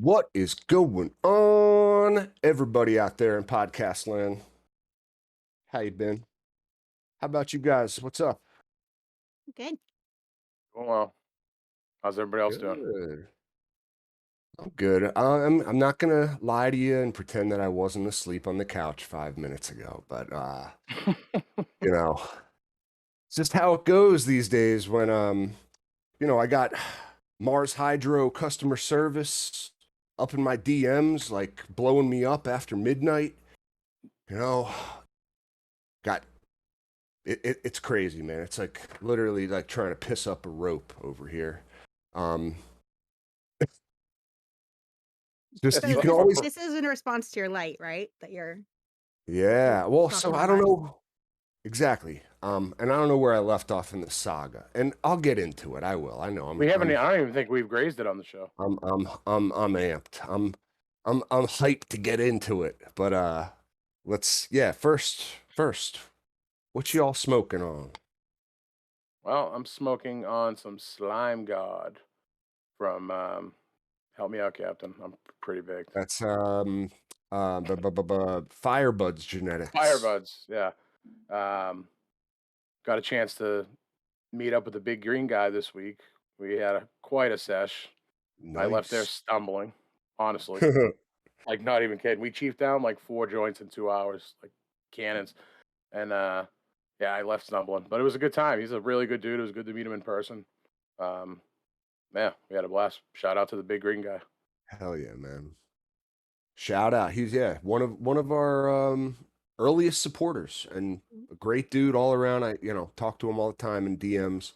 What is going on, everybody out there in podcast land? How you been? How about you guys? What's up? Good. Oh, well. How's everybody else doing? Good. I'm good. I'm not gonna lie to you and pretend that I wasn't asleep on the couch 5 minutes ago, but you know, it's just how it goes these days when I got Mars Hydro customer service up in my DMs, like blowing me up after midnight. You know, got it's crazy, man. It's like literally like trying to piss up a rope over here. Um, just So you It's can this always, this is in response to your light, right? That you're yeah. Well, talking so about I don't Mars. know exactly. And I don't know where I left off in the saga, and I'll get into it. I will. I know. we haven't. I don't even think we've grazed it on the show. I'm amped. I'm hyped to get into it. But first, what you all smoking on? Well, I'm smoking on some Slime God from. Help me out, Captain. I'm pretty big. That's Firebuds Genetics. Firebuds. Yeah. Um, got a chance to meet up with the big green guy this week. We had quite a sesh. I left there Nice. stumbling. Honestly, like not even kidding. We chiefed down like 4 joints in 2 hours, like cannons. And yeah, I left stumbling, but it was a good time. He's a really good dude. It was good to meet him in person. Um, yeah, we had a blast. Shout out to the big green guy. Hell yeah, man. Shout out. He's one of our earliest supporters and a great dude all around. I talk to him all the time in DMs.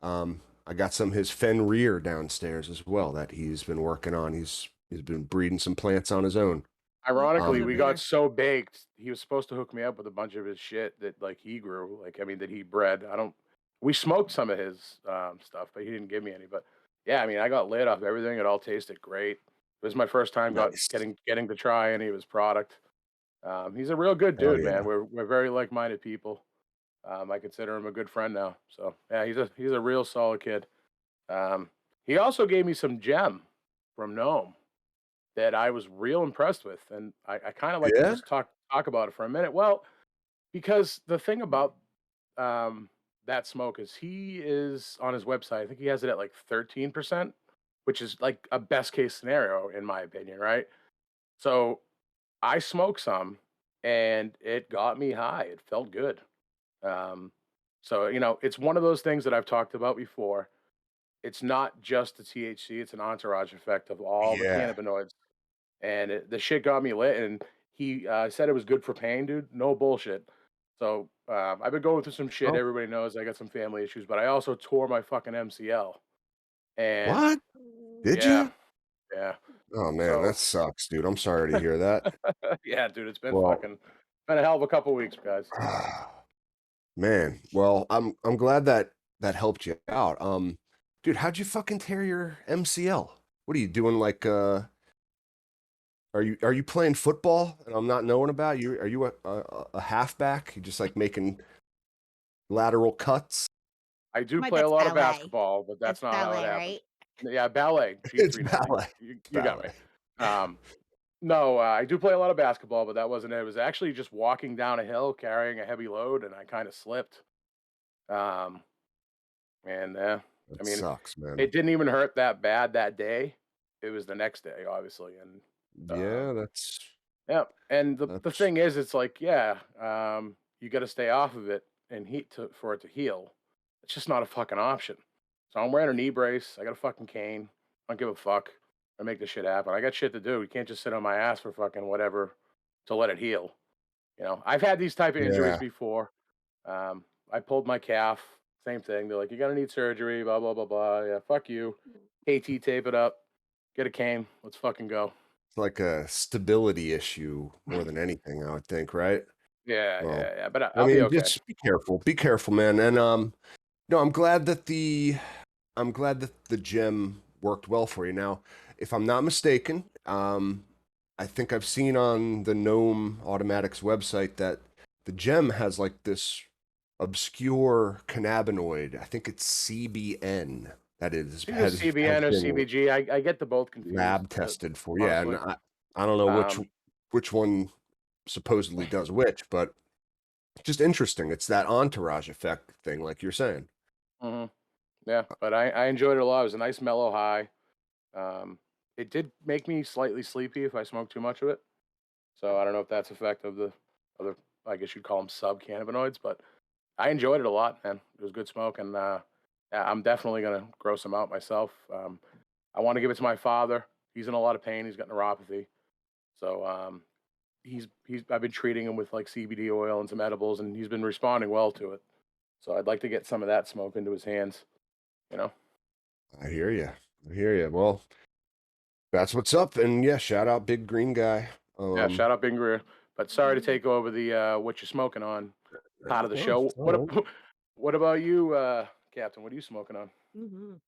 I got some of his fen rear downstairs as well that he's been working on. He's been breeding some plants on his own. Ironically, Love we to got hear. so baked. He was supposed to hook me up with a bunch of his shit that like he grew, like I mean that he bred. I don't. We smoked some of his stuff, but he didn't give me any. But yeah, I mean, I got lit off everything. It all tasted great. It was my first time Nice. getting to try any of his product. He's a real good Hell dude, man. yeah. We're very like minded people. I consider him a good friend now. So yeah, he's a real solid kid. Um, he also gave me some gem from Gnome that I was real impressed with, and I kind of like to Yeah? just talk about it for a minute. Well, because the thing about that smoke is he is on his website. I think he has it at like 13%, which is like a best case scenario in my opinion, right? So I smoked some, and it got me high. It felt good. Um, so it's one of those things that I've talked about before. It's not just the THC; it's an entourage effect of all the Yeah. cannabinoids, and the shit got me lit. And he said it was good for pain, dude. No bullshit. So I've been going through some shit. Oh, Everybody knows I got some family issues, but I also tore my fucking MCL. And what? Did yeah, you? yeah. Oh man, that So sucks, dude. I'm sorry to hear that. yeah, dude, it's been Well, been a hell of a couple weeks, guys. man. Well, I'm glad that that helped you out. Dude, how'd you fucking tear your MCL? What are you doing? Like, are you playing football and I'm not knowing about you? Are you a halfback? You just like making lateral cuts? I do Right, play a that's lot of ballet. basketball, but that's That's not how it ballet, happened. right? Yeah, ballet, It's G3 now. ballet. It's You got me. ballet. Um, no, I do play a lot of basketball, but that wasn't it. It was actually just walking down a hill carrying a heavy load, and I kind of slipped. Um, and I That mean, sucks, man. it didn't even hurt that bad that day. It was the next day, obviously, and Yeah, um, that's yeah. And the that's thing is, it's like, yeah, you got to stay off of it and for it to heal. It's just not a fucking option. So I'm wearing a knee brace. I got a fucking cane. I don't give a fuck. I make this shit happen. I got shit to do. You can't just sit on my ass for fucking whatever to let it heal. I've had these type of injuries yeah. before. I pulled my calf. Same thing. They're like, you're gonna need surgery. Blah blah blah blah. Yeah, fuck you. KT tape it up. Get a cane. Let's fucking go. It's like a stability issue more than anything, I would think, right? Yeah, Well, yeah, yeah. But I I'll be mean, okay. just be careful. Be careful, man. And no, I'm glad that the gym worked well for you. Now, if I'm not mistaken, I think I've seen on the Gnome Automatics website that the gem has like this obscure cannabinoid. I think it's CBN. I think it was has CBN or been CBG. I get the both confused, lab tested for. Yeah, and honestly. I don't know Um, which one supposedly does which, but just interesting. It's that entourage effect thing, like you're saying. mhm, yeah, but I enjoyed it a lot. It was a nice mellow high. Um, it did make me slightly sleepy if I smoked too much of it. So I don't know if that's effect of the other, I guess you'd call them sub cannabinoids, but I enjoyed it a lot, man. It was good smoke, and yeah, I'm definitely gonna grow some out myself. I want to give it to my father. He's in a lot of pain. He's got neuropathy, so he's I've been treating him with like CBD oil and some edibles, and he's been responding well to it. So I'd like to get some of that smoke into his hands. You know, I hear you. I hear you. Well, that's what's up. And yeah, shout out Big Green Guy. yeah. Shout out Big Greer. But sorry to Mhm. take over the what you're smoking on part of the No, show. no. What about you, Captain? What are you smoking on? Mhm.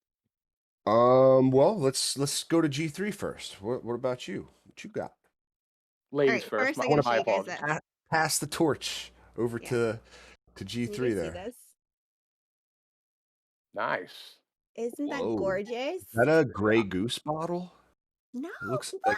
Well, let's go to G3 first. What about you? What you got? All Ladies right, first. first My, I gotta show my you guys apologies. this. Pass the torch over Yeah. to Can you G3 guys see there. this? Nice. Isn't that Whoa. gorgeous? Is that a Yeah. Grey Goose bottle? No, It looks like what?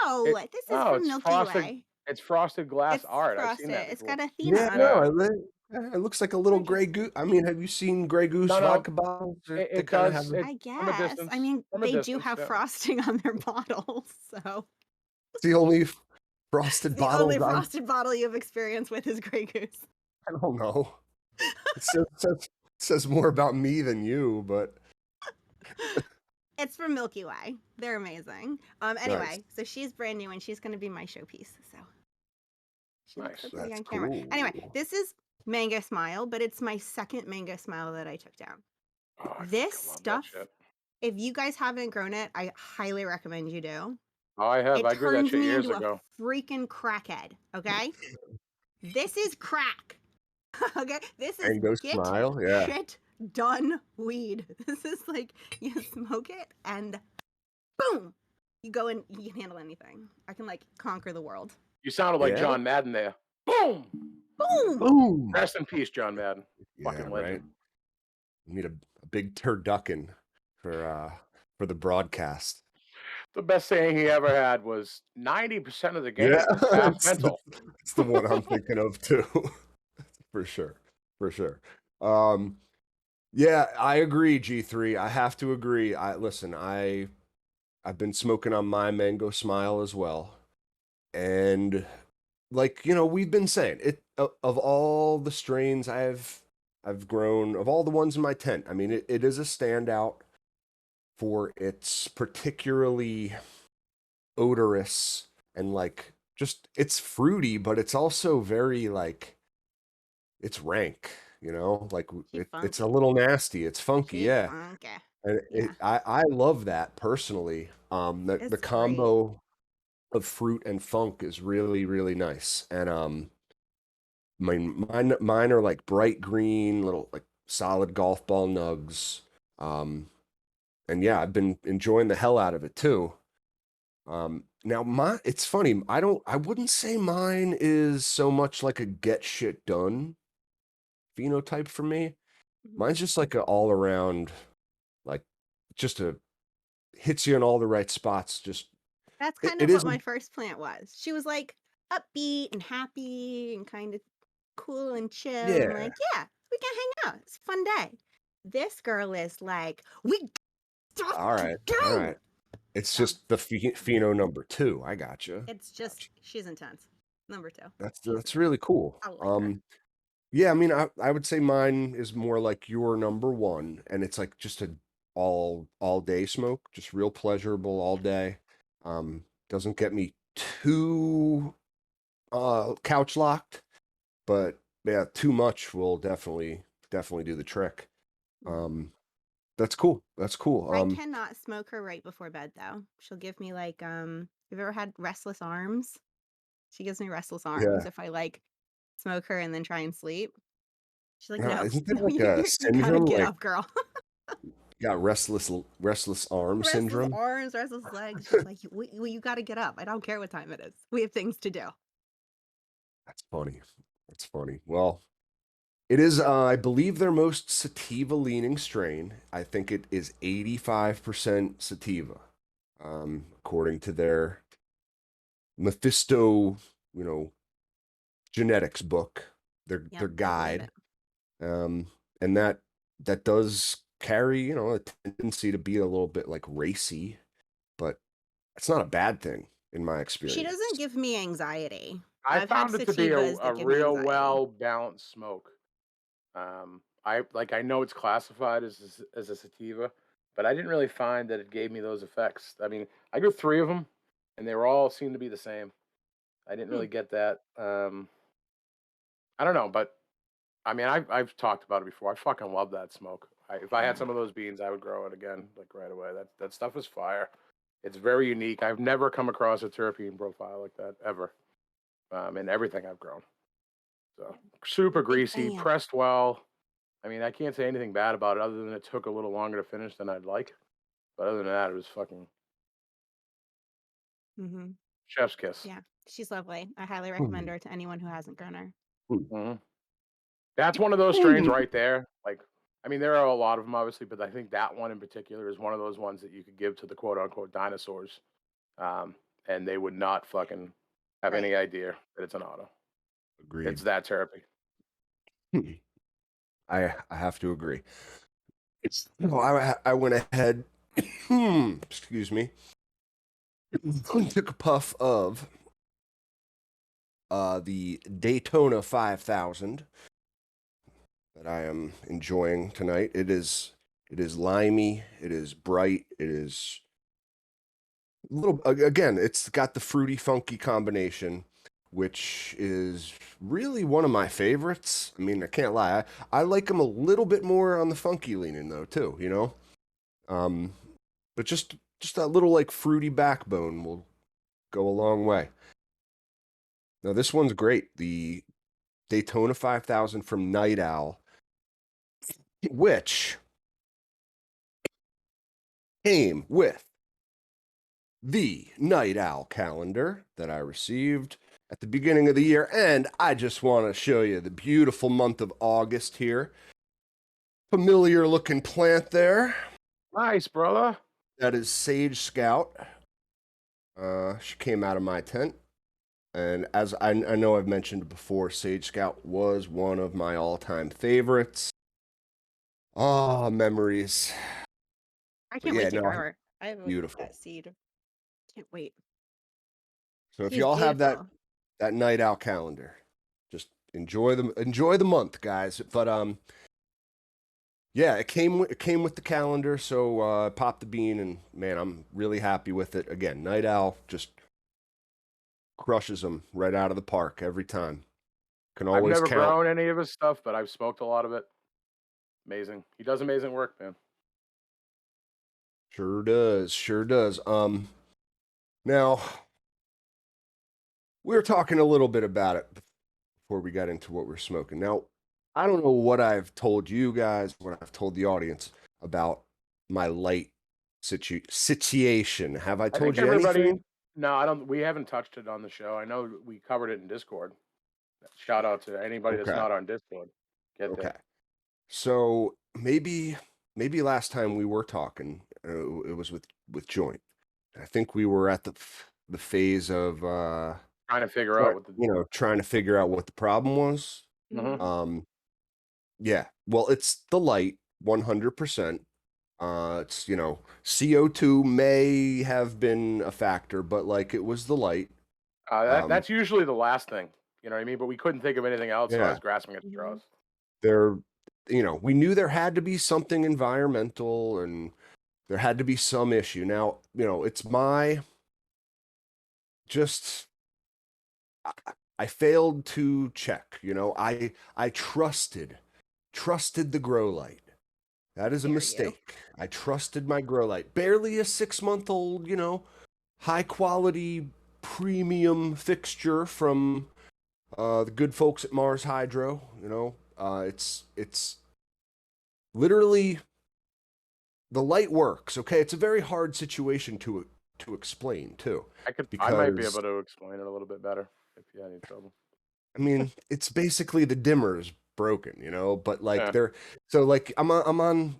No, It this is oh, from Milky Way. it's frosted glass It's art. I've seen that frosted. It's before. got Athena yeah, on no, it. Yeah. it looks like a little Grey Gorgeous. Goose. I mean, have you seen Grey Goose No, no. vodka bottles? They It kind of have does. a, It I from a guess. I distance. mean, From a they do distance. have Yeah. frosting on their bottles, so it's the only it's frosted the only bottles frosted bottle you have experience with is Grey Goose. I don't know. It says more about me than you, but It's from Milky Way. They're amazing. nice. Anyway, so she's brand new and she's gonna be my showpiece. So she looks so Nice. pretty That's on camera. Anyway, cool. this is Mango Smile, but it's my second Mango Smile that I took down. Oh, I This fucking love that stuff, shit. if you guys haven't grown it, I highly recommend you do. Oh, I have. It I grew that turns shit me years into a ago. freaking crackhead, okay? This is crack. Okay? This is Mango get smile, yeah. shit done weed. This is like you smoke it and boom, you go and you can handle anything. I can like conquer the world. You sounded like Yeah. John Madden there. Boom. Boom. Boom. Rest in peace, John Madden. Yeah, Fucking right. legend. We need a big turducken for the broadcast. The best saying he ever had was 90% of the Yeah, game is half mental. it's the one I'm thinking of too. For sure. For sure. Um, yeah, I agree, G3. I have to agree. I've been smoking on my Mango Smile as well. And like, we've been saying, of all the strains I've grown, of all the ones in my tent, I mean, it is a standout for its particularly odorous and like just it's fruity, but it's also very like it's rank, like She it's a funky. little nasty, it's funky, She yeah. funky. And Yeah. I love that personally. The It's great. combo of fruit and funk is really really nice. And mine are like bright green, little like solid golf ball nugs. And yeah, I've been enjoying the hell out of it too. Now it's funny. I wouldn't say mine is so much like a get shit done phenotype for me. Mhm. Mine's just like a all around, like just a hits you in all the right spots. Just That's it, kind it of what is, my first plant was. She was like upbeat and happy and kind of cool and chill and yeah. like, yeah, we can hang out. It's a fun day. This girl is like, we got stuff All to right, all do. right. It's So just the pheno number two. I gotcha. it's just she's intense. Number two. She's That's really cool. I like her. Yeah, I mean, I would say mine is more like your number one, and it's like just a all day smoke, just real pleasurable all day. Doesn't get me too couch locked, but yeah, too much will definitely do the trick. Mhm. That's cool. That's cool. I cannot smoke her right before bed though. She'll give me like you've ever had restless arms? She gives me restless arms Yeah. if I like smoke her and then try and sleep. She's like, Now, no, isn't there no, like a you gotta syndrome get like up, girl. you got restless arm Restless syndrome? arms, restless legs. She's like, you got to get up. I don't care what time it is. We have things to do. That's funny. That's funny. Well, It is, I believe, their most sativa-leaning strain. I think it is 85% sativa, according to their Mephisto, you know, genetics book, their Yep, I believe guide, it. and that does carry, a tendency to be a little bit like racy, but it's not a bad thing in my She experience. doesn't give me anxiety. I I've had found it to be sativas a that give me real anxiety. well balanced smoke. I know it's classified as a sativa, but I didn't really find that it gave me those effects. I mean, I grew 3 of them, and they were all seemed to be the same. I didn't Hmm. really get that. I don't know, but I mean, I've talked about it before. I fucking love that smoke. If I had Yeah. some of those beans, I would grow it again, like right away. That stuff is fire. It's very unique. I've never come across a terpene profile like that ever, in everything I've grown. So super Big greasy, fan. pressed well. I mean, I can't say anything bad about it other than it took a little longer to finish than I'd like. But other than that, it was fucking Hmm. chef's kiss. Yeah, she's lovely. I highly recommend Hmm. her to anyone who hasn't grown her. Mhm. That's one of those strains right there. Like, I mean, there are a lot of them, obviously, but I think that one in particular is one of those ones that you could give to the quote unquote dinosaurs, um, and they would not fucking have Right. any idea that it's an auto. Agreed. It's that therapy. Hmm. I have to agree. Well, I went ahead, excuse me, took a puff of the Daytona 5000 that I am enjoying tonight. It is limey, it is bright, it is a little, again, it's got the fruity funky combination, which is really one of my favorites. I mean, I can't lie. I like them a little bit more on the funky leaning though, too. Um, but just that little like fruity backbone will go a long way. Now this one's great. The Daytona 5000 from Night Owl, which came with the Night Owl calendar that I received at the beginning of the year. And I just want to show you the beautiful month of August here. Familiar looking plant there. Nice, brother. That is Sage Scout. She came out of my tent. And as I know I've mentioned before, Sage Scout was one of my all-time favorites. Ah, memories. I But can't yeah, wait to no, grow her. I have beautiful. that seed. Can't wait. So if She's y'all have that beautiful. that night out calendar, just enjoy the month, guys. But yeah, it came with the calendar, so pop the bean, and man, I'm really happy with it. Again, Night Owl just crushes them right out of the park every time. Can I've always never count. grown any of his stuff, but I've smoked a lot of it. Amazing. He does amazing work, man. Sure does, sure does. Now we were talking a little bit about it before we got into what we're smoking. Now, I don't know what I've told you guys, what I've told the audience about my light situation. Have I I told think you everybody. anything? No, I don't. We haven't touched it on the show. I know we covered it in Discord. Shout out to anybody that's Okay. not on Discord. Get Okay. there. So maybe last time we were talking, it was with joint. I think we were at the phase of Trying to figure out what the. trying to figure out what the problem was. Mhm. Hmm. Yeah. Well, it's the light, 100%. It's, CO2 may have been a factor, but like it was the light. Um, That's usually the last thing. You know what I mean? But we couldn't think of anything else, so I yeah, was grasping at Hmm. straws. there, we knew there had to be something environmental and there had to be some issue. Now, it's my just, I, I failed to check, I trusted the grow light. That is a Dare you? mistake. I trusted my grow light. Barely a 6 month old, high quality premium fixture from the good folks at Mars Hydro. It's literally the light works. Okay, it's a very hard situation to explain too, I might be because able to explain it a little bit better if you had any trouble. I mean it's basically the dimmers broken, you know, but like Yeah. they're so like I'm on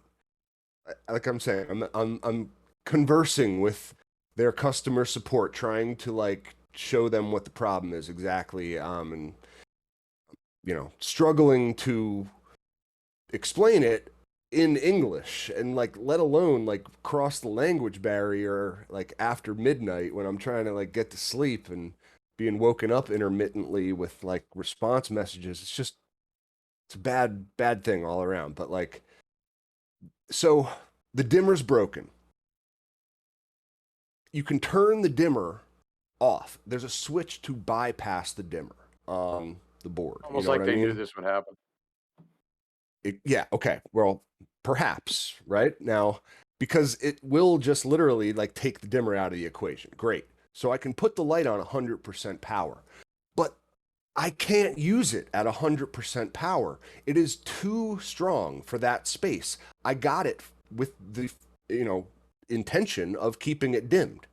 like I'm saying I'm conversing with their customer support, trying to like show them what the problem is exactly, and you know, struggling to explain it in English and like let alone like cross the language barrier like after midnight when I'm trying to like get to sleep and being woken up intermittently with like response messages. It's just it's a bad thing all around. But like so the dimmer's broken. You can turn the dimmer off. There's a switch to bypass the dimmer on the board. You Almost know what like I they knew mean? this would happen. Yeah, okay. Well, perhaps, right? Now, because it will just literally like take the dimmer out of the equation. Great. So I can put the light on 100% power. But I can't use it at 100% power. It is too strong for that space. I got it with the, you know, intention of keeping it dimmed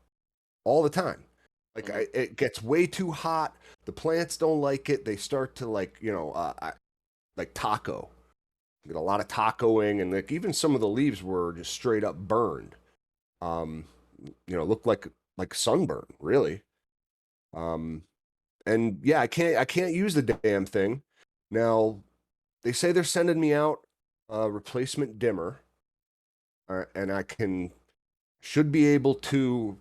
all the time. Like it gets way too hot. The plants don't like it. They start to like, you know, like taco. Get a lot of tacoing, and like even some of the leaves were just straight up burned. Um, you know, looked like sunburn, really. Um, and yeah, I can't use the damn thing. Now they say they're sending me out a replacement dimmer, and I should be able to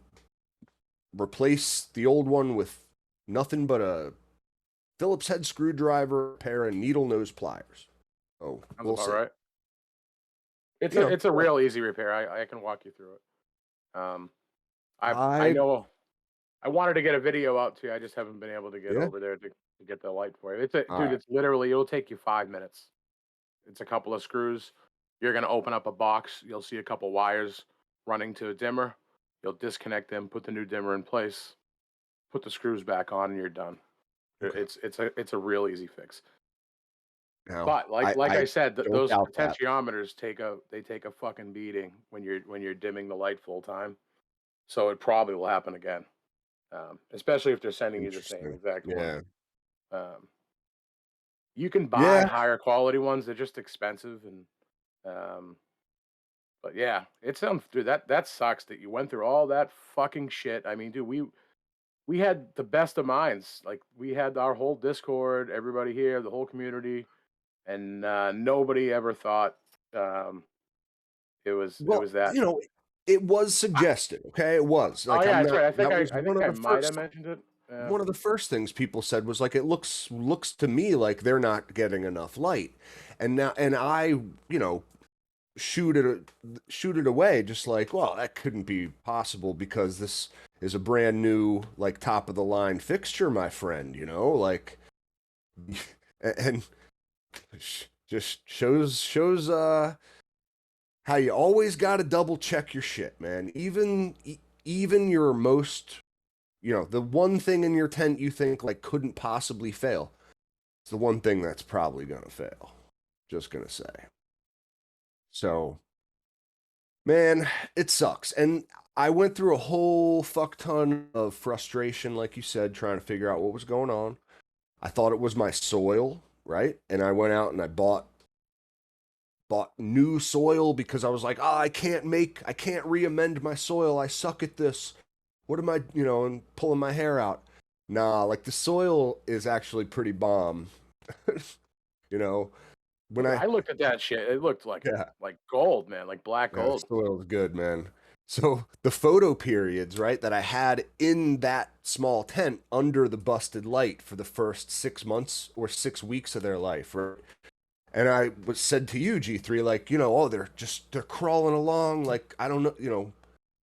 replace the old one with nothing but a Phillips head screwdriver, a pair of needle nose pliers. Oh, Sounds we'll about see. right. It's You a know, it's a real easy repair. I can walk you through it. I I know I wanted to get a video out to you. I just haven't been able to get yeah. over there to get the light for you. It's a All dude. right. It's literally it'll take you 5 minutes. It's a couple of screws. You're gonna open up a box. You'll see a couple wires running to a dimmer. You'll disconnect them, put the new dimmer in place, put the screws back on, and you're done. Okay. It's a real easy fix. Now, But like I I said, don't those doubt that. potentiometers take a fucking beating when you're dimming the light full time. So it probably will happen again, especially if they're sending you the same Interesting. exact one. Yeah. Um, you can buy Yeah. higher quality ones; they're just expensive, and um, but yeah, it sounds dude. That sucks that you went through all that fucking shit. I mean, dude, we had the best of minds. Like we had our whole Discord, everybody here, the whole community, and nobody ever thought um, it Well, was that. you know, it was I, suggested, okay? It was. oh Like yeah, I'm that's not right. that was I think I might have mentioned it. Yeah. one of the first things people said was like it looks to me like they're not getting enough light. And now and I, you know, shoot it away just like, well, that couldn't be possible because this is a brand new like top of the line fixture, my friend, you know? Like and just shows how you always got to double check your shit, man. Even your most, you know, the one thing in your tent you think like couldn't possibly fail. It's the one thing that's probably going to fail. Just going to say. So, man, it sucks. And I went through a whole fuck ton of frustration like you said trying to figure out what was going on. I thought it was my soil, right? And I went out and I bought new soil because I was like, I can't re-amend my soil. I suck at this. What am I, you know, and pulling my hair out. Nah, like the soil is actually pretty bomb. You know, when Dude, I, I looked at that shit. It looked yeah, like gold, man, like black yeah, the gold. soil is good, man. So the photo periods, right, that I had in that small tent under the busted light for the first 6 months or 6 weeks of their life, right? And I was said to you, G3, like, you know, oh, they're crawling along, like, I don't know, you know,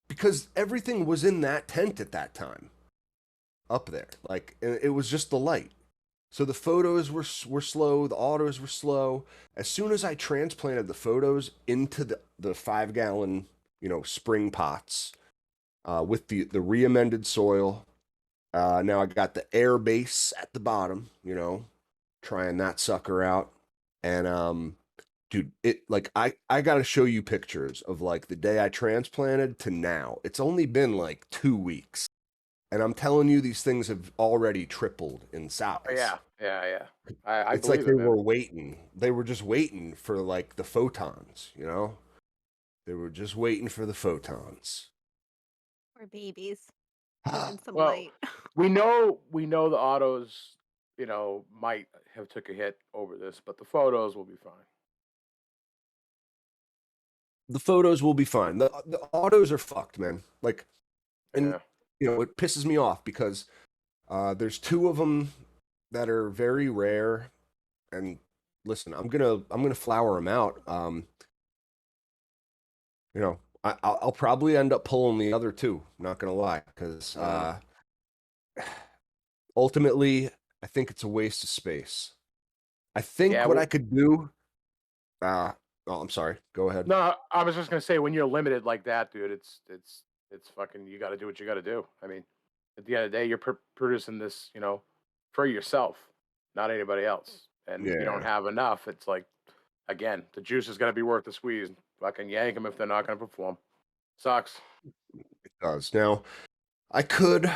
because everything was in that tent at that time, up there. Like, it was just the light. So the photos were slow, the autos were slow. As soon as I transplanted the photos into the 5 gallon, you know, spring pots, with the re-amended soil, now I got the air base at the bottom, you know, trying that sucker out. And dude, it like I got to show you pictures of like the day I transplanted to now. It's only been like 2 weeks. And I'm telling you, these things have already tripled in Oh size. yeah, yeah, yeah. I It's like believe they it, man. were waiting. They were just waiting for like the photons, you know? They were just waiting for the photons. Or babies. Needed some Well, light. we know the autos, might have took a hit over this, but the photos will be fine. The photos will be fine. The autos are fucked, man. Like, and Yeah. it pisses me off because there's two of them that are very rare. And listen, I'm gonna flower them out. I'll probably end up pulling the other two. Not gonna lie, because Mm. ultimately, I think it's a waste of space. I think Yeah. what I could do. Uh, oh, I'm sorry. Go ahead. No, I was just gonna say when you're limited like that, dude, it's fucking. You got to do what you got to do. I mean, at the end of the day, you're producing this, for yourself, not anybody else. And if you don't Yeah, have enough, it's like, again, the juice is gonna be worth the squeeze. Fucking yank them if they're not gonna perform. Sucks. it does. Now, I could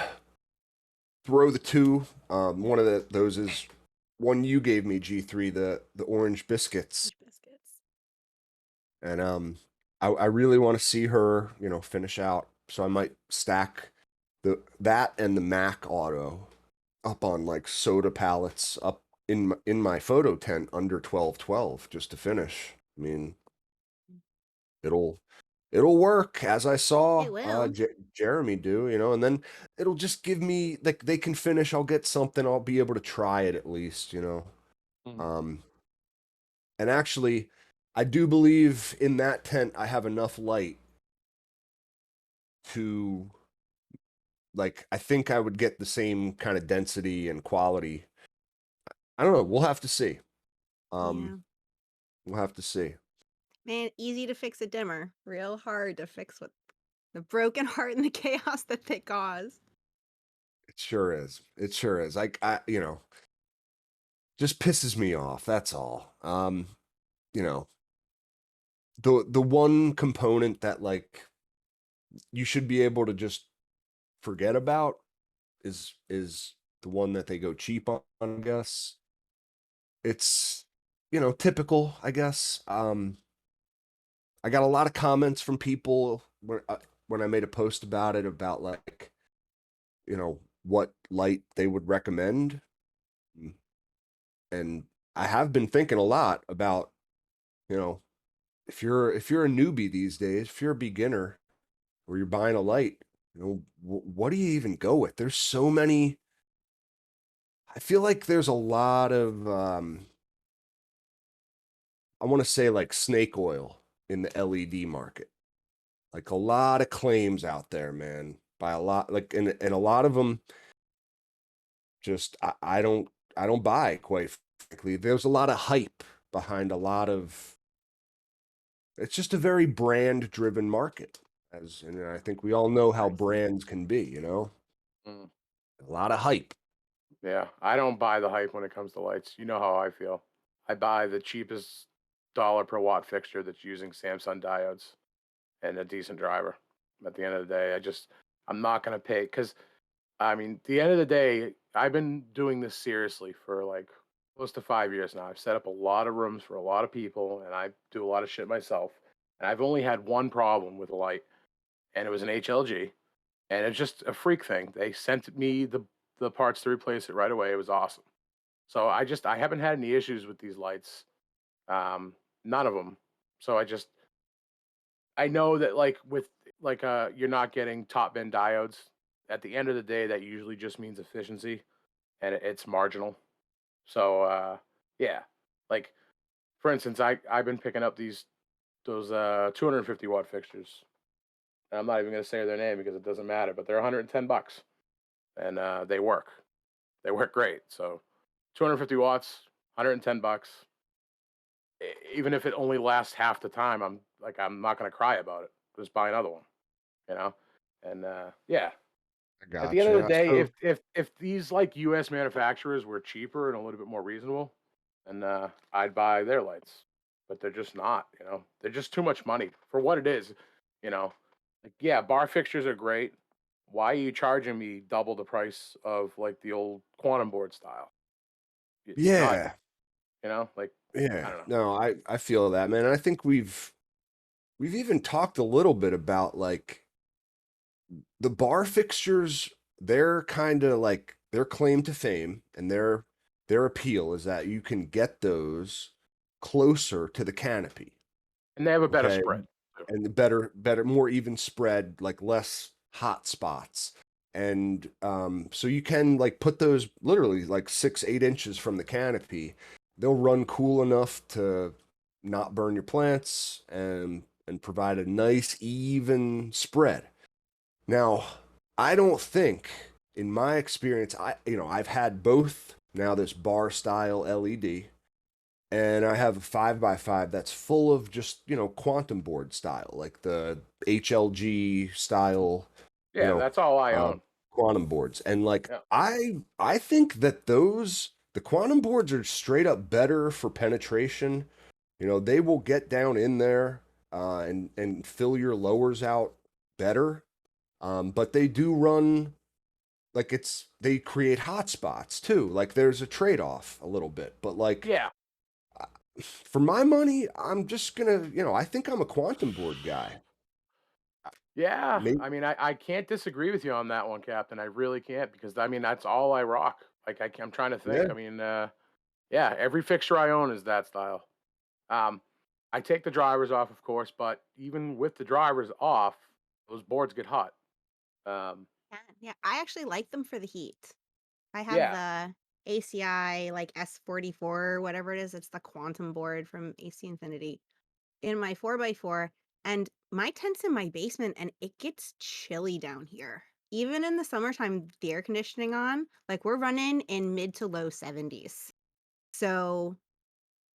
throw the two. One of those is one you gave me, G3, the orange biscuits, Orange biscuits. and I really want to see her, finish out. So I might stack that and the Mac Auto up on like soda pallets up in my photo tent under 1212 just to finish. I mean, it'll it'll work as I It saw will. Jeremy do, and then it'll just give me like they can finish. I'll get something. I'll be able to try it at least. Mm. Um, and actually, I do believe in that tent I have enough light to like. I think I would get the same kind of density and quality. I don't know. We'll have to see. Um, Yeah. we'll have to see. Man, easy to fix a dimmer. Real hard to fix what the broken heart and the chaos that they cause. It sure is. It sure is. Just pisses me off. That's all. You know, the one component that like you should be able to just forget about is the one that they go cheap on, I guess. It's typical, I guess. I got a lot of comments from people when I made a post about it about like, what light they would recommend. And I have been thinking a lot about, you know, if you're a newbie these days, if you're a beginner or you're buying a light, what do you even go with? There's so many. I feel like there's a lot of I want to say like snake oil in the LED market. Like a lot of claims out there, man. By a lot, like and a lot of them just I don't buy, quite frankly. There's a lot of hype behind a lot of. It's just a very brand driven market, and I think we all know how Hard to. brands can be. Mm. A lot of hype. Yeah, I don't buy the hype when it comes to lights. You know how I feel. I buy the cheapest dollar per watt fixture that's using Samsung diodes and a decent driver. At the end of the day, I'm not gonna pay because I mean, at the end of the day, I've been doing this seriously for like close to 5 years now. I've set up a lot of rooms for a lot of people, and I do a lot of shit myself. And I've only had one problem with a light, and it was an HLG, and it's just a freak thing. They sent me the parts to replace it right away. It was awesome. So I haven't had any issues with these lights. Um, None of them. So I know that like with you're not getting top bin diodes. At the end of the day, that usually just means efficiency, and it's marginal. So yeah, like for instance, I've been picking up those 250-watt fixtures. And I'm not even going to say their name because it doesn't matter, but they're $110, and they work. They work great. So 250 watts, $110. Even if it only lasts half the time, I'm not going to cry about it. Just buy another one, you know. And yeah, I at the end of the gotcha. day, So if these like U.S. manufacturers were cheaper and a little bit more reasonable, then I'd buy their lights. But they're just not. They're just too much money for what it is. You know, like yeah, bar fixtures are great, why are you charging me double the price of like the old quantum board style? You're not, Yeah. like I Yeah. don't know. No, I feel that, man. And I think we've even talked a little bit about like the bar fixtures, they're kind of like their claim to fame and their appeal is that you can get those closer to the canopy. And they have a better Okay. spread too. And the better, more even spread, like less hot spots. And so you can like put those literally like 6, 8 inches from the canopy. They'll run cool enough to not burn your plants and provide a nice even spread. Now, I don't think, in my experience, I've had both now this bar style LED, and I have a 5x5 that's full of just, quantum board style, like the HLG style, you Yeah, know, that's all I uh, own. quantum boards. And like Yeah. I think that the quantum boards are straight up better for penetration. They will get down in there and fill your lowers out better. But they do run like they create hot spots too. Like there's a trade-off a little bit. But like Yeah. for my money, I'm just gonna, I think I'm a quantum board guy. Yeah. Maybe, I mean, I can't disagree with you on that one, Captain. I really can't because I mean that's all I rock. Like I'm trying to think. yeah. I mean, yeah, every fixture I own is that style. Um, I take the drivers off, of course, but even with the drivers off, those boards get hot. Um, Yeah, I actually like them for the heat. I have yeah. the ACI like S44, whatever it is. It's the quantum board from AC Infinity in my 4x4. And my tent's in my basement and it gets chilly down here. Even in the summertime, the air conditioning on, like we're running in mid to low 70s. So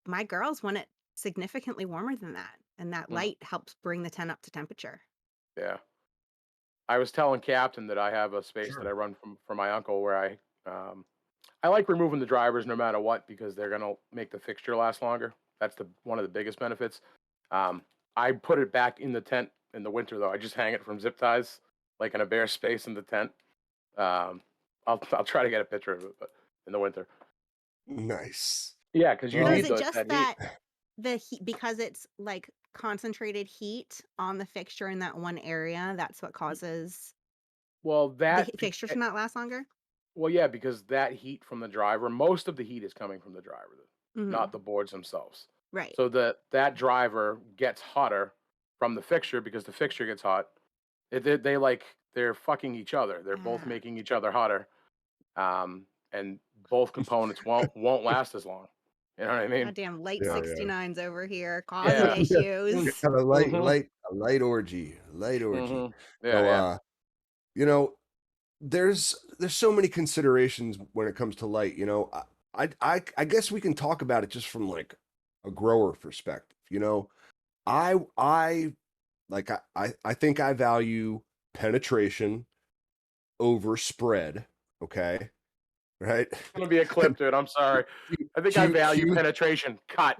my girls want it significantly warmer than that. And that Mhm. light helps bring the tent up to temperature. Yeah. I was telling Captain that I have a space that I Sure. run from for my uncle where I like removing the drivers no matter what because they're gonna make the fixture last longer. That's the one of the biggest benefits. Um, I put it back in the tent in the winter though. I just hang it from zip ties, like in a bare space in the tent. Um, I'll try to get a picture of it, but in the winter. Nice. Yeah, because you So Well, is need it that just heat. that the heat, because it's like concentrated heat on the fixture in that one area, that's what causes Well, the fixture to not last longer? well, yeah, because that heat from the driver, most of the heat is coming from the driver, not Mhm. the boards themselves. Right. So that driver gets hotter from the fixture because the fixture gets hot. They're fucking each other. They're both Ah, making each other hotter, and both components won't last as long. You know what I mean? goddamn light yeah, yeah. 69s over here causing Yeah. Yeah. issues. Have a Mhm. light orgy, light orgy. Mhm. Yeah. So, Yeah. you know, there's so many considerations when it comes to light. I guess we can talk about it just from like a grower perspective. I like I think I value penetration over spread. Okay, right? It's gonna be a clip, dude. I'm sorry. I think I Q value Q penetration. Cut.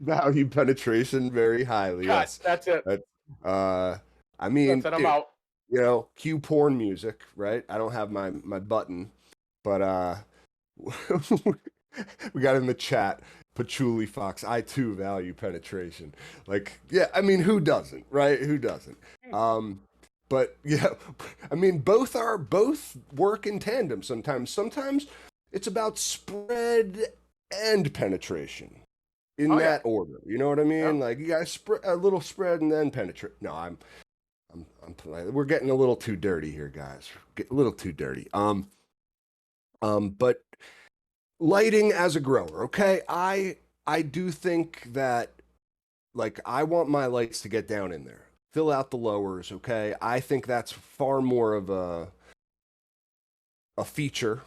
value penetration very highly. Cut. Yes, That's it. but I That's mean, it. I'm dude, out. Q porn music, right? I don't have my button, but we got in the chat. Patchouli Fox, I too value penetration. Like, yeah, I mean, who doesn't, right? Who doesn't? Um, but yeah, I mean, both work in tandem sometimes. Sometimes it's about spread and penetration in Oh yeah. that order. You know what I Yeah. mean? Like you got a little spread and then penetrate. No, I'm polite. We're getting a little too dirty here, guys. Get a little too dirty. But lighting as a grower, okay? I do think that like I want my lights to get down in there. Fill out the lowers, okay? I think that's far more of a feature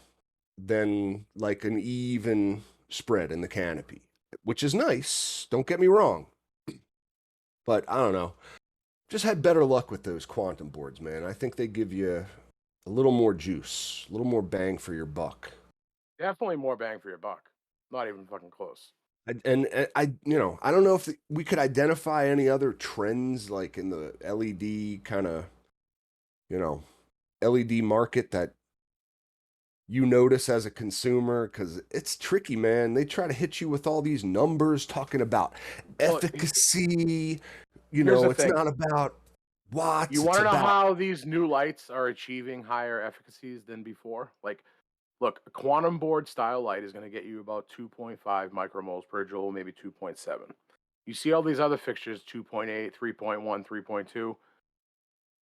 than like an even spread in the canopy, which is nice. Don't get me wrong, but I don't know. Just had better luck with those quantum boards, man. I think they give you a little more juice, a little more bang for your buck. Definitely more bang for your buck. Not even fucking close. And I don't know if we could identify any other trends like in the LED kind of, you know, LED market that you notice as a consumer? Because it's tricky, man. They try to hit you with all these numbers talking about Well, efficacy. You here's the know, it's thing. not about You watts, want it's to know about how these new lights are achieving higher efficacies than before? Like, look, a quantum board style light is going to get you about 2.5 micromoles per joule, maybe 2.7. You see all these other fixtures, 2.8, 3.1, 3.2.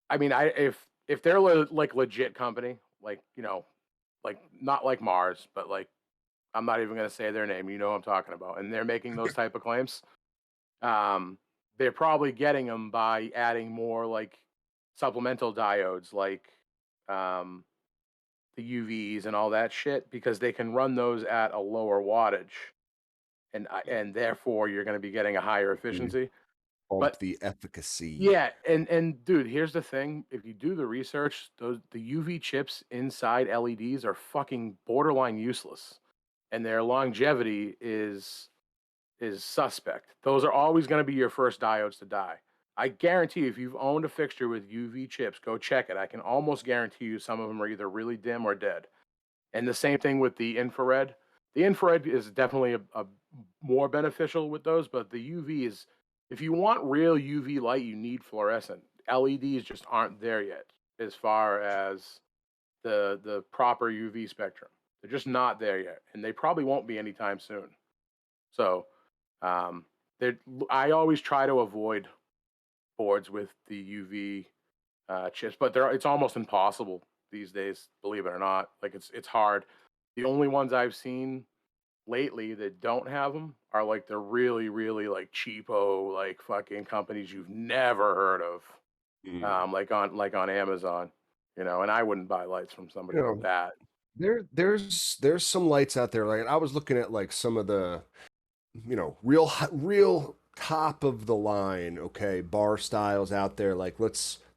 I mean, if they're like legit company, like, like not like Mars, but like I'm not even going to say their name. You know what I'm talking about, and they're making those type of claims. Um, they're probably getting them by adding more like supplemental diodes, like um, the UVs and all that shit, because they can run those at a lower wattage, and therefore you're going to be getting a higher to efficiency. bump But the efficacy. yeah, and dude, here's the thing: if you do the research, the UV chips inside LEDs are fucking borderline useless, and their longevity is suspect. Those are always going to be your first diodes to die. I guarantee if you've owned a fixture with UV chips, go check it. I can almost guarantee you some of them are either really dim or dead. And the same thing with the infrared. The infrared is definitely a more beneficial with those, but the UV is, if you want real UV light, you need fluorescent. LEDs just aren't there yet as far as the proper UV spectrum. They're just not there yet, and they probably won't be anytime soon. So, um, I always try to avoid boards with the UV chips, but it's almost impossible these days. Believe it or not, like it's hard. The only ones I've seen lately that don't have them are like the really really like cheapo like fucking companies you've never heard of, Mm. like on Amazon, and I wouldn't buy lights from You somebody like know, that. there's some lights out there. Like I was looking at like some of the, real top of the line, okay, bar styles out there. Like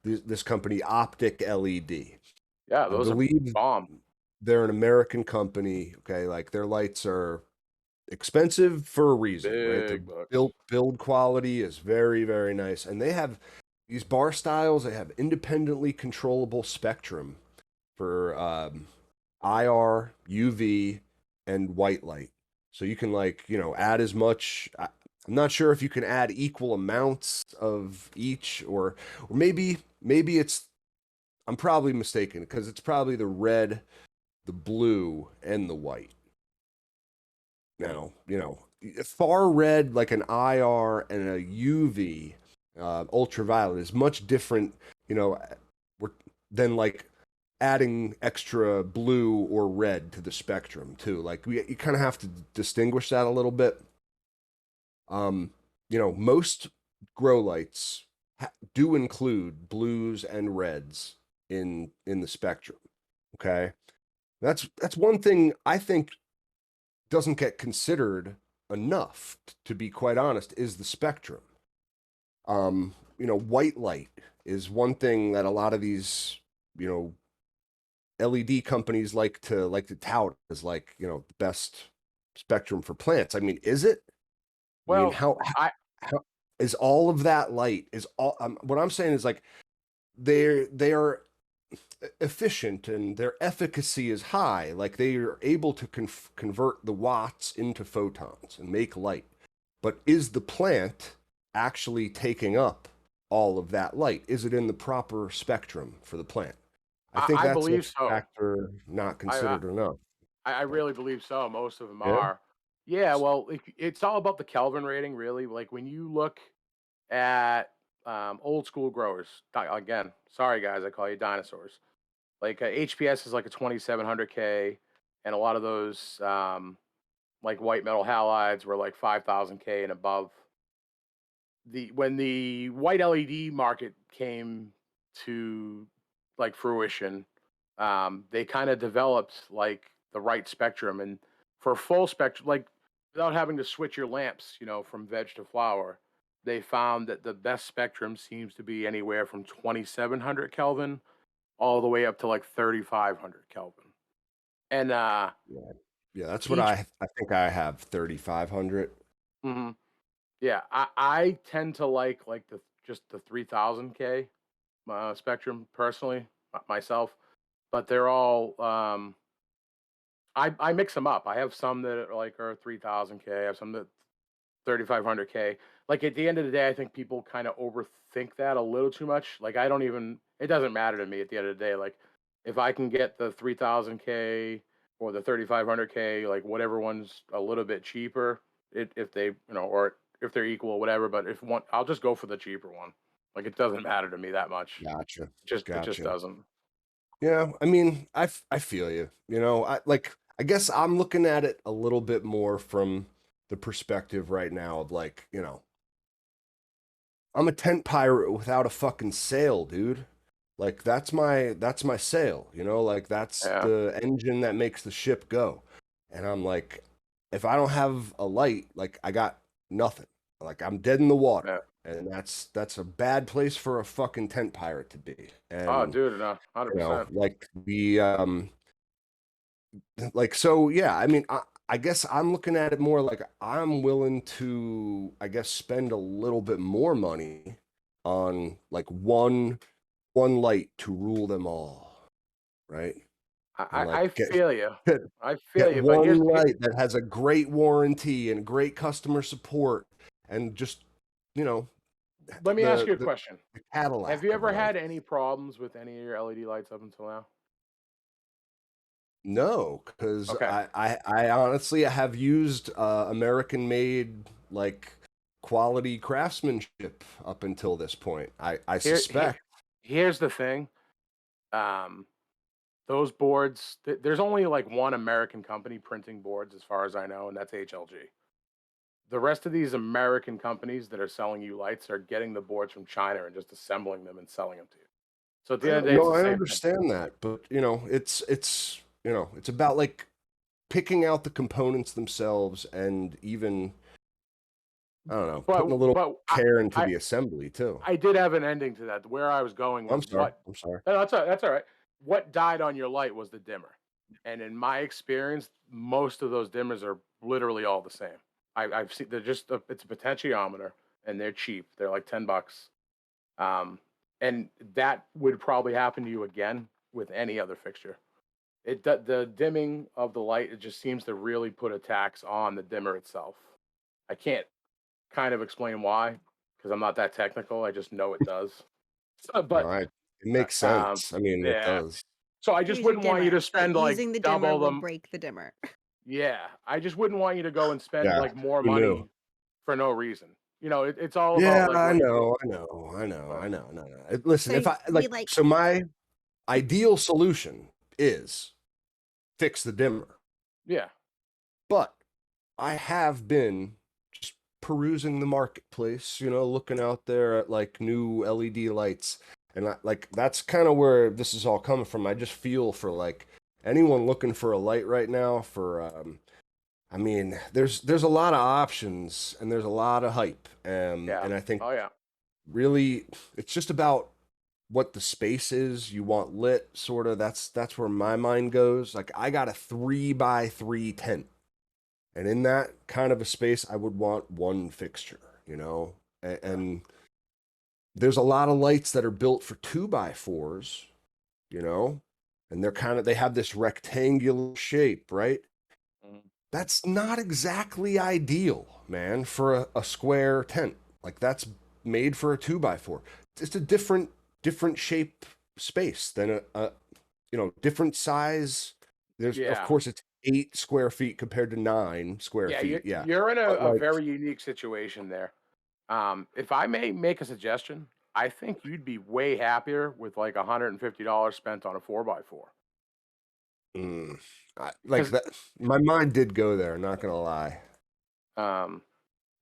this company Optic LED. Yeah, I those are believe bomb. they're an American company. Okay, like their lights are expensive for a reason, right? Their Big bucks. build quality is very, very nice, and they have these bar styles. They have independently controllable spectrum for IR, UV, and white light. So you can add as much. I'm not sure if you can add equal amounts of each, or maybe it's. I'm probably mistaken because it's probably the red, the blue, and the white. Now, far red like an IR and a UV, ultraviolet is much different, you know, we're- than like adding extra blue or red to the spectrum too. Like you kind of have to distinguish that a little bit. Um, most grow lights do include blues and reds in the spectrum. Okay, that's one thing I think doesn't get considered enough, to be quite honest, is the spectrum. White light is one thing that a lot of these, you know, LED companies like to tout as like, the best spectrum for plants. I mean, is it? I mean, Well, I how is all of that light is all what I'm saying is like they are efficient and their efficacy is high. Like they are able to convert the watts into photons and make light. But is the plant actually taking up all of that light? Is it in the proper spectrum for the plant? I think I that's a believe so. factor not I I considered enough. I really believe so. Most of them Yeah. are. Yeah, well, it's all about the Kelvin rating, really. Like when you look at old school growers. Again, sorry guys, I call you dinosaurs. Like HPS is like a 2700K, and a lot of those like white metal halides were like 5000K and above. When the white LED market came to like fruition, they kind of developed like the right spectrum, and for full spectrum, like without having to switch your lamps, from veg to flower, they found that the best spectrum seems to be anywhere from 2700 Kelvin all the way up to like 3500 Kelvin. And Yeah. Yeah, that's what each, I think I have 3500. mhm. Yeah, I tend to like the just the 3000K spectrum personally, myself. but they're all I mix them up. I have some that are like are 3000K. I have some that 3500K. Like at the end of the day, I think people kind of overthink that a little too much. Like I don't even it doesn't matter to me at the end of the day. Like if I can get the 3000K or the 3500K, like whatever one's a little bit cheaper, if they, or if they're equal or whatever, but if one I'll just go for the cheaper one. Like it doesn't matter to me that much. Gotcha. It just Gotcha. doesn't. Yeah, I mean, I feel you. You know, I guess I'm looking at it a little bit more from the perspective right now of like, I'm a tent pirate without a fucking sail, dude. Like that's my sail, like that's Yeah. the engine that makes the ship go. And I'm like, if I don't have a light, like I got nothing. Like I'm dead in the water. Yeah. And that's a bad place for a fucking tent pirate to be. Oh, And dude, no, 100%. like the like so yeah, I mean I guess I'm looking at it more like I'm willing to, I guess, spend a little bit more money on like one light to rule them all, right? And like I feel you. get I feel get you, but one light that has a great warranty and great customer support and just, you know, let me ask the you a the, question. the Have Cadillac you of ever light. had any problems with any of your LED lights up until now? No, because Okay. I honestly have used American made like quality craftsmanship up until this point. I Here, here suspect. here's the thing. Um, those boards, there's only like one American company printing boards, as far as I know, and that's HLG. The rest of these American companies that are selling you lights are getting the boards from China and just assembling them and selling them to you. So at the I end of don't the day, it's know. the I same thing. understand that, but it's it's about like picking out the components themselves and even I don't know, putting a little But care into I the assembly too. I did have an ending to that. Where I was going I'm was sorry. what. I'm sorry. No, that's all right. What died on your light was the dimmer, and in my experience, most of those dimmers are literally all the same. I've seen they're just it's a potentiometer, and they're cheap. They're like $10. Um, and that would probably happen to you again with any other fixture. The dimming of the light, it just seems to really put a tax on the dimmer itself. I can't kind of explain why, because I'm not that technical. I just know it does. No, But it makes sense. I mean, it yeah. does. So I just Here's your wouldn't want you to dimmer, but spend like using the dimmer double will them. break the dimmer. Yeah, I just wouldn't want you to go and spend Yeah. like more Who knew? money for no reason. It's all about Yeah, like I what you do. know, I know, I know, I Uh, know. No, no. Listen, So if I you like, like so my ideal solution is fix the dimmer, yeah, but I have been just perusing the marketplace, looking out there at like new LED lights. And like that's kind of where this is all coming from. I just feel for like anyone looking for a light right now for I mean, there's a lot of options and there's a lot of hype. yeah, And I think oh yeah, really it's just about what the space is you want lit, sort of. That's where my mind goes. Like I got a 3x3 tent, and in that kind of a space I would want one fixture, and, yeah. and there's a lot of lights that are built for 2x4s, you know and they have this rectangular shape, right? Mhm. That's not exactly ideal, man, for a square tent. Like that's made for a 2x4. It's a different shape space than a different size. There's, of Yeah, course, it's 8 square feet compared to 9 square feet. Yeah. you're in But a like, very unique situation there. If I may make a suggestion, I think you'd be way happier with like $150 spent on a 4x4. mm, like Because, that, my mind did go there. Not gonna lie. um,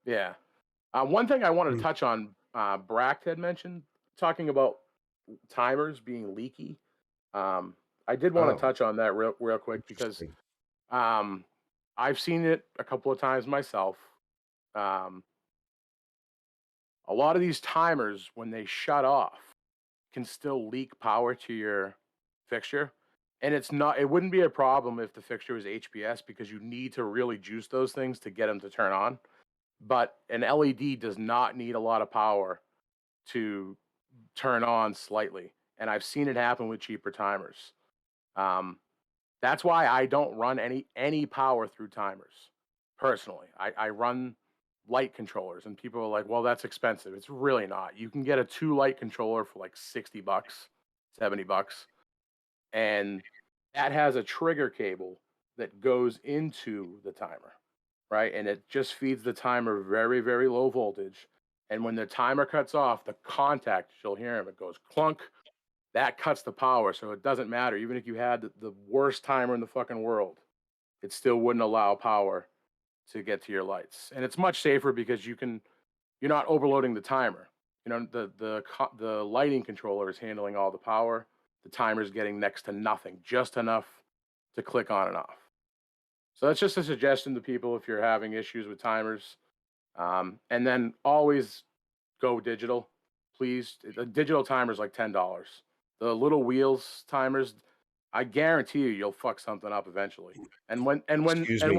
yeah. One thing I wanted to Mm. touch on, Brack had mentioned talking about timers being leaky. Um, I did want to Oh, touch on that real quick because interesting. um, I've seen it a couple of times myself. Um, a lot of these timers, when they shut off, can still leak power to your fixture. And it wouldn't be a problem if the fixture was HPS because you need to really juice those things to get them to turn on. But an LED does not need a lot of power to turn on slightly. And I've seen it happen with cheaper timers. Um, that's why I don't run any power through timers. Personally, I run light controllers, and people are like, "Well, that's expensive." It's really not. You can get a 2 light controller for like $60, $70, and that has a trigger cable that goes into the timer, right? And it just feeds the timer very, very low voltage. And when the timer cuts off, the contact, you'll hear him, it goes clunk. That cuts the power. So it doesn't matter. Even if you had the worst timer in the fucking world, it still wouldn't allow power to get to your lights. And it's much safer because you're not overloading the timer. You know, the lighting controller is handling all the power. The timer's getting next to nothing, just enough to click on and off. So that's just a suggestion to people if you're having issues with timers. And then always go digital, please. The digital timer is like $10. The little wheels timers, I guarantee you, you'll fuck something up eventually. And when and when Excuse and me.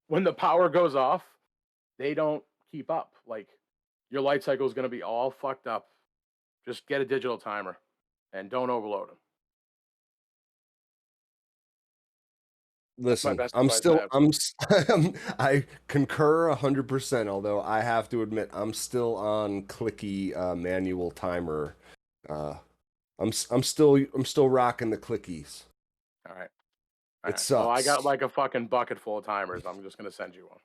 when the power goes off, they don't keep up. Like your light cycle is going to be all fucked up. Just get a digital timer and don't overload them. That's my Listen, best advice I have. I concur 100%, although I have to admit I'm still on clicky manual timer. Uh I'm still rocking the clickies. All right. All It right. Well, I got sucks. like a fucking bucket full of timers. I'm just gonna send you one.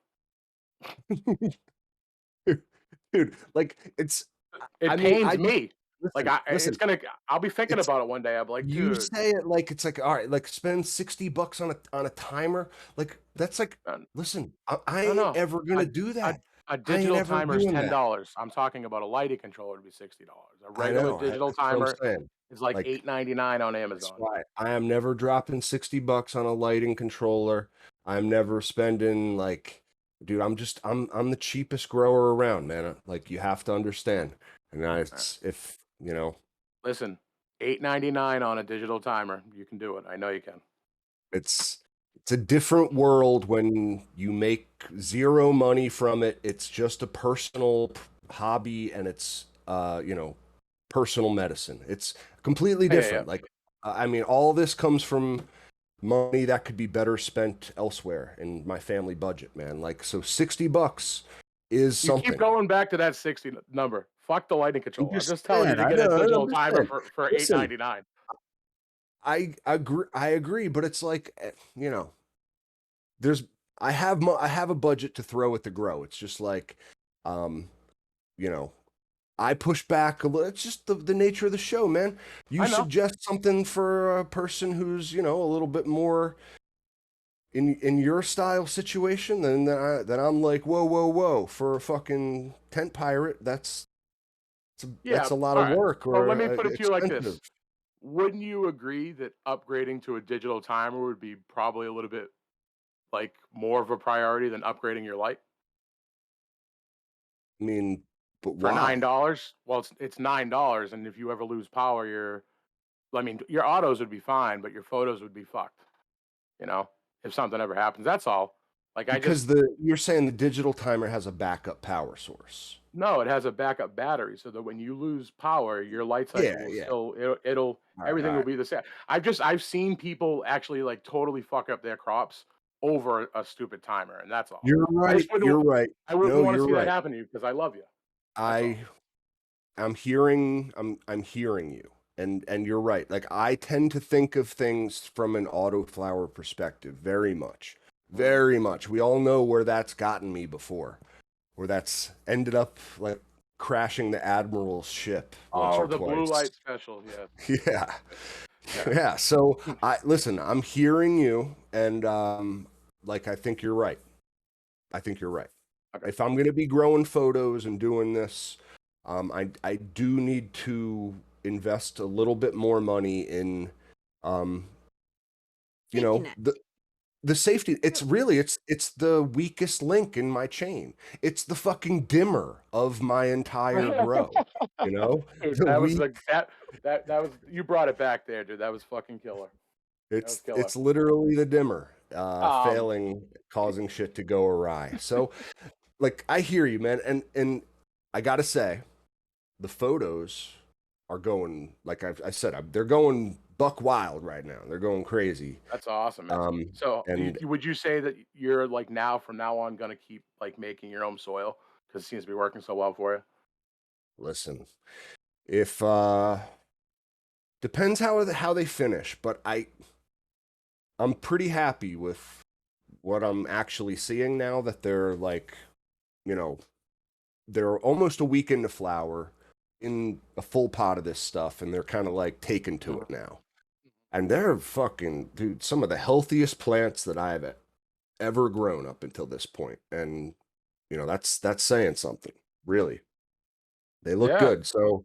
Dude, like it's It I mean, pains me. Like it's listen, gonna. I'll be thinking it's about it one day. I'll be like, you dude, say it like it's like all right, like spend $60 on a timer. Like that's like uh, listen, I no, ain't no. ever A gonna do a that. a I ain't digital ever timer is doing ten that. dollars. I'm talking about a lighting controller to be $60. A I regular know. digital That's what I'm timer saying. is like Like $8.99 on that's Amazon. why I am never dropping $60 on a lighting controller. I'm never spending like, dude, I'm the cheapest grower around, man. Like you have to understand. And All right. it's if you know, Listen, $8.99 on a digital timer. You can do it. I know you can. it's it's a different world when you make zero money from it. It's just a personal hobby and it's personal medicine. It's completely Yeah, yeah, yeah. different. Like I mean all this comes from money that could be better spent elsewhere in my family budget, man. Like so $60 is You keep something. going back to that 60 number. Fuck the lighting I'm controller. I'm just just telling you saying, to I get a know, digital I'm just timer saying. for Listen, 8.99. I agree, but it's like there's I have a budget to throw at the grow. It's just like um, you know, I push back a little. It's just the nature of the show, man. You I know. suggest something for a person who's, a little bit more in your style situation, then I'm like, whoa, whoa, whoa, for a fucking tent pirate, Yeah. that's a lot All of right. work Well, or let me put it to you like expensive. this. Wouldn't you agree that upgrading to a digital timer would be probably a little bit like more of a priority than upgrading your light I mean, but for why? $9? Well, it's $9, and if you ever lose power, I mean, your autos would be fine, but your photos would be fucked. You know, if something ever happens, that's all. Like I just Because the you're saying the digital timer has a backup power source. No, it has a backup battery so that when you lose power, your light cycle Yeah, will yeah. still it'll All right, all everything will right. be the same. I've seen people actually like totally fuck up their crops over a stupid timer, and that's all. You're I just right. wouldn't You're right. I wouldn't No, want to you're see that right. happen to you because I love you. That's I all. I'm hearing you. And you're right. Like I tend to think of things from an autoflower perspective very much. Mhm. Very much. We all know where that's gotten me before. Where that's ended up like crashing the admiral's ship once Oh, or the blue twice. light special, yes. Yeah. Yeah. Yeah. So I listen, I'm hearing you and like I think you're right. I think you're right. Okay. If I'm going to be growing photos and doing this, I do need to invest a little bit more money in, um, Safety net. the safety. Yeah. It's the weakest link in my chain. It's the fucking dimmer of my entire grow. You know, Dude, the that was weak. the that was you brought it back there, dude. That was fucking killer. That was killer. It's literally the dimmer, Um, failing, causing shit to go awry. So, like, I hear you, man, and I gotta say, the photos. are going, like I said, they're going buck wild right now. They're going crazy. That's awesome, man. Um, So, and would you say that you're like now from now on gonna keep like making your own soil because it seems to be working so well for you? listen, if depends how they finish, but I'm pretty happy with what I'm actually seeing now that they're like, you know, they're almost a week into flower in a full pot of this stuff, and they're kind of like taken to Mhm. it now. And they're fucking, dude, some of the healthiest plants that I've ever grown up until this point. And, that's saying something, really. They look Yeah. good. So,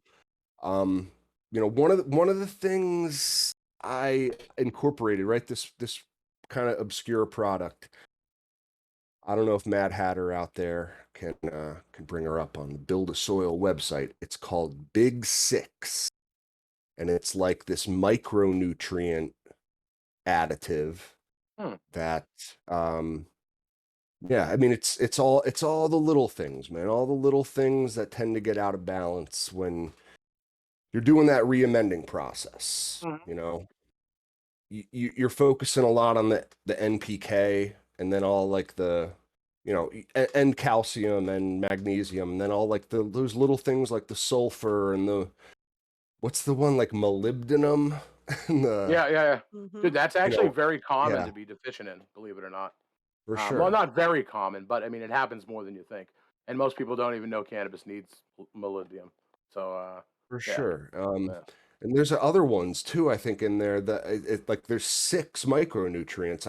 um, one of the things I incorporated, right? This kind of obscure product. I don't know if Mad Hatter out there can bring her up on the Build a Soil website. It's called Big Six, and it's like this micronutrient additive Hmm. that yeah, I mean it's all the little things, man. All the little things that tend to get out of balance when you're doing that re-amending process. Mhm. You're focusing a lot on the NPK, and then all like the and calcium and magnesium, and then all like those little things like the sulfur and the what's the one like molybdenum and the Yeah, yeah, yeah. Dude, Mhm. that's you actually know very common yeah, to be deficient in, believe it or not. for Well, sure. not very common, but I mean, it happens more than you think. And most people don't even know cannabis needs molybdenum. So, For yeah, sure. yeah. And there's other ones too, I think, in there that like there's six micronutrients.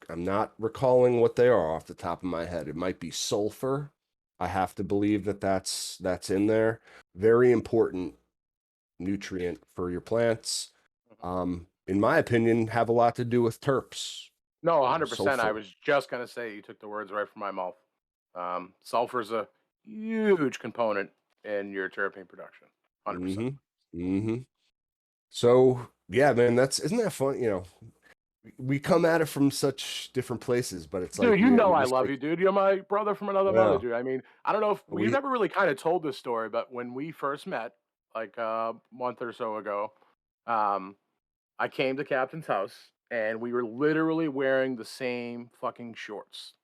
I'm not recalling what they are off the top of my head. It might be sulfur. I have to believe that that's in there. Very important nutrient for your plants. Mhm. In my opinion, have a lot to do with terps. No, 100%. I Sulfur. was just gonna say you took the words right from my mouth. Sulfur's a huge component in your terpene production. 100%. Mm-hmm. Mm-hmm. So yeah, man, that's isn't that fun? We come at it from such different places, but it's like Dude, you we're know I just love like, you, dude. You're my brother from another mother, yeah, dude. I mean, I don't know if we've we, never really kind of told this story, but when we first met, like a month or so ago, um, I came to Captain's house and we were literally wearing the same fucking shorts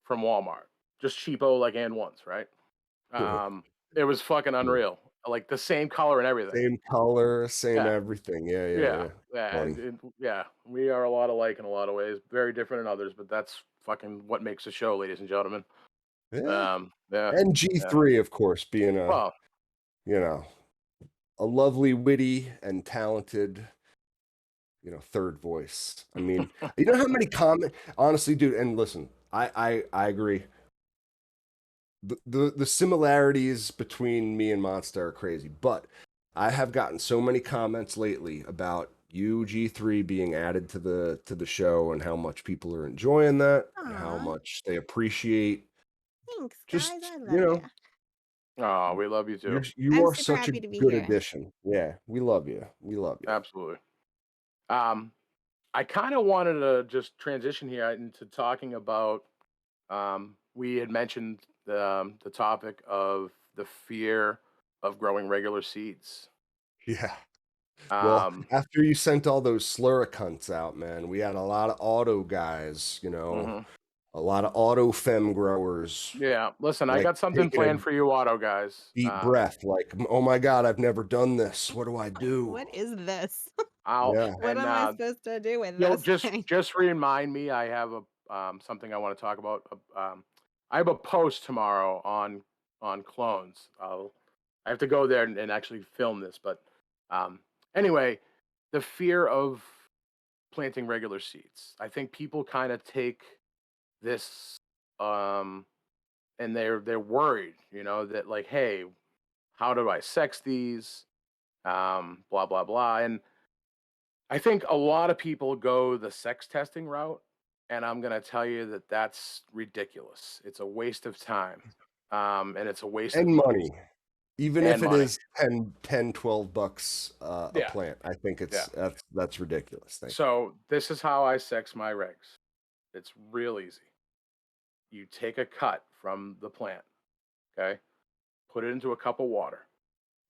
from Walmart, just cheapo like and ones, right? It was fucking unreal, like the same color and everything. same color, same Yeah, everything. Yeah, yeah, yeah, yeah. yeah, Funny. yeah. We are a lot alike in a lot of ways, very different in others, but that's fucking what makes the show, ladies and gentlemen. Yeah. Yeah, And yeah. G3, of course, being Well, you know, a lovely, witty, and talented, third voice. I mean, you know how many honestly, dude, and listen, I agree. The similarities between me and Monster are crazy, but I have gotten so many comments lately about UG3 being added to the show and how much people are enjoying that and how Aw, much they appreciate thanks, guys. just I love you. oh, we love you too. you I'm are super such a happy to be good here. addition. Yeah, we love you. We love you. Absolutely. Um, I kind of wanted to just transition here into talking about. We had mentioned the topic of the fear of growing regular seeds. Yeah. Well, Um, after you sent all those slurricunts out, man, we had a lot of auto guys, mhm. a lot of auto fem growers, Yeah, listen, I like got something taking a planned for you, auto guys. deep breath, like, oh my God, I've never done this. What do I do? What is this? I'll Yeah. What and am I supposed to do with you'll this just thing? just remind me. I have a something I want to talk about. I have a post tomorrow on clones. I have to go there and actually film this, but um, anyway, the fear of planting regular seeds. I think people kind of take this um, and they're worried, that like, hey, how do I sex these? Blah blah blah. And I think a lot of people go the sex testing route, and I'm gonna tell you that that's ridiculous. It's a waste of time, and it's a waste of And money money, even and if it money. is 10, 10, $12 a Yeah, plant. I think yeah. that's ridiculous. Thank you. So this is how I sex my regs. It's real easy. You take a cut from the plant, okay? Put it into a cup of water.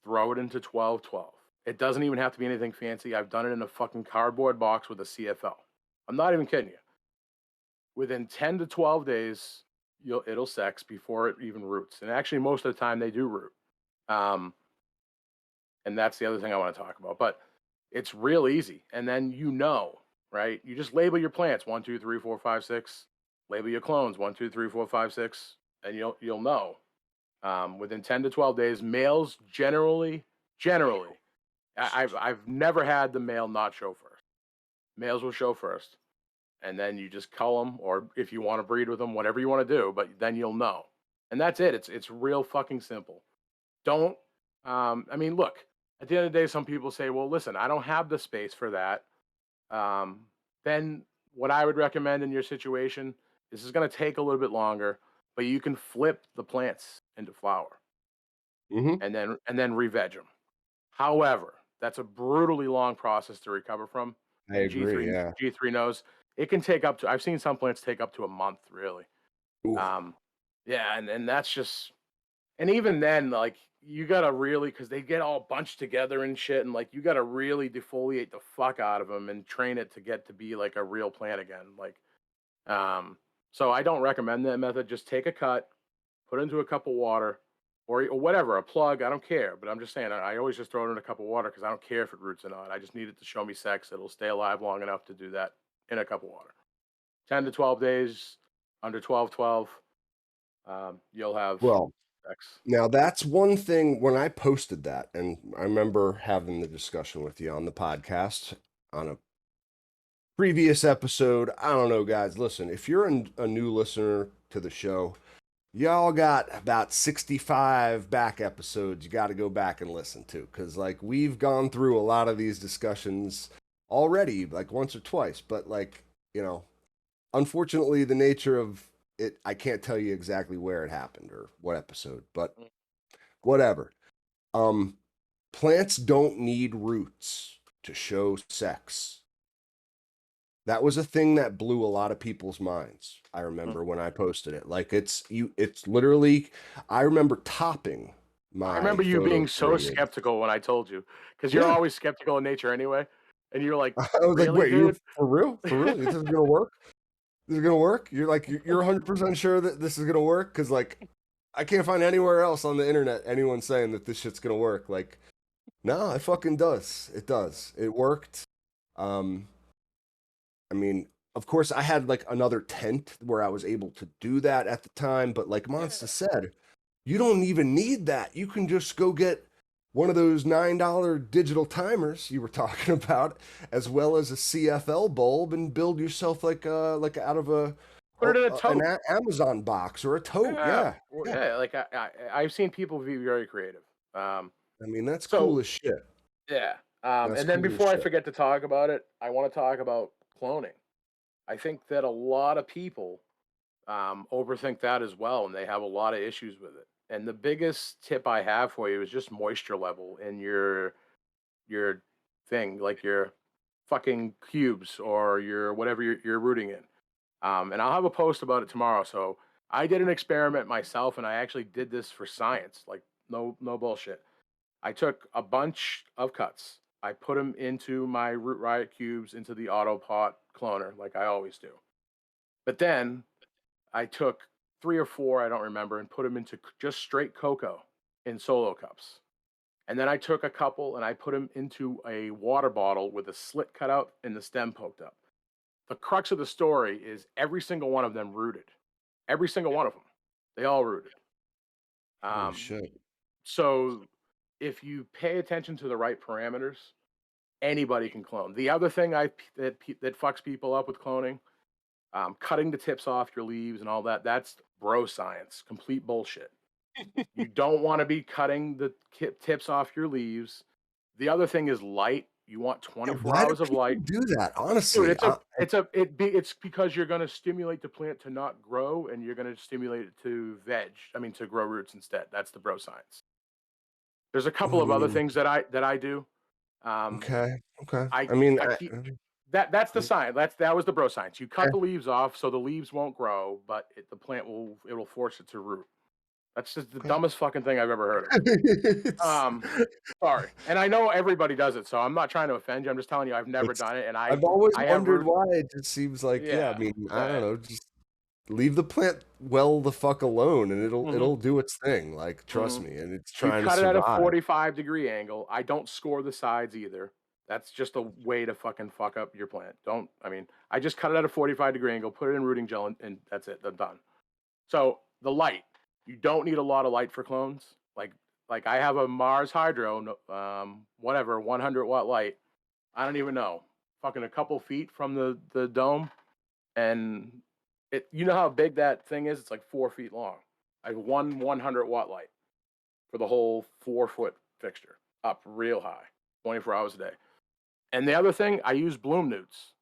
throw it into 12-12. It doesn't even have to be anything fancy. I've done it in a fucking cardboard box with a CFL. I'm not even kidding you. Within 10 to 12 days, it'll sex before it even roots. And actually, most of the time they do root. Um, and that's the other thing I want to talk about. But it's real easy. And then right? You just label your plants 1, 2, 3, 4, 5, 6. Label your clones 1, 2, 3, 4, 5, 6, and you'll know. Within 10 to 12 days, males generally, I've never had the male not show first. Males will show first, and then you just cull them, or if you want to breed with them, whatever you want to do. But then you'll know, and that's it. It's real fucking simple. Don't. I mean, look. At the end of the day, some people say, "Well, listen, I don't have the space for that." Um, then what I would recommend in your situation, this is going to take a little bit longer, but you can flip the plants into flower Hmm. and then re-veg them. However, that's a brutally long process to recover from, I and agree. Yeah. G3 knows it can take up to. I've seen some plants take up to a month, really. Ooh. Um, yeah, and that's just, and even then, like you gotta really, because they get all bunched together and shit, and like you gotta really defoliate the fuck out of them and train it to get to be like a real plant again. Um, so I don't recommend that method. Just take a cut, put it into a cup of water, or whatever, a plug. I don't care, but I'm just saying I always just throw it in a cup of water because I don't care if it roots or not. I just need it to show me sex. It'll stay alive long enough to do that in a cup of water. 10 to 12 days, under 12, you'll have Well, sex. now that's one thing when I posted that, and I remember having the discussion with you on the podcast on a previous episode. I don't know, guys. Listen, if you're a new listener to the show, y'all got about 65 back episodes you got to go back and listen to because, like, we've gone through a lot of these discussions already, like, once or twice. But, like, you know, unfortunately, the nature of it, I can't tell you exactly where it happened or what episode, but whatever. Um, Plants don't need roots to show sex. That was a thing that blew a lot of people's minds. I Mm. remember when I posted it. Like it's literally I remember topping I my remember you photo being so period. skeptical when I told you, because you're Yeah. always skeptical in nature anyway, and you're like, I was like, "Really, wait, you're dude?" for real? For real? This is gonna work? This is gonna work? You're like you're 100% sure that this is gonna work? Because like I can't find anywhere else on the internet anyone saying that this shit's gonna work. Like, no, it fucking does. It does. It worked. Um, I mean, of course, I had like another tent where I was able to do that at the time, but like Monsta Yeah. said, you don't even need that. You can just go get one of those $9 digital timers you were talking about, as well as a CFL bulb, and build yourself like out of Put it in a an tote. Amazon box or a tote. Yeah, Yeah, well, yeah. yeah. Like I've seen people be very creative. Um, I mean, that's cool so as shit. yeah. That's And then cool as before I shit. forget to talk about it, I want to talk about cloning. I think that a lot of people overthink that as well, and they have a lot of issues with it. And the biggest tip I have for you is just moisture level in your thing, like your fucking cubes or your whatever you're rooting in. And I'll have a post about it tomorrow. So I did an experiment myself, and I actually did this for science, like no bullshit. I took a bunch of cuts. I put them into my Root Riot cubes into the Autopot cloner, like I always do. But then I took 3 or 4, I don't remember, and put them into just straight cocoa in solo cups. And then I took a couple and I put them into a water bottle with a slit cut out and the stem poked up. The crux of the story is every single one of them rooted. Every single one of them. They all rooted. Holy Um, shit. so if you pay attention to the right parameters, anybody can clone. The other thing that fucks people up with cloning, cutting the tips off your leaves and all that, that's bro science, complete bullshit. You don't want to be cutting the tips off your leaves. The other thing is light. You want Yeah, 24 why do hours of people light. do that? Dude, Honestly, it's because you're going to stimulate the plant to not grow, and you're going to stimulate it to to grow roots instead. That's the bro science. There's a couple of other mm, things that I do. Um, okay, okay. I I mean, I keep that's the science. That was the bro science. You cut okay. the leaves off so the leaves won't grow, but the plant will force it to root. That's just the Okay. dumbest fucking thing I've ever heard of. It's Um, sorry, and I know everybody does it, so I'm not trying to offend you. I'm just telling you I've never it's done it, and I've always I have wondered root. why it just seems like, yeah, I Yeah, mean, I don't yeah. know, just leave the plant well the fuck alone and Mhm, it'll do its thing, like, trust mhm. me, and it's You trying to cut it at a survive. 45-degree angle. I don't score the sides either. That's just a way to fucking fuck up your plant. Don't I mean, I just cut it at a 45-degree angle, put it in rooting gel, and that's it. I'm done. So the light, you don't need a lot of light for clones. Like I have a Mars Hydro, whatever, 100-watt light. I don't even know, fucking a couple feet from the dome, and it. You know how big that thing is? It's like 4 feet long. I have one 100-watt light for the whole 4 foot fixture, up real high, 24 hours a day. And the other thing, I use bloom newts.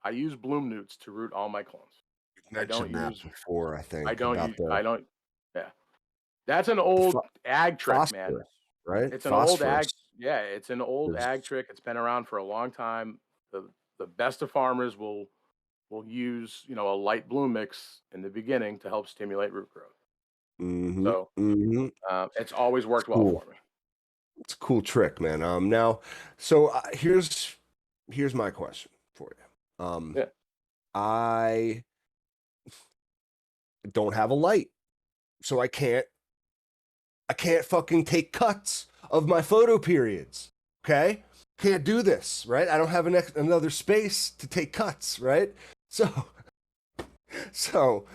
I use bloom newts to root all my clones. You've I don't mentioned that use. before, I I think, don't about use. I don't. Yeah. That's an the old ag trick, man. phosphorus, right? It's an old ag. Phosphorus Yeah, it's an old is ag trick. It's been around for a long time. The best of farmers will use a light bloom mix in the beginning to help stimulate root growth. mhm, So mhm. it's always It's worked well cool. for me. It's a cool trick, man. Now, so here's my question for you. Yeah. I don't have a light, so I can't fucking take cuts of my photo periods. Okay, can't do this, right? I don't have another space to take cuts, right? So, so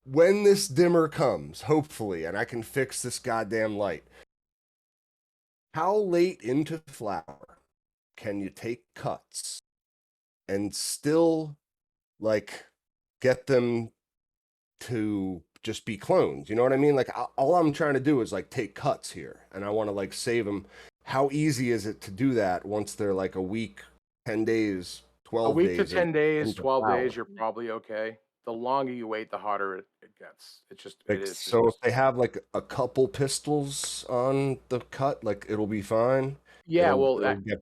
when this dimmer comes, hopefully, and I can fix this goddamn light, how late into flower can you take cuts and still like get them to just be clones? You know what I mean? Like all I'm trying to do is like take cuts here, and I want to like save them. How easy is it to do that once they're like a week, 10 days, A 12 week to days 10 days, into 12 days, flower? you're probably okay. The longer you wait, the harder it gets. It Like, is. It's so if just. they have like a couple pistils on the cut, like it'll be fine. Yeah, It'll well, it'll get,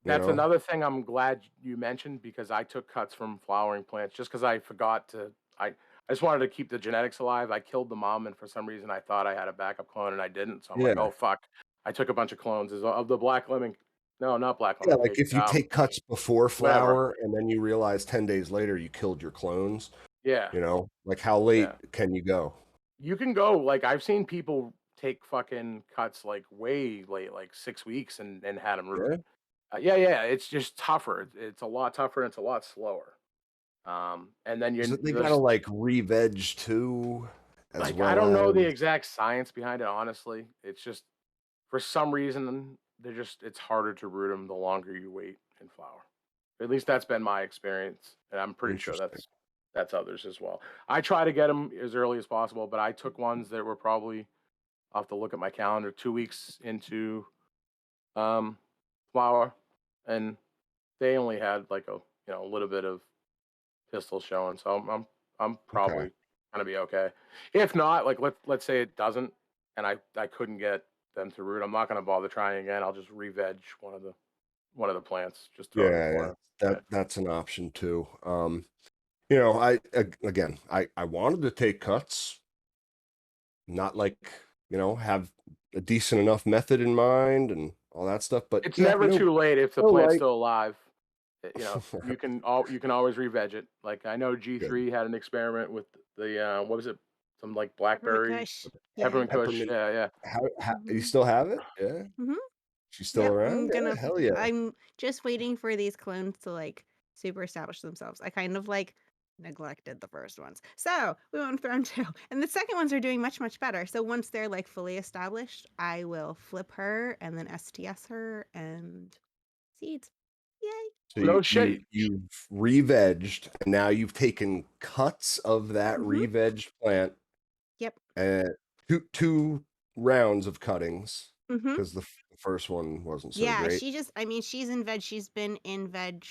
you that's know. another thing I'm glad you mentioned because I took cuts from flowering plants just because I forgot to. I just wanted to keep the genetics alive. I killed the mom, and for some reason, I thought I had a backup clone, and I didn't. So I'm like, Yeah. oh fuck! I took a bunch of clones of the black lemon. No, not black Yeah, lemon like cake. if you take cuts before Whatever. flower and then you realize 10 days later you killed your clones, Yeah, like how yeah. late can you go? You can go like I've seen people take fucking cuts like way late, like 6 weeks, and had them root. Yeah. Yeah, yeah. It's just tougher. It's a lot tougher and it's a lot slower. And then So you're they gotta just like re-veg too, as like I well don't know the as exact science behind it. Honestly, it's just for some reason it's harder to root them the longer you wait in flower. At least that's been my experience, and I'm pretty sure interesting. that's others as well. I try to get them as early as possible, but I took ones that were probably. I'll have to look at my calendar. 2 weeks into um, flower, and they only had like a little bit of pistol showing, so I'm Okay. probably gonna be okay. If not, like let's say it doesn't, and I couldn't get them to root, I'm not gonna bother trying again. I'll just re-veg one of the plants, just throw it in the Yeah, yeah. corner. Yeah. That's an option too. Again, I wanted to take cuts, not like, have a decent enough method in mind and all that stuff, but It's yeah, never too late if the no plant's light. still alive. You can always re-veg it. Like I know Good. G3 had an experiment with the what was it? Some like Peppermint blackberry Kush. Yeah. peppermint kush. Peppermint. Yeah, yeah. How you Mhm. still have it? Yeah. Mhm. She's still Yep, around? Yeah, hell yeah. I'm just waiting for these clones to, like, super establish themselves. I kind of, like, neglected the first ones. So, we went with round 2, and the second ones are doing much, much better. So once they're, like, fully established, I will flip her and then STS her and seeds. Yay. So No you've re-vegged, and now you've taken cuts of that Mhm. re-vegged plant, Yep. and two rounds of cuttings Mhm. because the first one wasn't so Yeah, great. she's in veg. She's been in veg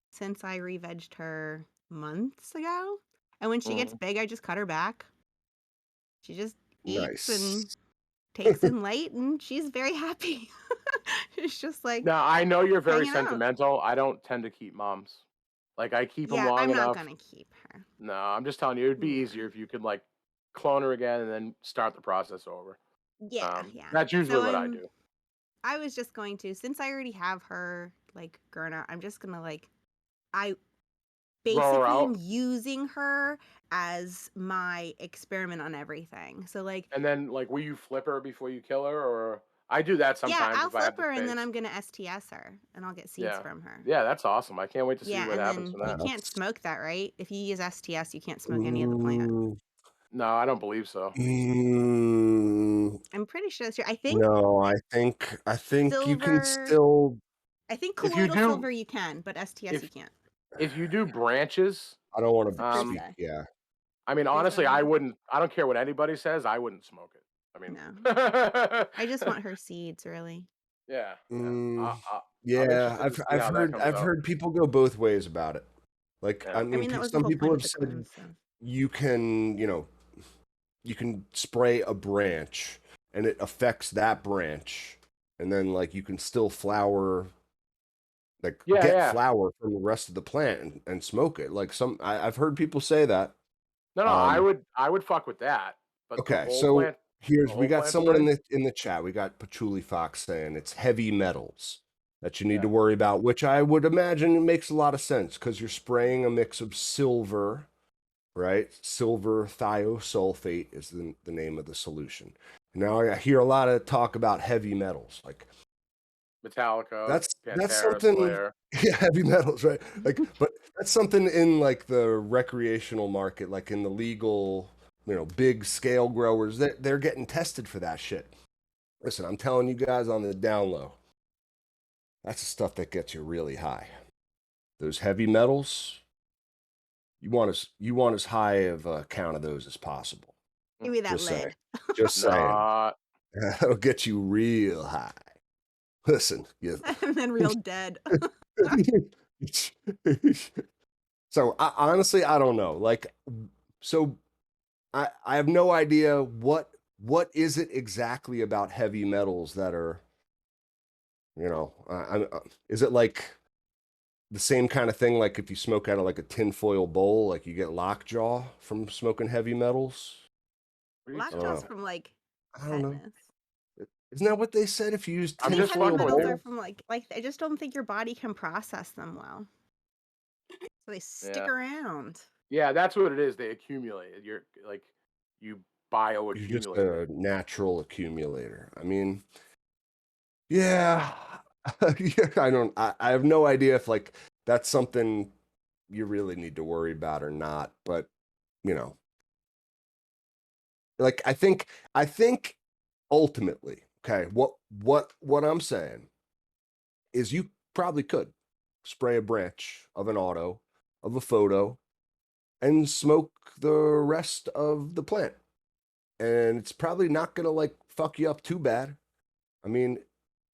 since I re-vegged her months ago. And when she gets shit. big, I just cut her back. She just eats and Nice. takes in light, and she's very happy. She's just, like, Now, I know you're very hanging out. sentimental. I don't tend to keep moms. Like, I keep them Yeah, long I'm not enough. gonna keep her. No, I'm just telling you, it'd be Yeah. easier if you could, like, clone her again, and then start the process over. Yeah, yeah. That's usually So what I do. I was just going to, since I already have her like grown up, I'm just gonna like I Grow her basically am out, using her as my experiment on everything. So like, and then like, will you flip her before you kill her, or I do that yeah, sometimes I'll if I flip have the her and then space. I'm gonna STS her and I'll get seeds Yeah, from her. yeah, that's awesome. I can't wait to see Yeah, what and happens then from you that. can't That's smoke that, right? If you use STS, you can't smoke any of the plant. mm, No, I don't believe so. mm, I'm pretty sure that's true. no. I think you can Silver, still. I think If you colloidal do, silver you can, but STS you if can't. if you do branches, I don't want What's to the proof speak. um, say? Yeah. I mean, Proof honestly, of I it? wouldn't. I don't care what anybody says. I wouldn't smoke it. I mean, No. I just want her seeds, really. yeah, yeah. Mm, I'm yeah. interested to I've see I've how that heard comes I've out. heard people go both ways about it. Like, I Yeah. I mean, mean, that was the some whole people point of have the said clones, so. you can, you can spray a branch and it affects that branch, and then like you can still flower, like Yeah, get yeah. flower from the rest of the plant and smoke it. Like I've heard people say that. No, no, Um, I would fuck with that, but okay, so the we whole got plant someone spray? in the chat. We got Patchouli Fox saying it's heavy metals that you need to Yeah. worry about, which I would imagine makes a lot of sense because you're spraying a mix of silver, right? Silver thiosulfate is the name of the solution. Now I hear a lot of talk about heavy metals. Like Metallica, that's Pantera, something. Slayer. Yeah, heavy metals, right? Like, but that's something in like the recreational market, like in the legal, big scale growers. They're getting tested for that shit. Listen, I'm telling you guys on the down low, that's the stuff that gets you really high. Those heavy metals, you want as high of a count of those as possible. Give me that Just saying. lead. Just saying. Nah. That'll get you real high. Listen, you. And then real dead. So honestly, I don't know. Like, so I have no idea what is it exactly about heavy metals that are, is it like the same kind of thing? Like if you smoke out of like a tinfoil bowl, like you get lockjaw from smoking heavy metals? What are you I don't Lockjaw's know. talking? from like I don't know. tetanus. Isn't that what they said? If you use I I'm think just heavy tinfoil fucking with metals you. are bowl? from like I just don't think your body can process them well. So they stick Yeah. around. Yeah, that's what it is. They accumulate. You're like you You're just bioaccumulate it. a natural accumulator. I mean, yeah. Yeah, I have no idea if like that's something you really need to worry about or not, but you know, like I think ultimately, okay, what I'm saying is you probably could spray a branch of an auto, of a photo, and smoke the rest of the plant. And it's probably not gonna like fuck you up too bad. I mean,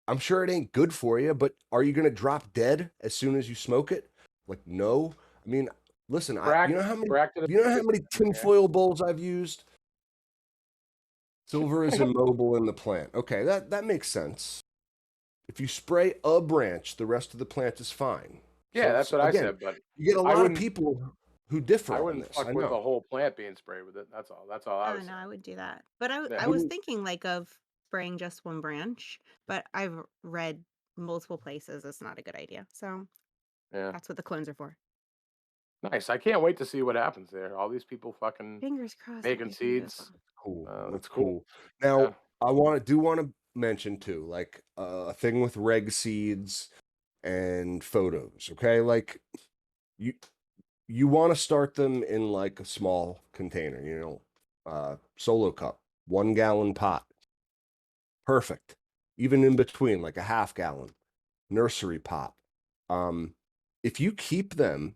I'm sure it ain't good for you, but are you gonna drop dead as soon as you smoke it? Like, no. I mean, listen, Bract Bract you know how it. many tinfoil bowls I've used? Silver is immobile in the plant. Okay, that makes sense. If you spray a branch, the rest of the plant is fine. Yeah, So, that's so what I again, said, but you get a I lot of wouldn't people who differ I on wouldn't this. fuck I with the know. whole plant being sprayed with it. That's all. That's all I Oh was no, I saying. would do that. But I Yeah. was Wouldn't thinking like of spraying just one branch, but I've read multiple places it's not a good idea. So Yeah. that's what the clones are for. Nice. I can't wait to see what happens there. All these people fucking Fingers crossed making everything goes seeds. well. cool. That's That's cool. cool. Now, Yeah. I want to mention too, like a thing with reg seeds and photos. Okay, like you you want to start them in like a small container. Solo cup, 1 gallon pot, perfect. Even in between, like a half gallon nursery pot. Um, if you keep them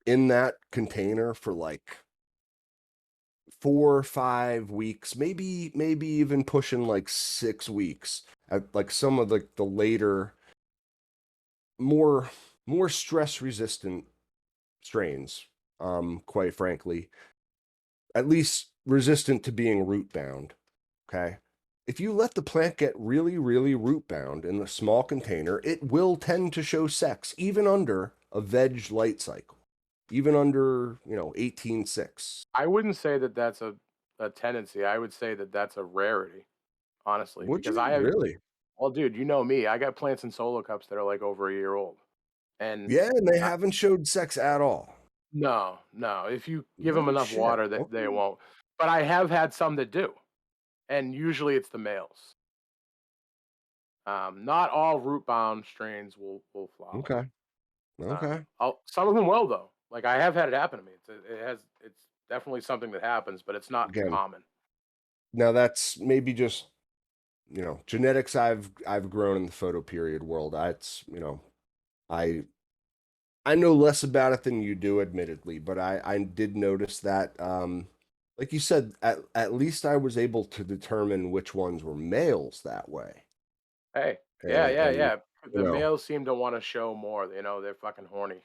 in that container for like 4 or 5 weeks, maybe even pushing like 6 weeks at like some of the later, more more stress resistant strains, quite frankly, at least resistant to being root bound. Okay. If you let the plant get really, really root bound in a small container, it will tend to show sex even under a veg light cycle, even under 18.6. I wouldn't say that that's a a tendency. I would say that that's a rarity, honestly, Would because you I have really? well, dude, you know me. I got plants in solo cups that are like over a year old, and Yeah, and they I, haven't showed sex at all. no, no. If you give them No enough shit. water, they Okay. won't. But I have had some that do, and usually it's the males. Not all root bound strains will flower. Okay. Okay. Some of them will though. Like I have had it happen to me. It's definitely something that happens, but it's not Again, common. now that's maybe just, genetics I've grown in the photo period world. I I know less about it than you do, admittedly, but I did notice that, like you said, at least I was able to determine which ones were males that way. Hey, yeah, And yeah, yeah. you The know, males seem to want to show more. You know, they're fucking horny.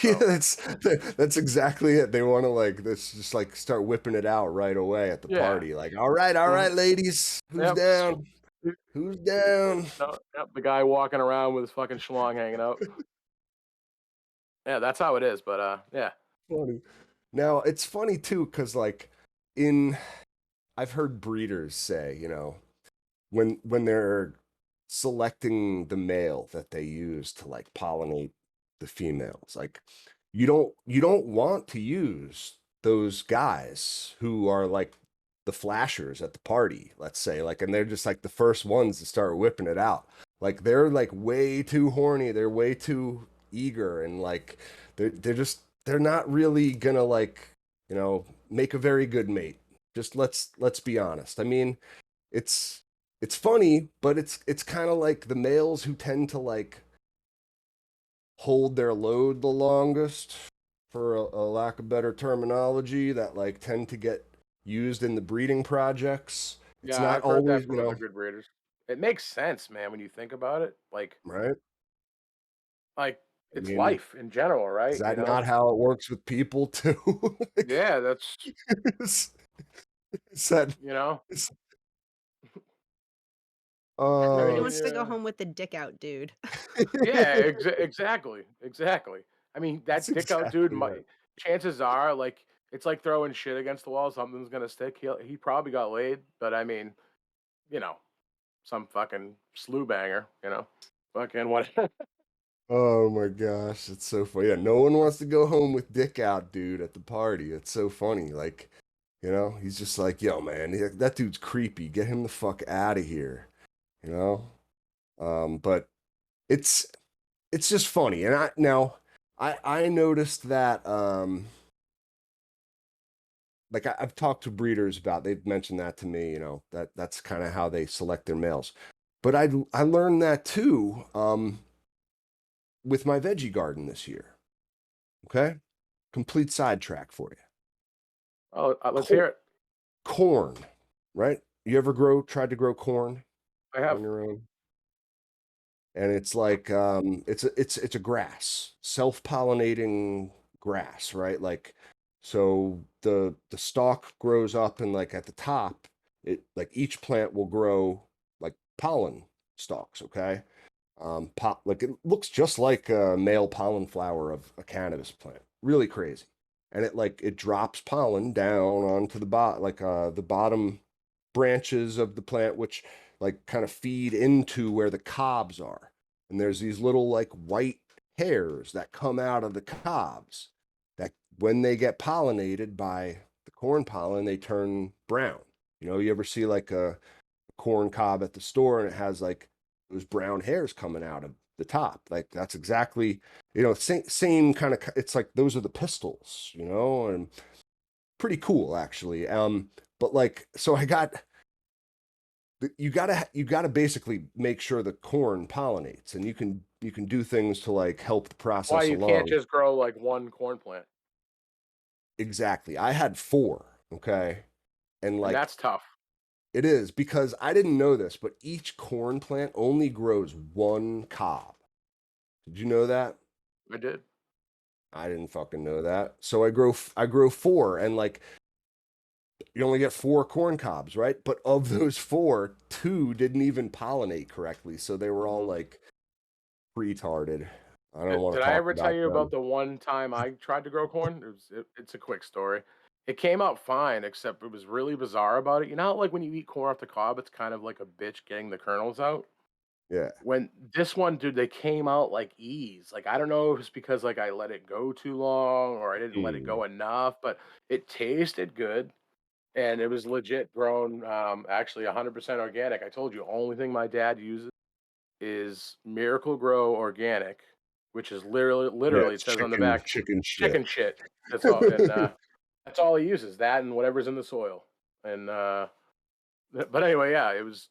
yeah, So that's exactly it. They want to like this, just like start whipping it out right away at the yeah. party. Like, all Mhm. right, ladies, who's Yep. down? Who's down? No, yep. The guy walking around with his fucking schlong hanging out. Yeah, that's how it is. But yeah. Funny. Now it's funny too, because like in I've heard breeders say, when they're selecting the male that they use to like pollinate the females, like you don't want to use those guys who are like the flashers at the party, let's say, like, and they're just like the first ones to start whipping it out. Like they're like way too horny, they're way too eager, and like they're not really gonna like, make a very good mate. Just let's be honest. I mean, it's it's funny, but it's kind of like the males who tend to like hold their load the longest, for a lack of better terminology, that like tend to get used in the breeding projects. It's Yeah, not I've heard always, that from other good breeders. It makes sense, man, when you think about it. right? Like I it's mean, life in general, is right? You that know? not how it works with people too? Like, Yeah, that's is, is that, you know. is, Everybody oh, I wants to mean, go home with the dick out, dude. yeah, exactly, exactly. I mean, that's that dick out dude exactly right. might. Chances are, like, it's like throwing shit against the wall. Something's gonna stick. He probably got laid, but I mean, you know, some fucking slew banger. You know, fucking what? Oh my gosh, it's so funny. Yeah, no one wants to go home with dick out, dude, at the party. It's so funny. Like, he's just like, yo, man, that dude's creepy. Get him the fuck out of here. You know? But it's it's just funny. And I noticed that, like I've talked to breeders about, they've mentioned that to me, that's kind of how they select their males. But I learned that too, with my veggie garden this year. Okay? Complete sidetrack for you. Oh, let's hear Co- it. Corn, right? You ever tried to grow corn I on have. your own? And it's like, it's a grass, self-pollinating grass, right? Like, so the stalk grows up, and like at the top, it like each plant will grow like pollen stalks, okay? Like it looks just like a male pollen flower of a cannabis plant. Really crazy. And it drops pollen down onto the bottom branches of the plant, which like kind of feed into where the cobs are. And there's these little like white hairs that come out of the cobs that, when they get pollinated by the corn pollen, they turn brown. You ever see like a corn cob at the store, and it has like those brown hairs coming out of the top? Like that's exactly, same kind of, it's like those are the pistils, and pretty cool actually. But like, so I got, you gotta basically make sure the corn pollinates, and you can do things to like help the Why process you can't along. just grow like one corn plant, Exactly. I had four, okay? And and like, that's tough. it is, because I didn't know this, but each corn plant only grows one cob. Did you know that? I did. I didn't fucking know that. So I grow four, and like you only get four corn cobs, right? But of those four, two didn't even pollinate correctly, so they were all Mhm. like retarded. I don't want Did to I talk ever tell about you about them. the one time I tried to grow corn? It's a quick story. It came out fine, except it was really bizarre about it. You know how, like, when you eat corn off the cob, it's kind of like a bitch getting the kernels out? Yeah. When this one, dude, they came out like ease. Like, I don't know if it's because, like, I let it go too long or I didn't let it Mm. go enough, but it tasted good, and it was legit grown, actually 100% organic. I told you, only thing my dad uses is Miracle Grow Organic, which is Yeah, literally, it it's says on the back, chicken shit. chicken shit. That's all, and, that's all he uses, that and whatever's in the soil, and, but anyway, yeah, it was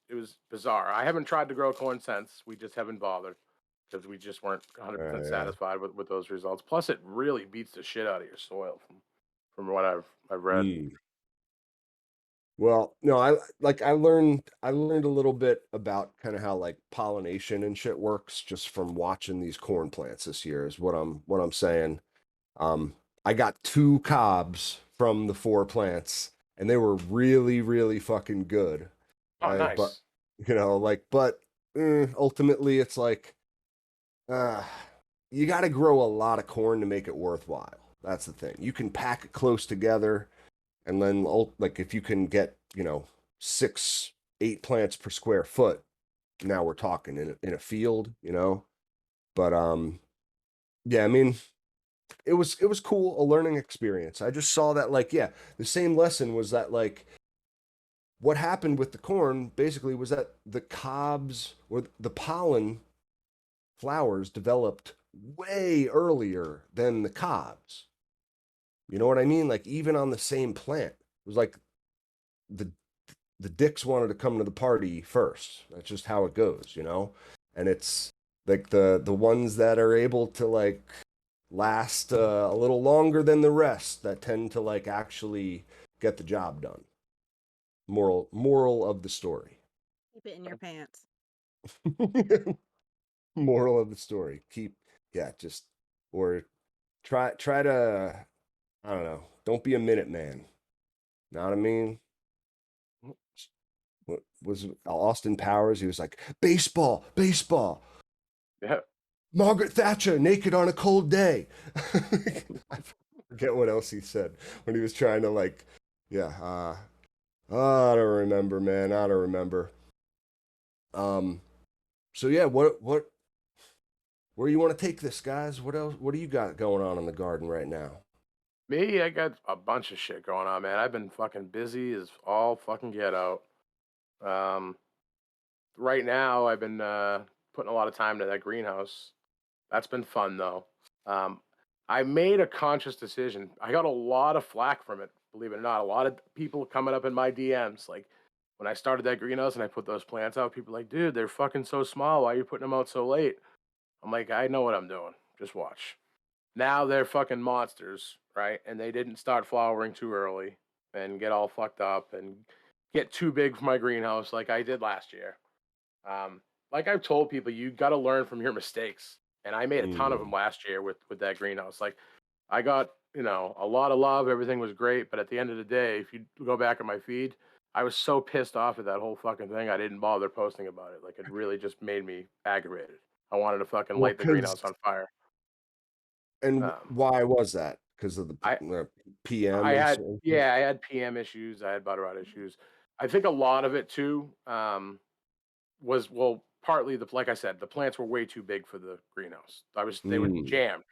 bizarre. I haven't tried to grow corn since. We just haven't bothered because we just weren't 100% Yeah. satisfied with those results. Plus, it really beats the shit out of your soil from what I've read. Mm. Well, no, I learned a little bit about kind of how like pollination and shit works just from watching these corn plants this year is what I'm saying. Um, I got two cobs from the four plants, and they were really, really fucking good. Oh, But nice. but ultimately, it's like uh, you got to grow a lot of corn to make it worthwhile. That's the thing. You can pack it close together, and then like if you can get 6, 8 plants per square foot, now we're talking in a field, But yeah, I mean, it was cool, a learning experience. I just saw that like yeah, the same lesson was that like what happened with the corn basically was that the cobs or the pollen flowers developed way earlier than the cobs. You know what I mean? Like even on the same plant. It was like the the dicks wanted to come to the party first. That's just how it goes. And it's like the ones that are able to like last a little longer than the rest that tend to like actually get the job done. Moral of the story. Keep it in your pants. Moral of the story. Yeah, just or try to I don't know. Don't be a minute man. Know what I mean? What was Austin Powers? He was like, baseball, baseball. Yeah. Margaret Thatcher naked on a cold day. I forget what else he said when he was trying to like, yeah. I don't remember, man. I don't remember. Um. So yeah, where you want to take this, guys? What else? What do you got going on in the garden right now? Me, I got a bunch of shit going on, man. I've been fucking busy as all fucking get out. Um, right now, I've been putting a lot of time into that greenhouse. That's been fun though. Um, I made a conscious decision. I got a lot of flack from it, believe it or not. A lot of people coming up in my DMs, like when I started that greenhouse and I put those plants out, people like, dude, they're fucking so small. Why are you putting them out so late? I'm like, I know what I'm doing. Just watch. Now they're fucking monsters, right? And they didn't start flowering too early and get all fucked up and get too big for my greenhouse like I did last year. Like I've told people, you got to learn from your mistakes, and I made a ton of them Mm. last year with that greenhouse. Like I got a lot of love, everything was great, but at the end of the day, if you go back at my feed, I was so pissed off at that whole fucking thing, I didn't bother posting about it. Like it really just made me aggravated. I wanted to fucking Well, light the because greenhouse on fire. and Um, why was that? Because of the I PM I and had so forth? yeah, I had PM issues, I had butter rot issues. I think a lot of it too. Was well, partly like I said, the plants were way too big for the greenhouse. They were Mm. jammed.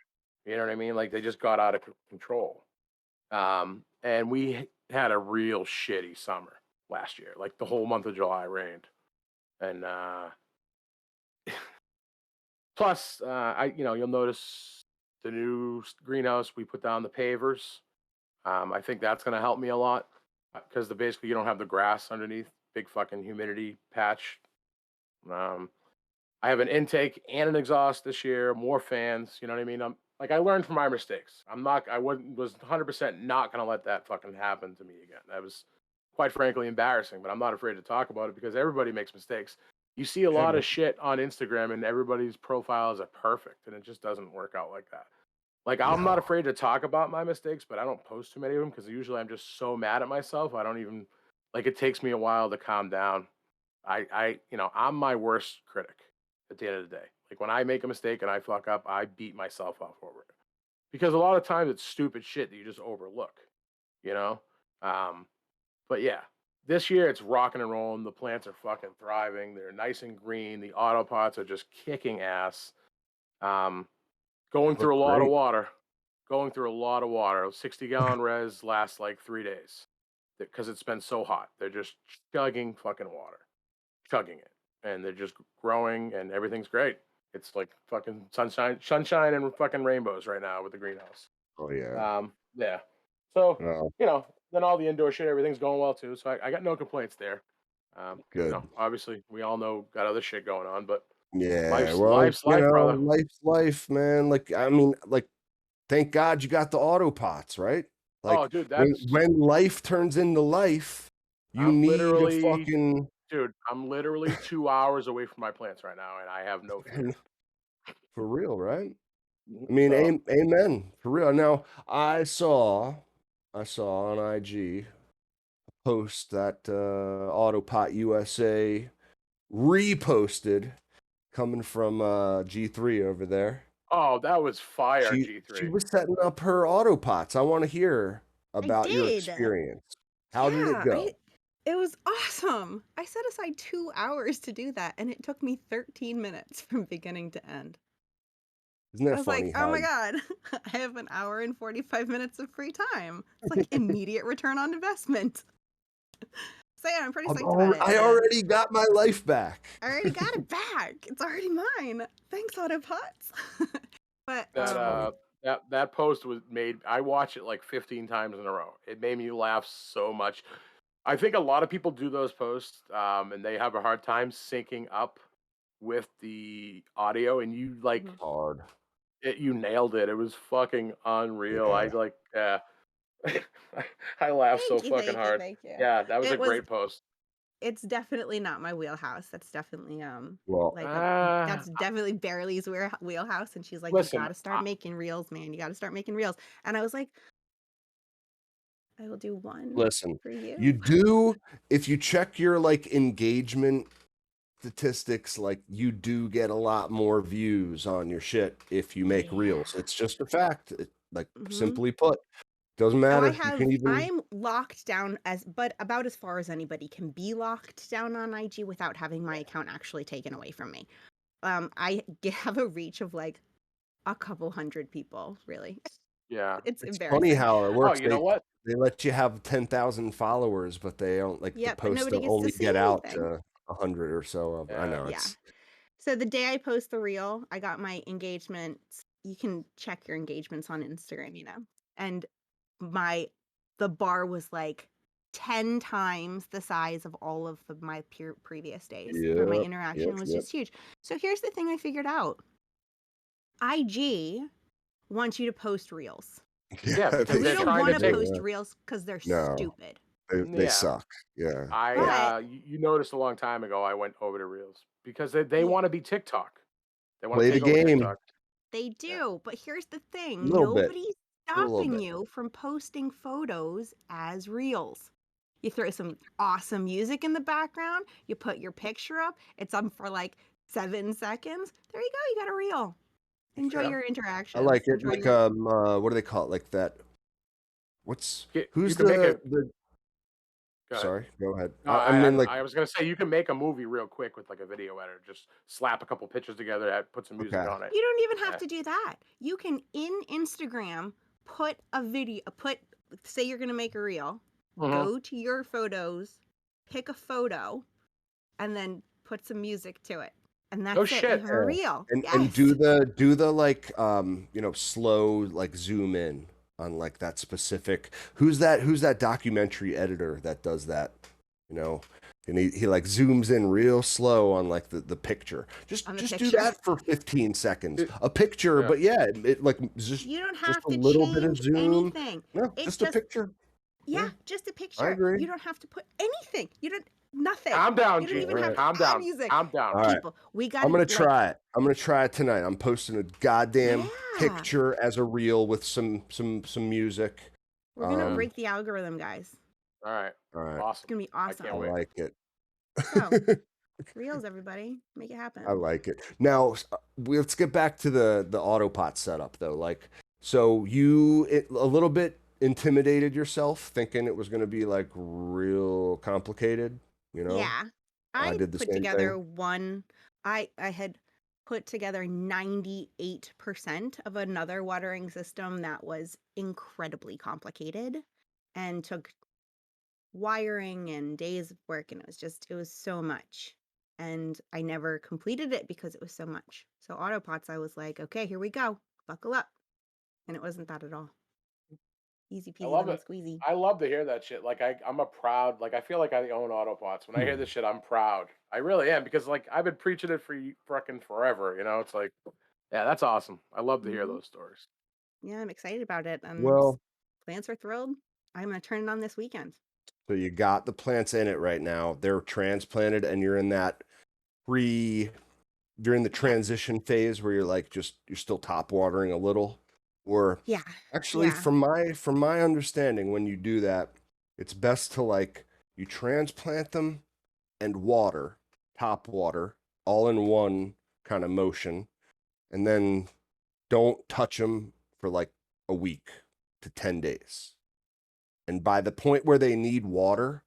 You know what I mean? Like they just got out of control. And we had a real shitty summer last year. Like the whole month of July rained, and plus, you'll notice the new greenhouse we put down the pavers. I think that's going to help me a lot because basically you don't have the grass underneath. Big fucking humidity patch. Um, I have an intake and an exhaust this year, more fans, you know what I mean? I'm like I learned from my mistakes. I wasn't was 100% not going to let that fucking happen to me again. That was quite frankly embarrassing, but I'm not afraid to talk about it because everybody makes mistakes. You see a Yeah, lot man. of shit on Instagram and everybody's profiles are perfect and it just doesn't work out like that. Like I'm not No. afraid to talk about my mistakes, but I don't post too many of them because usually I'm just so mad at myself. I don't even like it takes me a while to calm down. I'm my worst critic at the end of the day. Like when I make a mistake and I fuck up, I beat myself up over it because a lot of times it's stupid shit that you just overlook. you know. Um, but yeah, this year it's rocking and rolling. The plants are fucking thriving. They're nice and green. The autopots are just kicking ass. Um, They going look through a lot of great. water. Going through a lot of water. 60-gallon res lasts like 3 days because it's been so hot. They're just chugging fucking water, chugging it, and they're just growing, and everything's great. It's like fucking sunshine, and fucking rainbows right now with the greenhouse. Oh yeah. Yeah. So Oh, then all the indoor shit, everything's going well too. So I got no complaints there. good. Obviously we all know got other shit going on, but Yeah. life's Well, life's life, brother. life's life, man. Like, I mean, like, thank God you got the auto pots, right? Oh, Like, dude, when that's when life turns into life, you I'm need a literally, fucking dude, I'm literally 2 hours away from my plants right now, and I have no fear. for real, right? Mhm. I mean, So, amen. For real. Now, I saw on IG post that Autopot USA reposted coming from G3 over there. oh, that was fire, She G3. was setting up her Autopots. I want to hear I about your did. experience. How did it Yeah, go? it was awesome. I set aside 2 hours to do that, and it took me 13 minutes from beginning to end. Isn't I that was like, funny oh how my God, I have an hour and 45 minutes of free time. It's like immediate return on investment. So yeah, I'm pretty psyched about it. I already got my life back? I already got it back. It's already mine. Thanks, Autopots. But That's That funny. that post was made. I watched it like 15 times in a row. It made me laugh so much. I think a lot of people do those posts, and they have a hard time syncing up with the audio. And you mhm. Hard. you nailed it. It was fucking unreal. I Yeah. like, I laughed so Thank you, fucking thank you, hard. thank you. Yeah, that was a It was great post. it's definitely not my wheelhouse. That's definitely Well, like that's definitely Barely's wheelhouse. And she's like, you Listen, gotta start making reels, man. You gotta start making reels. And I was like, I will do one listen, for you you. do if you check your like engagement statistics, like you do get a lot more views on your shit if you make Yeah. reels. It's just a fact. Like hmm simply put, doesn't Oh, matter. You can even I'm locked down but about as far as anybody can be locked down on IG without having my account actually taken away from me. Have a reach of like a couple hundred people, really. yeah. It's it's funny embarrassing. how it Oh, works. you know what? They let you have 10,000 followers, but they don't like the Yep, but posts nobody don't gets to only see get out anything. to 100 or so of I Yeah. know Yeah. it's So the day I post the reel, I got my engagements. You can check your engagements on Instagram, And my the bar was like 10 times the size of all of my previous days. For my yep, interaction yep, was yep. just huge. So here's the thing I figured out. IG wants you to post reels. Yeah, Yeah, because they We they're don't sure trying to want to take. do, post yeah. reels because they're No, stupid. they Yeah, suck. Yeah, I yeah. you noticed a long time ago. I went over to Reels because they Yeah, want to be TikTok. They want to Play the take over game TikTok. they Yeah. do. But here's the a thing, little bit, nobody's a little stopping bit. you from posting photos as reels. You throw some awesome music in the background, you put your picture up, it's on for like 7 seconds. There you go, you got a reel. Enjoy Yeah. your I like interactions. it. Enjoy Like your what do they call it? Like that. You Who's can make a. the? Go ahead. Sorry, go ahead. No, I mean, like, I was gonna say you can make a movie real quick with like a video editor. Just slap a couple pictures together, put some music okay, on it. You don't even have Yeah. to do that. You can in Instagram put a video, say you're going to make a reel, hmm go to your photos, pick a photo, and then put some music to it. And No that's it. You shit. have a yeah. reel. And Yes. do the like slow like zoom in on like that specific. Who's that documentary editor that does that? You know, and he like zooms in real slow on like the picture. On the Just do picture. that for 15 seconds. It- A picture, yeah. but yeah, it like You don't just have a to little bit of change zoom. anything. No, It just a just, picture. yeah, Yeah, just a I picture. agree. You don't have to put anything. You don't, nothing. Calm down, You don't All even have G3. right. to Calm add down. music. Calm down. All right. People, we got I'm to gonna like, try it. I'm gonna try it tonight. I'm posting a goddamn yeah. picture as a reel with some music. We're going to Um, break the algorithm, guys. All right. all right. It's Awesome. going to be I I can't awesome. wait. like it. So, reels, everybody. Make it I happen. like it. Now let's get back to the autopot setup though. Like, so a little bit intimidated yourself thinking it was going to be like real complicated, you know? Yeah. I I did the put same together thing. one I had put together 98% of another watering system that was incredibly complicated and took wiring and days of work, and it was so much. And I never completed it because it was so much. So autopots, I was like, okay, here we go. Buckle up. And it wasn't that at all. Easy I peasy love lemon it. squeezy. I love to hear that shit. Like I'm a proud, like I feel like I own Autobots. When I hear this shit, I'm proud. I really am because like I've been preaching it for fucking forever. You know, it's like, yeah, that's awesome. I love to hear Hmm. those stories. Yeah, I'm excited about it. And Well, plants are thrilled. I'm going to turn it on this weekend. so you got the plants in it right now. They're transplanted, and you're in that pre during the Yeah. transition phase where you're like just you're still top watering a little. Or Yeah. actually, Yeah. from my understanding, when you do that, it's best to like you transplant them and water, top water, all in one kind of motion, and then don't touch them for like a week to 10 days. And by the point where they need water,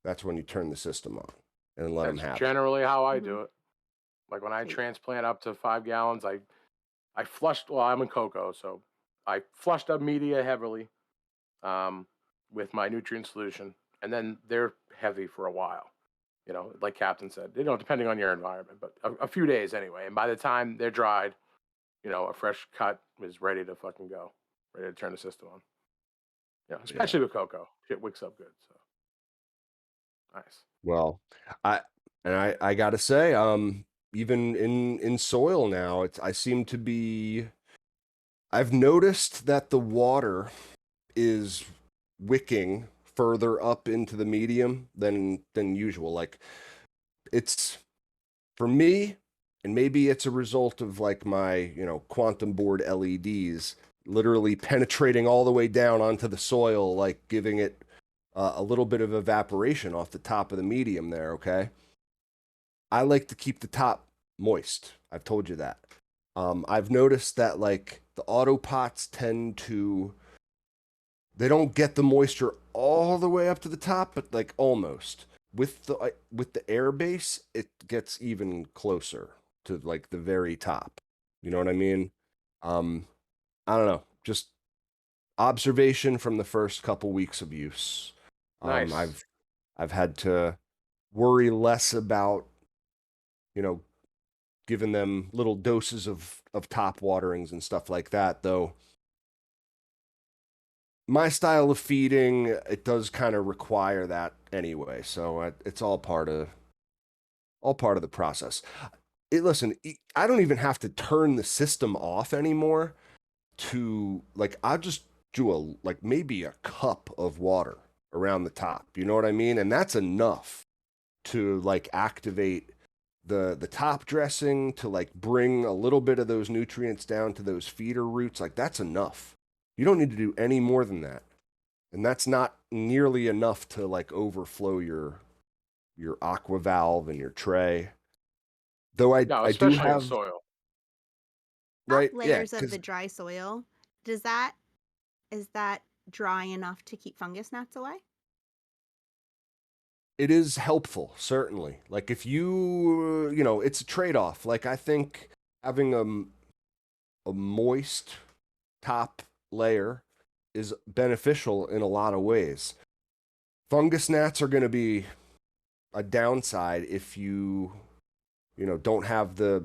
that's when you turn the system on and let them That's have it. generally how I Hmm. do it. Like when I Sweet. transplant up to 5 gallons, I flushed. Well, I'm in cocoa, so I flushed up media heavily um, with my nutrient solution, and then they're heavy for a while. You know, like Captain said, depending on your environment, but a few days anyway. And by the time they're dried, a fresh cut is ready to fucking go, ready to turn the system on. Yeah. Especially with cocoa, shit wicks up good. So nice, Well, I I gotta say, even in soil now, I seem to be. I've noticed that the water is wicking further up into the medium than usual. Like it's for me, and maybe it's a result of like my quantum board LEDs literally penetrating all the way down onto the soil, like giving it a little bit of evaporation off the top of the medium there. Okay, I like to keep the top moist. I've told you that. I've noticed that like the auto pots tend to they don't get the moisture all the way up to the top, but like almost. With the air base, it gets even closer to like the very top. You know what I mean? Um, I don't know. Just observation from the first couple weeks of use. Um, nice. I've I've had to worry less about you know giving them little doses of top waterings and stuff like that. Though my style of feeding, it does kind of require that anyway. So it's all part of the process. Listen, I don't even have to turn the system off anymore to like I just do like maybe a cup of water around the top. You know what I mean? And that's enough to like activate the top dressing to like bring a little bit of those nutrients down to those feeder roots. Like that's enough. You don't need to do any more than that. And that's not nearly enough to like overflow your aqua valve and your tray. Though No, I do especially in have soil. Top right, yeah, layers of the because dry soil. Does that is that dry enough to keep fungus gnats away? it is helpful, certainly. Like if it's a trade-off. Like I think having a moist top layer is beneficial in a lot of ways. Fungus gnats are going to be a downside if you don't have the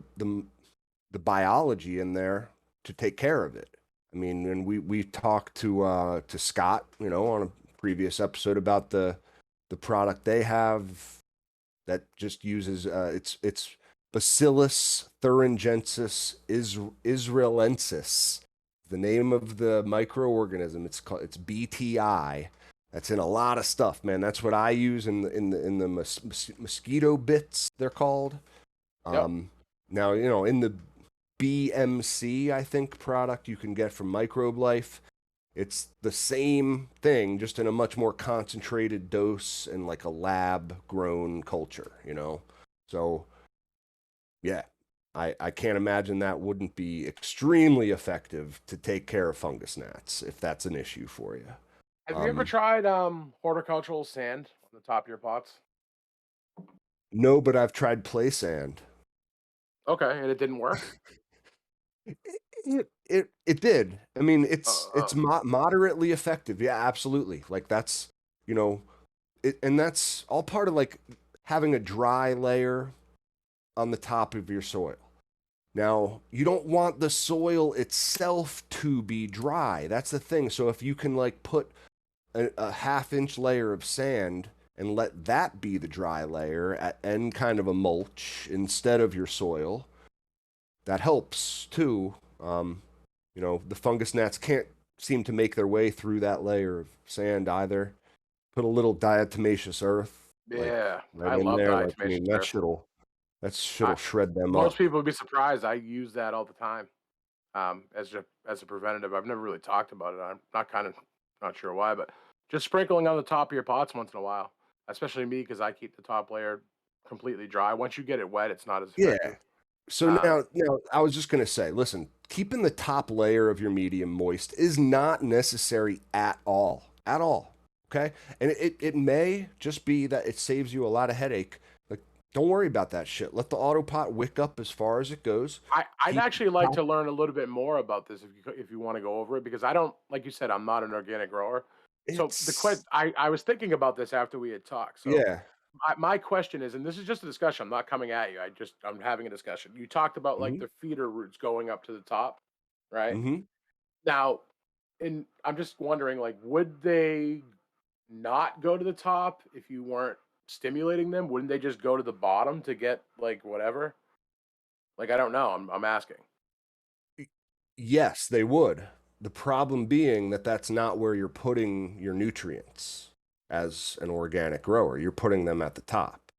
biology in there to take care of it. I mean, and we talked to Scott, on a previous episode about the product they have that just uses it's Bacillus thuringiensis israelensis, the name of the microorganism. It's BTI. That's in a lot of stuff, man. That's what I use in the mosquito bits they're called. Yep. Now, in the BMC, I think, product you can get from Microbe Life, it's the same thing, just in a much more concentrated dose and like a lab grown culture. So, yeah, I can't imagine that wouldn't be extremely effective to take care of fungus gnats if that's an issue for you. Have you ever Um, tried horticultural sand on the top of your pots? no, but I've tried play sand. Okay, and it didn't work. It did. I mean, Uh, moderately effective. Yeah, absolutely. Like that's you know and that's all part of like having a dry layer on the top of your soil. Now, you don't want the soil itself to be dry. That's the thing. So if you can like put a half-inch layer of sand and let that be the dry layer and kind of a mulch instead of your soil, that helps too. The fungus gnats can't seem to make their way through that layer of sand either. Put a little diatomaceous earth like yeah, right I in love there. Like I diatomaceous mean, earth. that shit'll I shred them Most up. people would be surprised. I use that all the time, as a preventative. I've never really talked about it. I'm not sure why, but just sprinkling on the top of your pots once in a while, especially me because I keep the top layer completely dry. Once you get it wet, it's not as Yeah. effective. So Um, now I was just gonna say, listen, keeping the top layer of your medium moist is not necessary at all. At all. Okay? And it may just be that it saves you a lot of headache. Like, don't worry about that shit. Let the auto pot wick up as far as it goes. I'd Keep actually like top to learn a little bit more about this if you want to go over it because I don't like you said I'm not an organic grower. So it's I was thinking about this after we had talked. So yeah. my question is, and this is just a discussion. I'm not coming at you. I'm having a discussion. You talked about like Hmm. the feeder roots going up to the top, right? Hmm. Now, and I'm just wondering, like, would they not go to the top if you weren't stimulating them? Wouldn't they just go to the bottom to get like whatever? Like, I don't know. I'm asking. Yes, they would. The problem being that that's not where you're putting your nutrients as an organic grower. You're putting them at the top.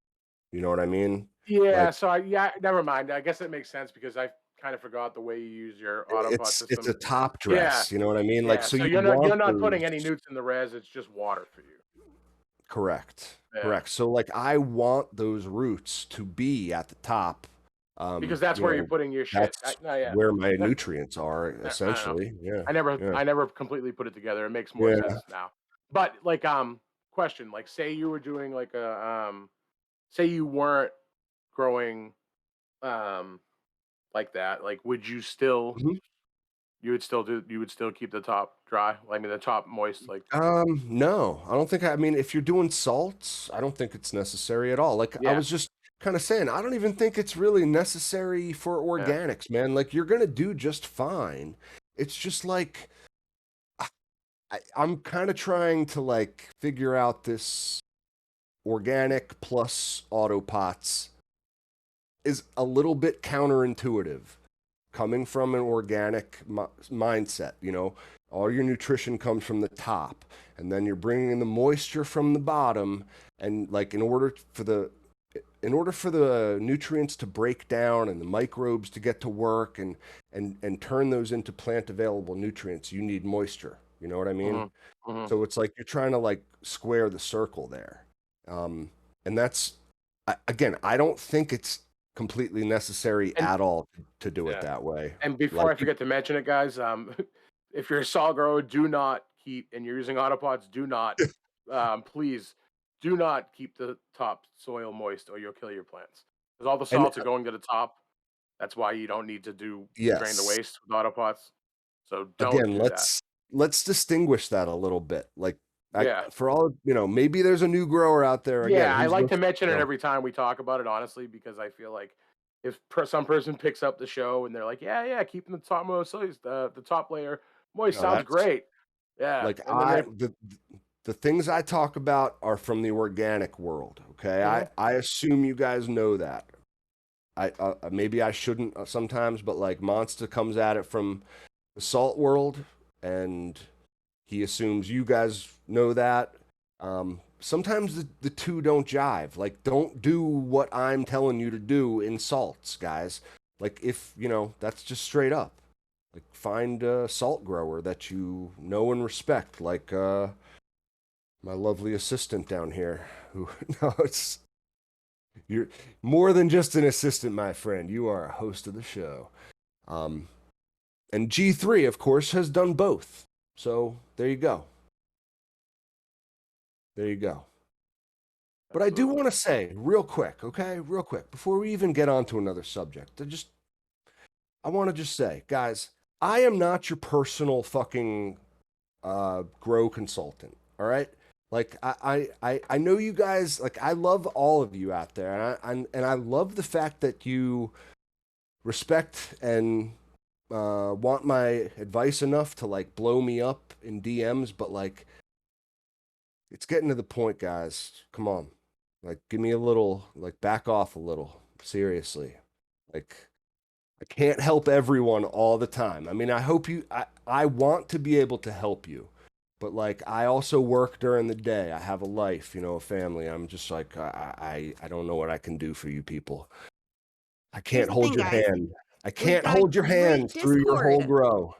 You know what I mean? Yeah. Like So yeah. Never mind. I guess it makes sense because I kind of forgot the way you use your autopod it's system. a top Yeah. dress, you know what I mean? Like Yeah. so So you you're want not those putting any newts in the res. It's just water for you. correct. Yeah. Correct. So like I want those roots to be at the top. Because that's You where you're know, putting your shit. that's No, yeah. where my That, nutrients are I don't know. essentially. Yeah. Yeah. I never completely put it together. It makes more Yeah. sense now. But like question, like say you were doing like a say you weren't growing um like that, like would you still Mhm. you would still keep the top dry? I mean the top moist like No, I don't think I mean, if you're doing salts, I don't think it's necessary at all. Like I yeah, was just kind of saying, I don't even think it's really necessary for yeah. organics, man. Like you're gonna do just fine. It's just like I'm kind of trying to like figure out this organic plus auto pots is a little bit counterintuitive coming from an organic mindset. All your nutrition comes from the top, and then you're bringing in the moisture from the bottom. And like in order for the nutrients to break down and the microbes to get to work and turn those into plant available nutrients, you need moisture. You know what I mean? Hmm. Hmm. So it's like you're trying to like square the circle there. Um, and again, I don't think it's completely necessary And at all to do it yeah. that way. And before Like, I forget to mention it, guys, if you're a saw grower, do not keep and you're using autopods, do not please do not keep the top soil moist or you'll kill your plants. Because all the and salts are going to the top. That's why you don't need to do drain the yes, waste with autopots. So don't again, do that. let's distinguish that a little bit. Like, Yeah. for all, maybe there's a new grower out there again Yeah, I who's like to listening. mention it every time we talk about it, honestly, because I feel like if some person picks up the show and they're like, "Yeah, yeah, keeping the top moist, the top layer moist No, sounds that's great." Yeah, like and then they the things I talk about are from the organic world. Okay, I Mhm. I assume you guys know that. Maybe I shouldn't sometimes, but like Monster comes at it from the salt world, and he assumes you guys know that. Sometimes the two don't jive. Like, don't do what I'm telling you to do in salts, guys. Like, if that's just straight up. Like, find a salt grower that you know and respect, like my lovely assistant down here. Who no, it's You're more than just an assistant, my friend. You are a host of the show. Um, and G3, of course, has done both. So there you go. There you go. But I do Absolutely. want to say real quick, okay, real quick, before we even get on to another subject, I want to just say, guys, I am not your personal fucking grow consultant. All right. Like I know you guys. Like I love all of you out there, and I love the fact that you respect and want my advice enough to like blow me up in DMs. But like, it's getting to the point, guys. Come on, like, give me a little, like, back off a little. Seriously, like, I can't help everyone all the time. I mean, I hope you, I want to be able to help you, but like, I also work during the day. I have a life, you know, a family. I'm just like, I don't know what I can do for you people. I Here's can't the hold thing, your guys. hand. I We've can't got a hold your great hand through your whole Discord. grow.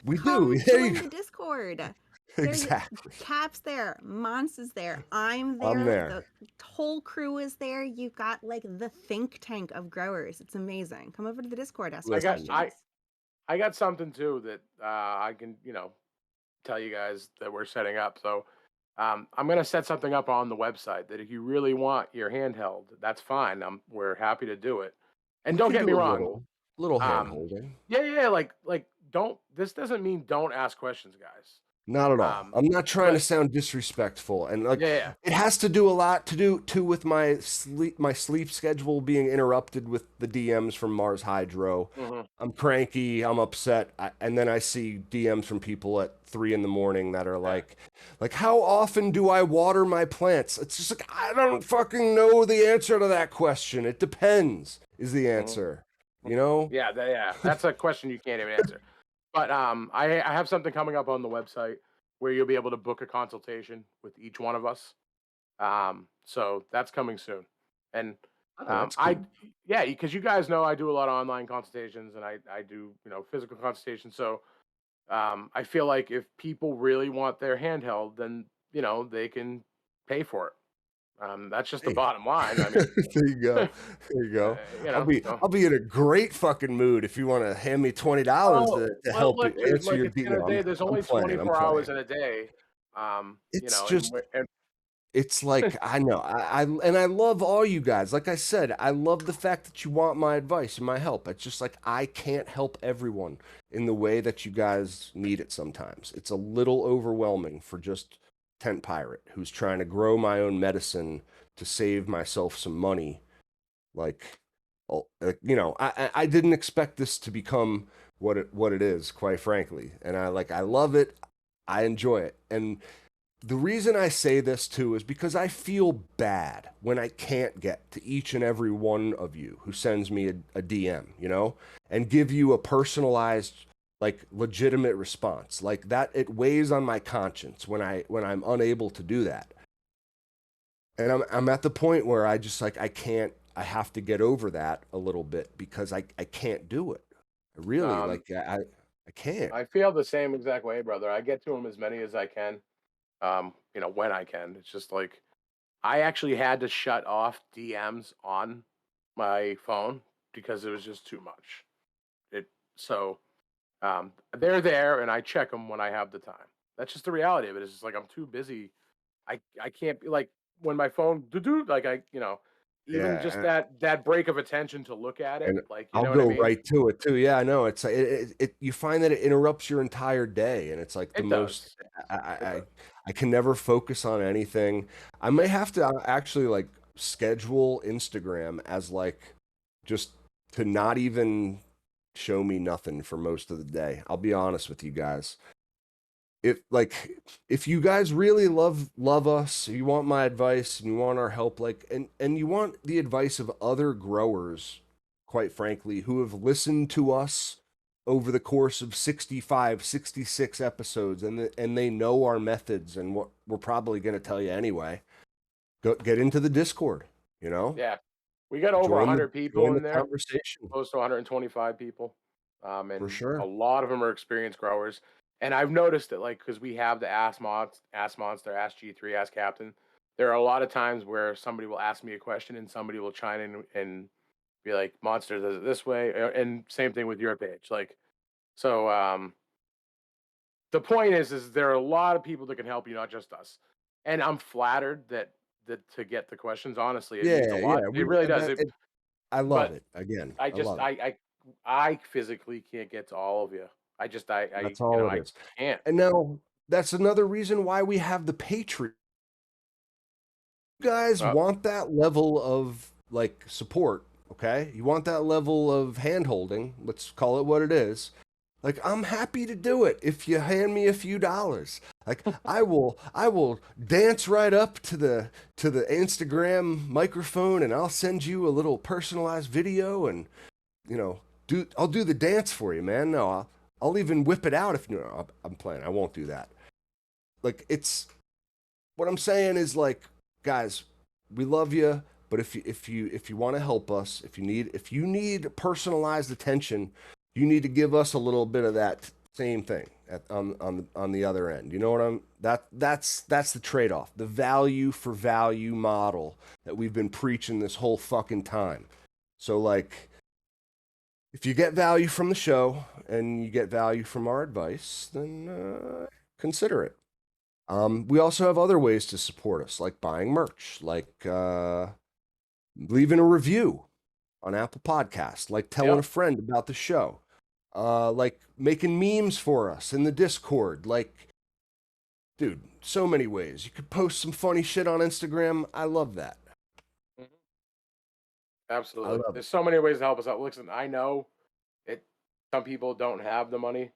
We do. Come There you join go. the Discord. There's Exactly. Caps there, Mons is there, I'm I'm there, there. the whole crew is there. You've got like the think tank of growers. It's amazing. Come over to the Discord, ask I your got Listen, I questions. I got something too that I can tell you guys that we're setting up. So I'm gonna set something up on the website that if you really want your handheld, that's fine. We're happy to do it. And we don't can get me do a wrong. little hand Um, holding. yeah, like don't. This doesn't mean don't ask questions, guys. Not at all. Um, I'm not trying to but sound disrespectful, and like yeah, it has to do a lot to do too with my sleep schedule being interrupted with the DMs from Mars Hydro. hmm I'm cranky. I'm upset, and then I see DMs from people at 3 in the morning that are yeah. like, how often do I water my plants? It's just like I don't fucking know the answer to that question. It depends. Is the hmm answer, you know? yeah. That's a question you can't even answer. But I have something coming up on the website where you'll be able to book a consultation with each one of us. So that's coming soon. And Oh, that's I cool. yeah, because you guys know I do a lot of online consultations and I do, physical consultations. So I feel like if people really want their handheld, then they can pay for it. That's just the Hey, bottom line. I mean, there you go. There you go. so. I'll be in a great fucking mood if you want to hand me $20 Oh, to well, help you look, dude. answer Look, your at the D. end No, of the day, there's I'm only playing. I'm 24 hours playing. in a day. It's And, just and it's like I know I love all you guys. Like I said, I love the fact that you want my advice and my help. It's just like I can't help everyone in the way that you guys need it sometimes. It's a little overwhelming for just Tent Pirate who's trying to grow my own medicine to save myself some money. Like, I didn't expect this to become what it is, quite frankly. And I love it. I enjoy it. And the reason I say this too is because I feel bad when I can't get to each and every one of you who sends me a DM, and give you a personalized, like legitimate response. Like that, it weighs on my conscience when I'm unable to do that. And I'm at the point where I just like I have to get over that a little bit because I can't do it. I really um, like I can't. I feel the same exact way, brother. I get to them as many as I can. When I can. It's just like I actually had to shut off DMs on my phone because it was just too much. It so they're there and I check them when I have the time. That's just the reality of it. It's just like I'm too busy. I can't be like when my phone do like even just Yeah, that break of attention to look at it, and like you I'll know what I go mean? right to it too. Yeah, I know. It's like you find that it interrupts your entire day, and it's like the It most. does. I, It I does. I I can never focus on anything. I may have to actually like schedule Instagram as like just to not even show me nothing for most of the day. I'll be honest with you guys. If you guys really love us, you want my advice and you want our help, like and you want the advice of other growers, quite frankly, who have listened to us over the course of 65, 66 episodes, and they know our methods and what we're probably going to tell you anyway. Go get into the Discord, Yeah. We got over join the 100 people join the in there, conversation close to 125 people. for And a sure. lot of them are experienced growers. And I've noticed that, like, because we have the Ask Monster, Ask G3, Ask Captain, there are a lot of times where somebody will ask me a question and somebody will chime in and be like, "Monster does it this way," and same thing with your page. Like, so the point is there are a lot of people that can help you, not just us. And I'm flattered that to get the questions. Honestly, it means a Yeah, lot. yeah. It really does. I love But it. Again, I I just love it. I physically can't get to all of you. I just That's you know all it I is. can't. And now that's another reason why we have the Patreon. You guys Uh, want that level of like support, okay? You want that level of hand holding, let's call it what it is. Like I'm happy to do it if you hand me a few dollars. Like I will dance right up to the Instagram microphone and I'll send you a little personalized video and you know, I'll do the dance for you, man. No, I'll even whip it out if no, I'm playing. I won't do that. Like it's what I'm saying is like, guys, we love you, but if you want to help us, if you need personalized attention, you need to give us a little bit of that same thing on the other end. You know what that's the trade off, the value for value model that we've been preaching this whole fucking time. So like, if you get value from the show and you get value from our advice, then consider it. We also have other ways to support us, like buying merch, like leaving a review on Apple Podcasts, like telling a yep. friend about the show, like making memes for us in the Discord. Like, dude, so many ways. You could post some funny shit on Instagram. I love that. Mhm. I Absolutely. love it. There's so many ways to help us out. Listen, I know it. Some people don't have the money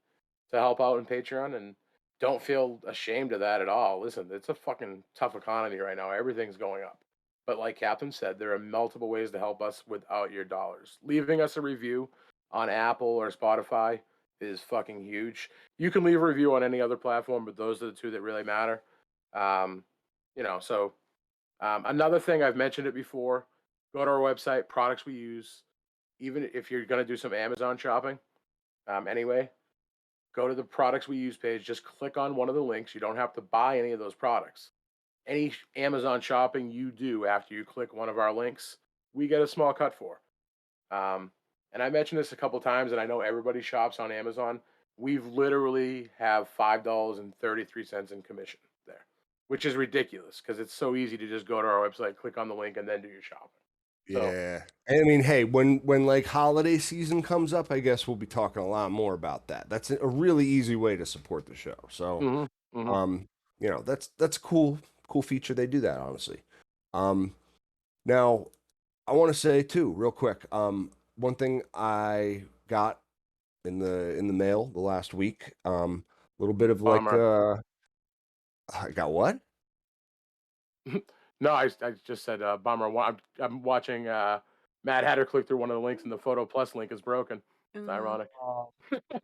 to help out in Patreon, and don't feel ashamed of that at all. Listen, it's a fucking tough economy right now. Everything's going up. But like Captain said, there are multiple ways to help us without your dollars. Leaving us a review on Apple or Spotify is fucking huge. You can leave a review on any other platform, but those are the two that really matter. Um, so another thing, I've mentioned it before, go to our website, products we use. Even if you're going to do some Amazon shopping, anyway, go to the products we use page. Just click on one of the links. You don't have to buy any of those products. Any Amazon shopping you do after you click one of our links, we get a small cut for. Um, and I mentioned this a couple times, and I know everybody shops on Amazon. We've literally have $5.33 in commission there, which is ridiculous because it's so easy to just go to our website, click on the link, and then do your shopping. So, Yeah. I mean, hey, when like holiday season comes up, I guess we'll be talking a lot more about that. That's a really easy way to support the show. So, hmm hmm um, that's a cool feature. They do that, honestly. Um, Now I want to say too, real quick. One thing I got in the mail the last week, a little bit of like, bummer. I got what? No, I just said bummer. I'm watching Mad Hatter click through one of the links, and the Photo Plus link is broken. It's Uh, ironic.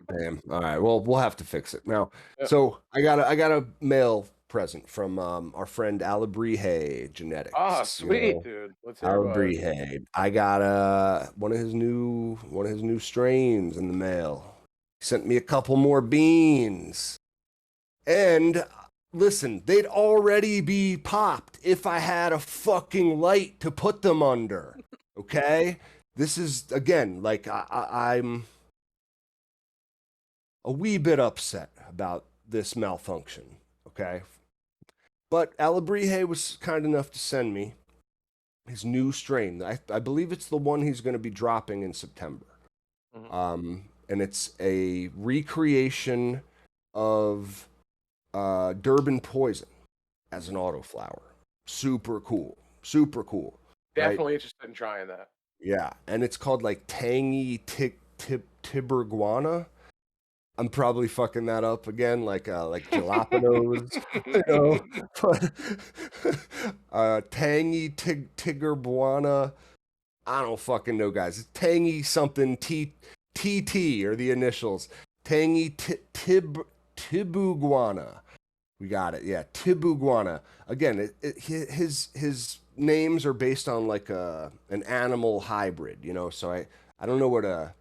Damn. All right. Well, we'll have to fix it now. Yep. So I got a mail present from our friend Alabrije Ah, Genetics. sweet, dude. Let's hear about it. Alabrije. I got one of his new strains in the mail. He sent me a couple more beans. And listen, they'd already be popped if I had a fucking light to put them under. Okay? This is again like I'm a wee bit upset about this malfunction. Okay? But Alabrije was kind enough to send me his new strain. I believe it's the one he's going to be dropping in September. Mhm. And it's a recreation of Durban Poison as an autoflower. Super cool. Super cool. Right? Definitely interested in trying that. Yeah. And it's called like Tangy Tiburguana. I'm probably fucking that up again, like jalapenos, you know. But tangy Tigerbuana. I don't fucking know, guys. It's tangy something TT or the initials. Tangy Tibuguana. We got it. Yeah, Tibuguana. Again, his names are based on like an animal hybrid, you know. So I don't know what a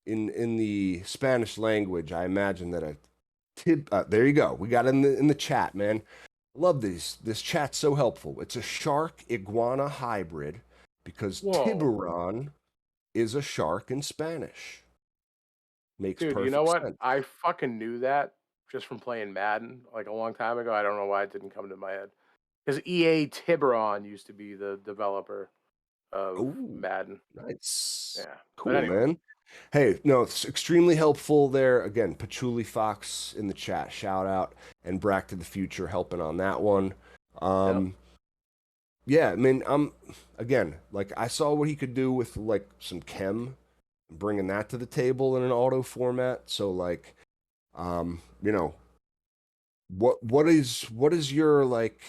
in the Spanish language. I imagine that a tib. There you go. We got it in the chat, man. Love these. This chat's so helpful. It's a shark iguana hybrid because Whoa. tiburon is a shark in Spanish. Makes Dude, you know perfect what? sense. I fucking knew that just from playing Madden, like, a long time ago. I don't know why it didn't come to my head. Because EA Tiburon used to be the developer of Oh, Madden. nice. Yeah. But Cool, anyway. man. Hey, no, it's extremely helpful there. Again, Patchouli Fox in the chat, shout out, and Brack to the Future helping on that one. Yep. Um, yeah, I mean, again, like I saw what he could do with like some chem, bringing that to the table in an auto format. So like, you know, what is your like?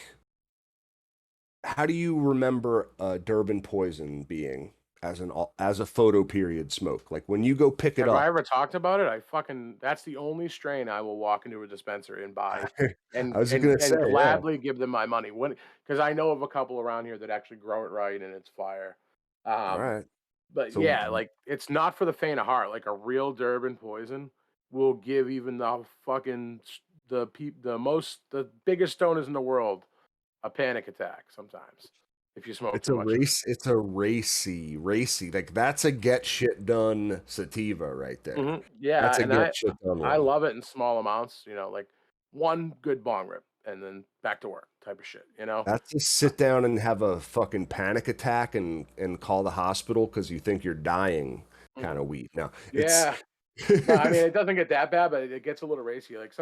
How do you remember Durban poison being as a photo period smoke? Like when you go pick it Have I up. ever talked about it? I fucking that's the only strain I will walk into a dispensary and buy I was gonna say, and yeah. gladly give them my money. When because I know of a couple around here that actually grow it right and it's fire. All Um, right. but So yeah, like it's not for the faint of heart. Like a real Durban poison will give even the fucking the biggest stoners in the world a panic attack sometimes if you smoke it's too a much of it. race. It's a racy. Like that's a get shit done sativa right there. Yeah, That's a and get shit done I one. love it in small amounts, like one good bong rip and then back to work type of shit, you know? That's just sit down and have a fucking panic attack and call the hospital because you think you're dying kind Mhm. of weed. No, it's Yeah, but I mean, it doesn't get that bad, but it gets a little racy. Like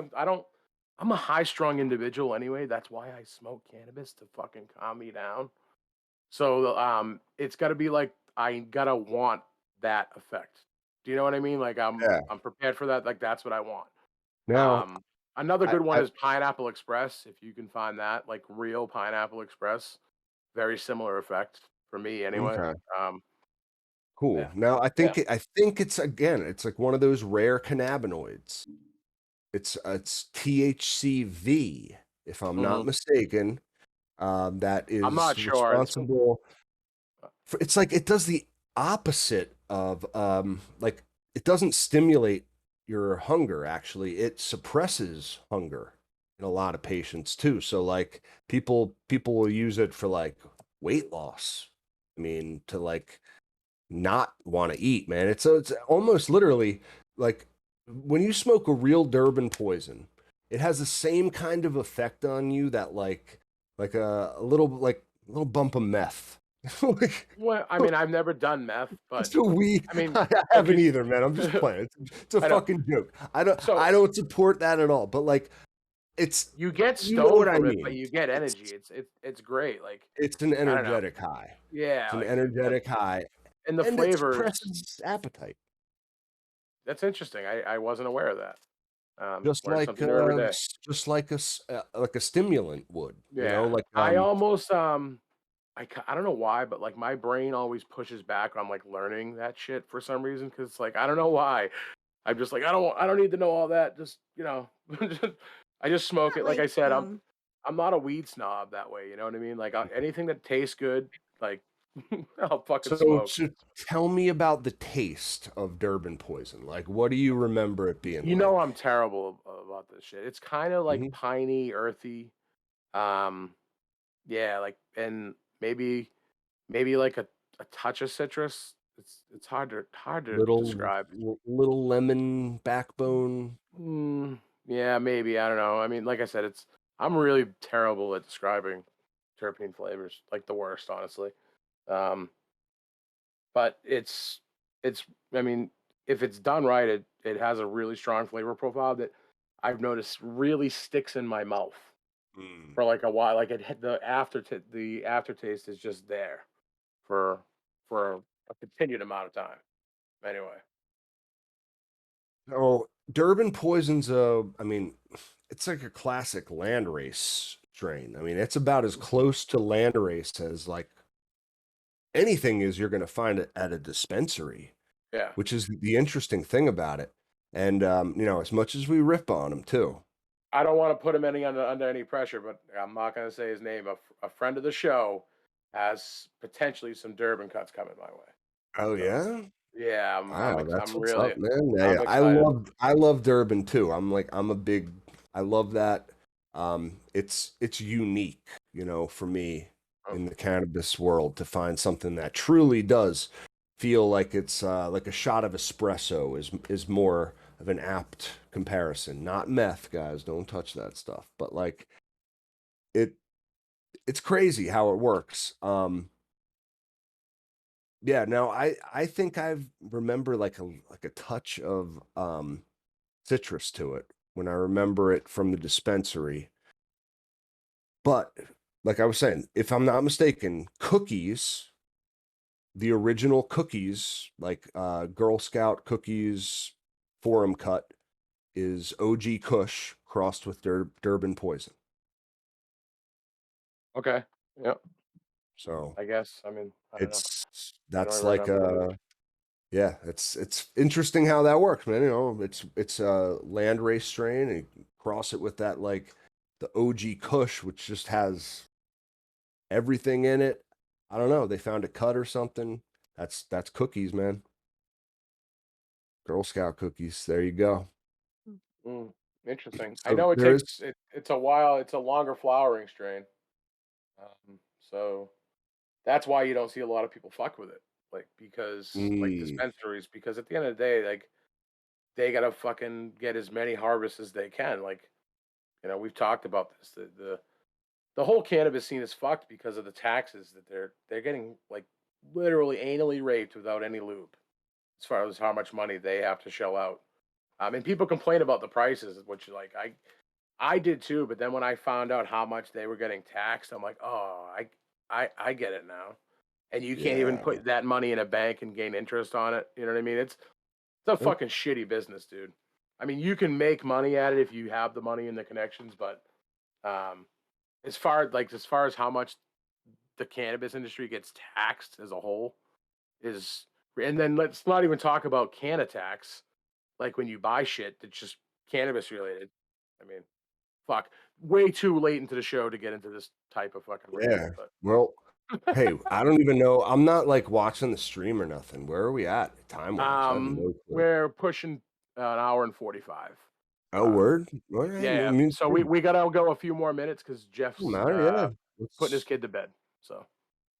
I'm a high strung individual anyway. That's why I smoke cannabis to fucking calm me down. So it's got to be like I gotta want that effect. Do you know what I mean? Like yeah. I'm prepared for that. Like that's what I want. Now, Um, Another I good one I is Pineapple Express, if you can find that, like real Pineapple Express. Very similar effect for me anyway. okay. Um, Cool. yeah, Now, yeah. I think it's again, it's like one of those rare cannabinoids. It's THCV, if I'm not Mhm. mistaken. That I'm not is sure. responsible for, it's like it does the opposite of like it doesn't stimulate your hunger actually. It suppresses hunger in a lot of patients too. So like people will use it for like weight loss. I mean, to like not want to eat, man. It's almost literally like when you smoke a real Durban poison, it has the same kind of effect on you that like a little bump of meth. like Well, I mean, I've never done meth, but it's a weed. I mean, I like haven't you, either, man. I'm just playing. It's a I know. fucking joke. So I don't support that at all. But like it's you get you know stoned what I from it, but mean. you get It's energy. It's great. Like it's an I don't know. energetic high. It's Yeah, an like that, energetic high, and the and it flavors. suppresses appetite. That's interesting. I wasn't aware of that. Just Learn like something new every day. just like a stimulant would, you know, Yeah, like I almost I don't know why, but like my brain always pushes back on like learning that shit for some reason because like I don't know why. I'm just like I don't need to know all that. Just I just smoke Yeah, it. Like I like said, I'm not a weed snob that way. You know what I mean? Like anything that tastes good, like I'll fucking smoke. so tell me about the taste of Durban poison. Like what do you remember it being You know like? I'm terrible about this shit. It's kind of like Mhm. piney, earthy. Um, yeah, like and maybe like a touch of citrus. It's hard to describe. Little lemon backbone. Mm, yeah, maybe. I don't know. I mean, like I said, I'm really terrible at describing terpene flavors, like the worst, honestly. Um, but it's I mean, if it's done right, it has a really strong flavor profile that I've noticed really sticks in my mouth Mm. for like a while. Like the aftertaste is just there for a continued amount of time. Anyway. Oh, Durban poison's I mean, it's like a classic landrace strain. I mean, it's about as Mhm. close to landrace as like anything is you're going to find it at a dispensary, Yeah. which is the interesting thing about it. And you know, as much as we rip on him too. I don't wanna put him under any pressure, but I'm not gonna say his name. A friend of the show has potentially some Durban cuts coming my way. Oh So, yeah, yeah, wow, that's I'm what's up, really man. Yeah, I'm yeah. excited. I love Durban too. I'm a big, I love that. It's unique, for me Oh, in the cannabis world to find something that truly does feel like it's like a shot of espresso is more of an apt comparison. Not meth, guys, don't touch that stuff. But like it, it's crazy how it works. Yeah, no, I think I've remember like a touch of citrus to it when I remember it from the dispensary. But like I was saying, if I'm not mistaken, cookies, the original cookies, like Girl Scout cookies, Forum cut, is OG Kush crossed with Durban poison. okay. Yep. So I guess. I mean, I don't know. it's I don't that's even like remember the movie. yeah, it's interesting how that works, man. It's a land race strain, and you cross it with that like the OG Kush, which just has everything in it. I don't know. They found a cut or something. That's cookies, man. Girl Scout cookies. There you go. Mm, interesting. I So know there is. it's a while. It's a longer flowering strain. So that's why you don't see a lot of people fuck with it. Like because like Mm, dispensaries, because at the end of the day, like they gotta fucking get as many harvests as they can. Like, we've talked about this. The whole cannabis scene is fucked because of the taxes that they're getting like literally anally raped without any lube, as far as how much money they have to shell out. And people complain about the prices, which like I did too, but then when I found out how much they were getting taxed, I'm like, oh, I get it now. And you can't even yeah. put that money in a bank and gain interest on it. You know what I mean? It's a Nope. fucking shitty business, dude. I mean, you can make money at it if you have the money and the connections, but um, as far as how much the cannabis industry gets taxed as a whole is, and then let's not even talk about canna tax, like when you buy shit that's just cannabis related. I mean, fuck, way too late into the show to get into this type of fucking rant, Yeah. but Well, hey, I don't even know. I'm not like watching the stream or nothing. Where are we at time wise? I have no clue. we're pushing an hour and 45. Oh, Um, word. All right. yeah, I yeah. mean, So we hey, we gotta go a few more minutes because doesn't Jeff's matter. Yeah. putting his Let's. kid to bed. So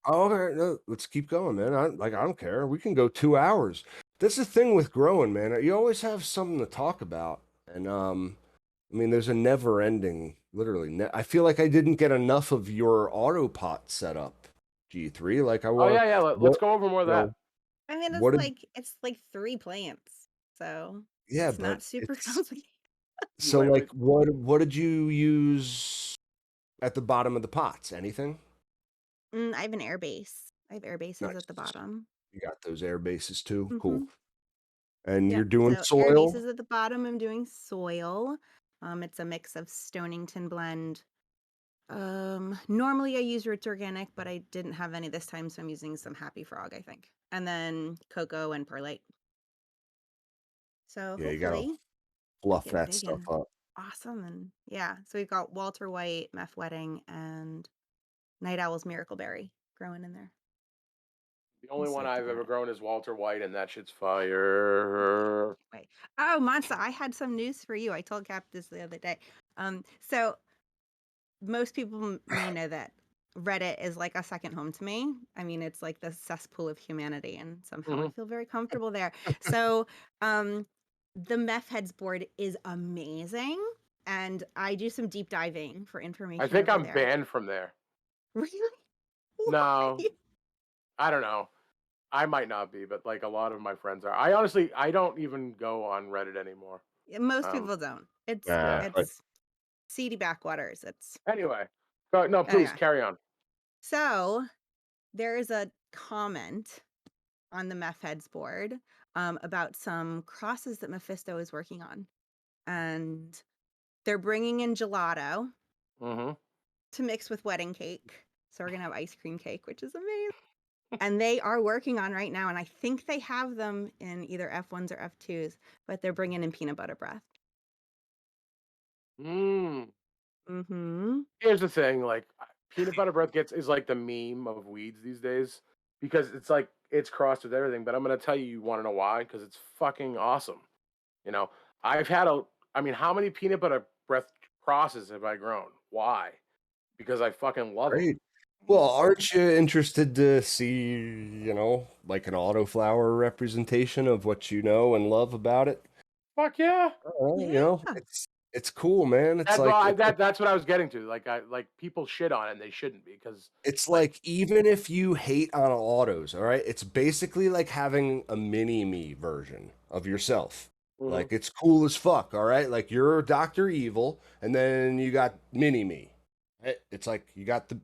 Oh, okay. No, let's keep going, man. I don't care. We can go 2 hours. That's the thing with growing, man. You always have something to talk about, and I mean, there's a never ending. Literally, I feel like I didn't get enough of your auto pot setup, G3. Like I oh want yeah, yeah. Let's what go over more of you know. that. I mean, What did? it's like 3 plants, so Yeah, it's but not super it's complicated. You so went like with what did you use at the bottom of the pots? Anything? I have an air base. I have air bases at the Nice. bottom. You got those air bases too. Cool. Mhm. And you're Yep. doing So air soil? bases at the bottom, I'm doing soil. It's a mix of Stonington blend. Normally I use Roots Organic, but I didn't have any this time, so I'm using some Happy Frog, I think. And then cocoa and perlite. So Yeah, you gotta hopefully we fluff get that big stuff and up. awesome. And yeah, so we've got Walter White, Meth Wedding, and Night Owl's Miracle Berry growing in there. the I'm only one stoked I've about ever it. grown is Walter White, and that shit's fire. Wait. Oh, Monsa, I had some news for you. I told Cap this the other day. So most people may know that Reddit is like a second home to me. I mean, it's like the cesspool of humanity, and somehow I Mhm. feel very comfortable there. So, um, the Meth Heads board is amazing, and I do some deep diving for I information think over I'm there. banned from there. Really? No, Why? I don't know. I might not be, but like a lot of my friends are. I don't even go on Reddit anymore. Most Um, people don't. It's Nah, yeah. but it's seedy backwaters. It's Anyway, but no, please yeah. carry on. So there is a comment on the Meth Heads board about some crosses that Mephisto is working on, and they're bringing in gelato Hmm. to mix with wedding cake. So we're gonna have ice cream cake, which is amazing. And they are working on right now, and I think they have them in either F1s or F2s, but they're bringing in peanut butter breath. Mm. Mm-hmm. Here's the thing, like peanut butter breath gets is like the meme of weeds these days because it's like it's crossed with everything. But I'm gonna tell you, you want to know why? Because it's fucking awesome. You know, I've had a. I mean, how many peanut butter breath crosses have I grown? Why? Because I fucking love them. Great. Well, aren't you interested to see, like an autoflower representation of what you know and love about it? Fuck yeah. Yeah. It's cool, man. It's That well, like I, it's like that's what I was getting to. Like people shit on it and they shouldn't be because it's like like even if you hate on autos, all right, it's basically like having a mini me version of yourself. mhm. Like it's cool as fuck, all right? Like you're Dr. Evil, and then you got mini me. Right? It's like you got the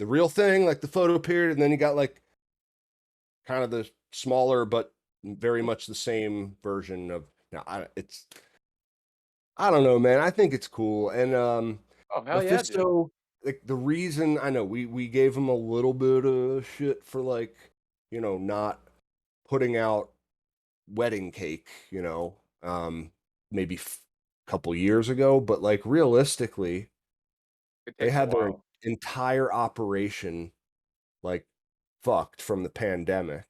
real thing, like the photo period, and then you got like kind of the smaller but very much the same version of now I don't know, man. I think it's cool. And Oh hell yeah, dude. Mephisto, like the reason I know we gave him a little bit of shit for like, not putting out wedding cake, maybe couple years ago, but like realistically, It they takes a had their while. entire operation like fucked from the pandemic.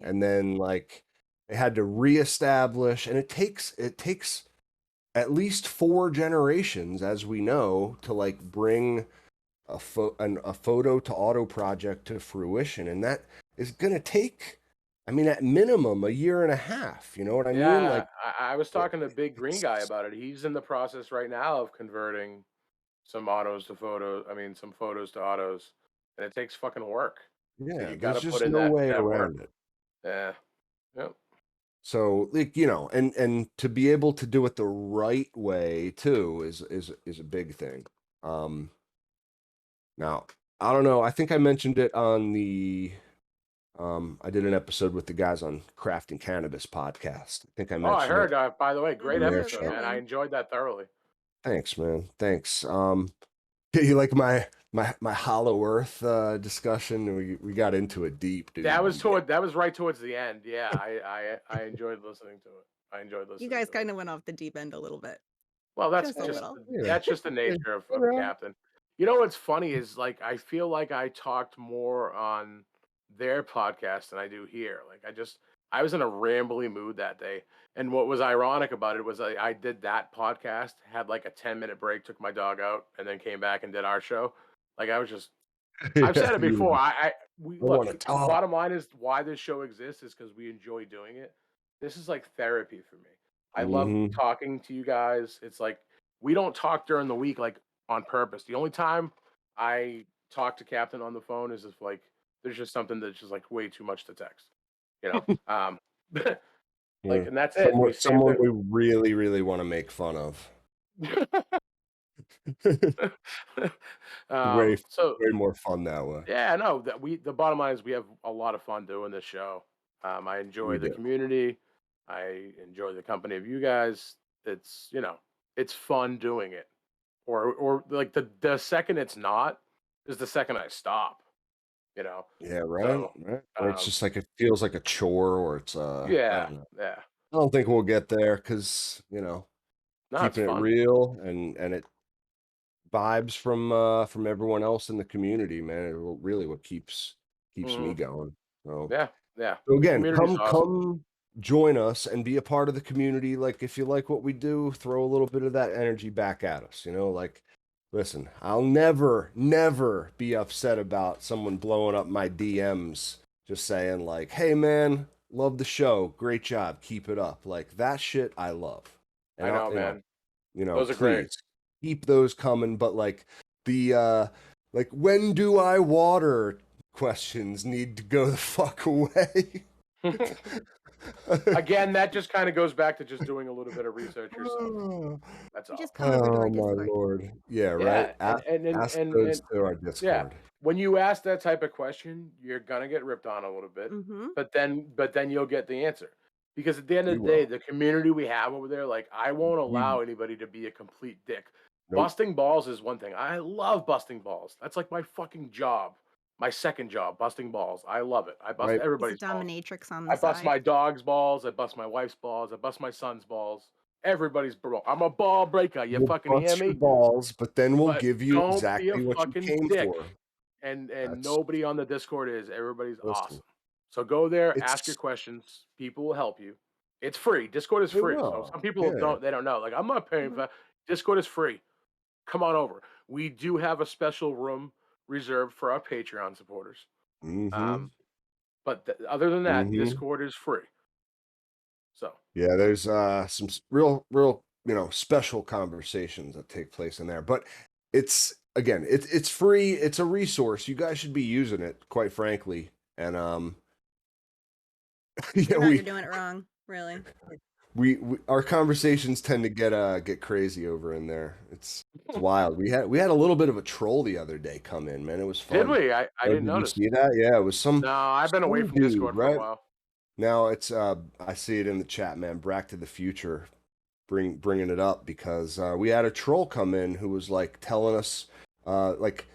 Yeah. And then like they had to reestablish and it takes at least four generations, as we know, to like bring a photo to auto project to fruition, and that is gonna take, I mean, at minimum, a year and a half. You know what I mean? Yeah, Like I was talking to Big Green Guy it's about it. He's in the process right now of converting some autos to photos. I mean, some photos to autos, and it takes fucking work. So yeah, you got there's to put just in no way that work. around it. Yeah. Yep. So like and to be able to do it the right way too is a big thing. Um, Now I don't know. I think I mentioned it on the I did an episode with the guys on Crafting Cannabis podcast. I think I Oh, I mentioned it heard. By the way, great on Mm-hmm. their It was episode, show. man. I good. enjoyed that thoroughly. Thanks, man. Thanks. You like my Hollow Earth discussion? We got into it deep, dude. That was right towards the end. Yeah, I enjoyed listening to it. I enjoyed You listening guys to it. kind of went off the deep end a little bit. Well, Just a little. Yeah. that's just the Yeah. nature of You Captain. You know what's funny is like I feel like I talked more on their podcast than I do here. Like I was in a rambly mood that day. And what was ironic about it was I did that podcast, had like a 10-minute break, took my dog out, and then came back and did our show. Like I was just I've Yeah, said it before. We I want look. to The talk. bottom line is why this show exists is because we enjoy doing it. This is like therapy for me. I love Hmm. talking to you guys. It's like we don't talk during the week like on purpose. The only time I talk to Captain on the phone is if like there's just something that's just like way too much to text. You know, Yeah. like and that's it. We saved Someone it. we really, really want to make fun of. way So way more fun that way. yeah, no, the bottom line is we have a lot of fun doing this show. I We enjoy the do. community. I enjoy the company of you guys. It's it's fun doing it. Or like the second it's not is the second I stop. You know, Yeah, right, so right. Or it's um, just like it feels like a chore, or it's I yeah, don't know. yeah, I don't think we'll get there because no, it's keeping it fun. real and it vibes from everyone else in the community, man. Really what keeps me Hmm. going. So Yeah, yeah. so The again, community's awesome. come join us and be a part of the community. Like if you like what we do, throw a little bit of that energy back at us. Like listen, I'll never be upset about someone blowing up my DMs just saying like, "Hey man, love the show. Great job. Keep it up." Like that shit I love. And I I'll, know, man. Those are great. please keep those coming, but like the like when do I water questions need to go the fuck away. Again, that just kind of goes back to just doing a little bit of research yourself. Oh, That's You just all. come over to our my Discord. lord. Yeah, right. Yeah, and Ask those and to our yeah, Discord. when you ask that type of question, you're gonna get ripped on a little bit, Mm-hmm. but then you'll get the answer. Because at the end We of the day, will. the community we have over there, like I won't We allow anybody to be a complete dick. nope. Busting balls is one thing. I love busting balls. That's like my fucking job. My second job, busting balls. I love it. I bust Right. He's a everybody's balls. dominatrix on the I bust side. my dog's balls. I bust my wife's balls. I bust my son's balls. Everybody's bro. I'm a ball breaker. You We'll fucking hear bust your me? balls, but then we'll But give you don't be a exactly what you fucking came dick. for. And That's nobody on the Discord is. Everybody's listen. awesome. So go there, ask your It's questions. People will help you. It's free. Discord is it free. So will. some people Yeah. don't know. Like I'm not paying Mhm. for Discord is free. come on over. We do have a special room reserved for our Patreon supporters. Mm-hmm. But other than that, Mm-hmm. Discord is free. So Yeah, there's some real, special conversations that take place in there. But it's again, it's free. It's a resource. You guys should be using it, quite frankly. And If you're yeah, not, you're doing it wrong, really. we our conversations tend to get crazy over in there. It's wild. We had a little bit of a troll the other day come in, man. It was did fun. we? I Oh, didn't did you notice. see that? Yeah, it was No, I've been away some from dude, Discord for a right? while. Now it's I see it in the chat, man. Back to the Future bringing it up because we had a troll come in who was like telling us like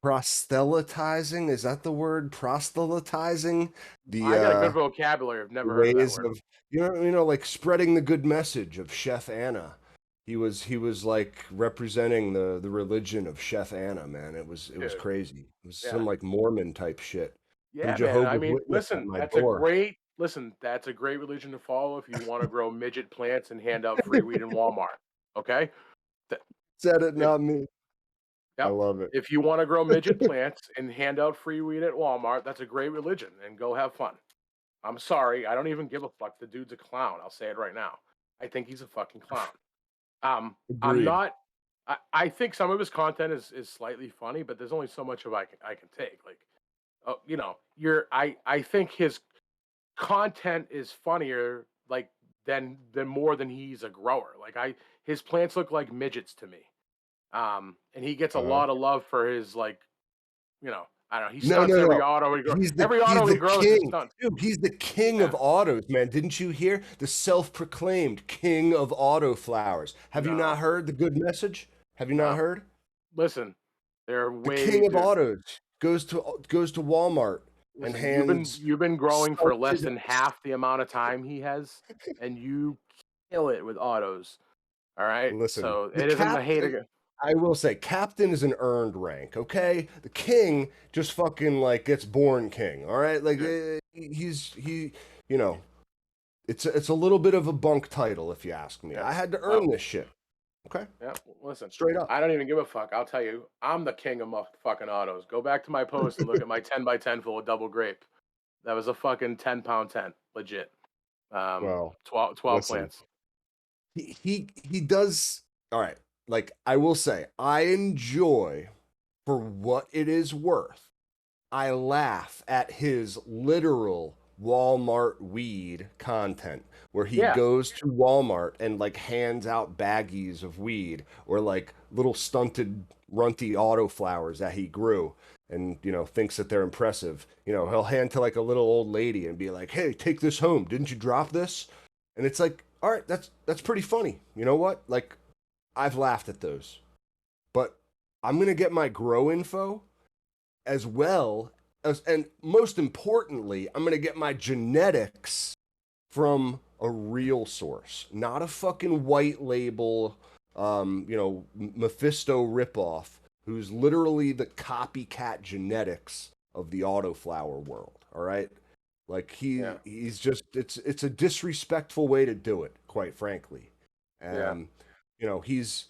proselytizing, is that the word? Proselytizing the I got a good vocabulary. I've never heard of that ways word. of like spreading the good message of Chef Anna. He was like representing the religion of Chef Anna, man. It was Dude. crazy. It was Yeah. some like Mormon type shit. Some Yeah, man. I Jehovah's mean, Witness at listen, my door. that's a great religion to follow if you want to grow midget plants and hand out free weed in Walmart. Okay? Th- Said it, If not me. I Yep. love it. If you want to grow midget plants and hand out free weed at Walmart, that's a great religion and go have fun. I'm sorry, I don't even give a fuck. The dude's a clown. I'll say it right now. I think he's a fucking clown. I'm Agreed. not. I think some of his content is slightly funny, but there's only so much of I can take. Like, I think his content is funnier, like than more than he's a grower. Like his plants look like midgets to me. And he gets a Uh-huh. lot of love for his like, I don't know. He No, stunts no, every no. auto he grows. He's the Every he's auto he the grows is king. stunt. Dude, he's the king Yeah. of autos, man. Didn't you hear? The self-proclaimed king of auto flowers. Have you not No, heard the good message? Have you not no. heard? Listen, they're The way, king of dude. autos goes to Walmart and Listen, hands you've been growing for less salted. than half the amount of time he has, and you kill it with autos. All right, Listen, so the it isn't the hate captain. again. I will say, captain is an earned rank. Okay, the king just fucking like gets born king. All right, like Dude, he. You know, it's a little bit of a bunk title, if you ask me. yeah. I had to Well, earn this shit. Okay, yeah. Listen, straight up. I don't even give a fuck. I'll tell you, I'm the king of fucking autos. Go back to my post and look at my 10x10 full of double grape. That was a fucking 10-pound tent, legit. Well, 12 listen, plants. he does. All right, like I will say, I enjoy for what it is worth. I laugh at his literal Walmart weed content where he Yeah, goes to Walmart and like hands out baggies of weed or like little stunted runty auto flowers that he grew and thinks that they're impressive. He'll hand to like a little old lady and be like, "Hey, take this home. Didn't you drop this?" And it's like, "All right, that's pretty funny." You know what? Like I've laughed at those. But I'm going to get my grow info as well as, and most importantly, I'm going to get my genetics from a real source, not a fucking white label, Mephisto ripoff, who's literally the copycat genetics of the autoflower world. All right, like yeah, he's just it's a disrespectful way to do it, quite frankly, yeah. and he's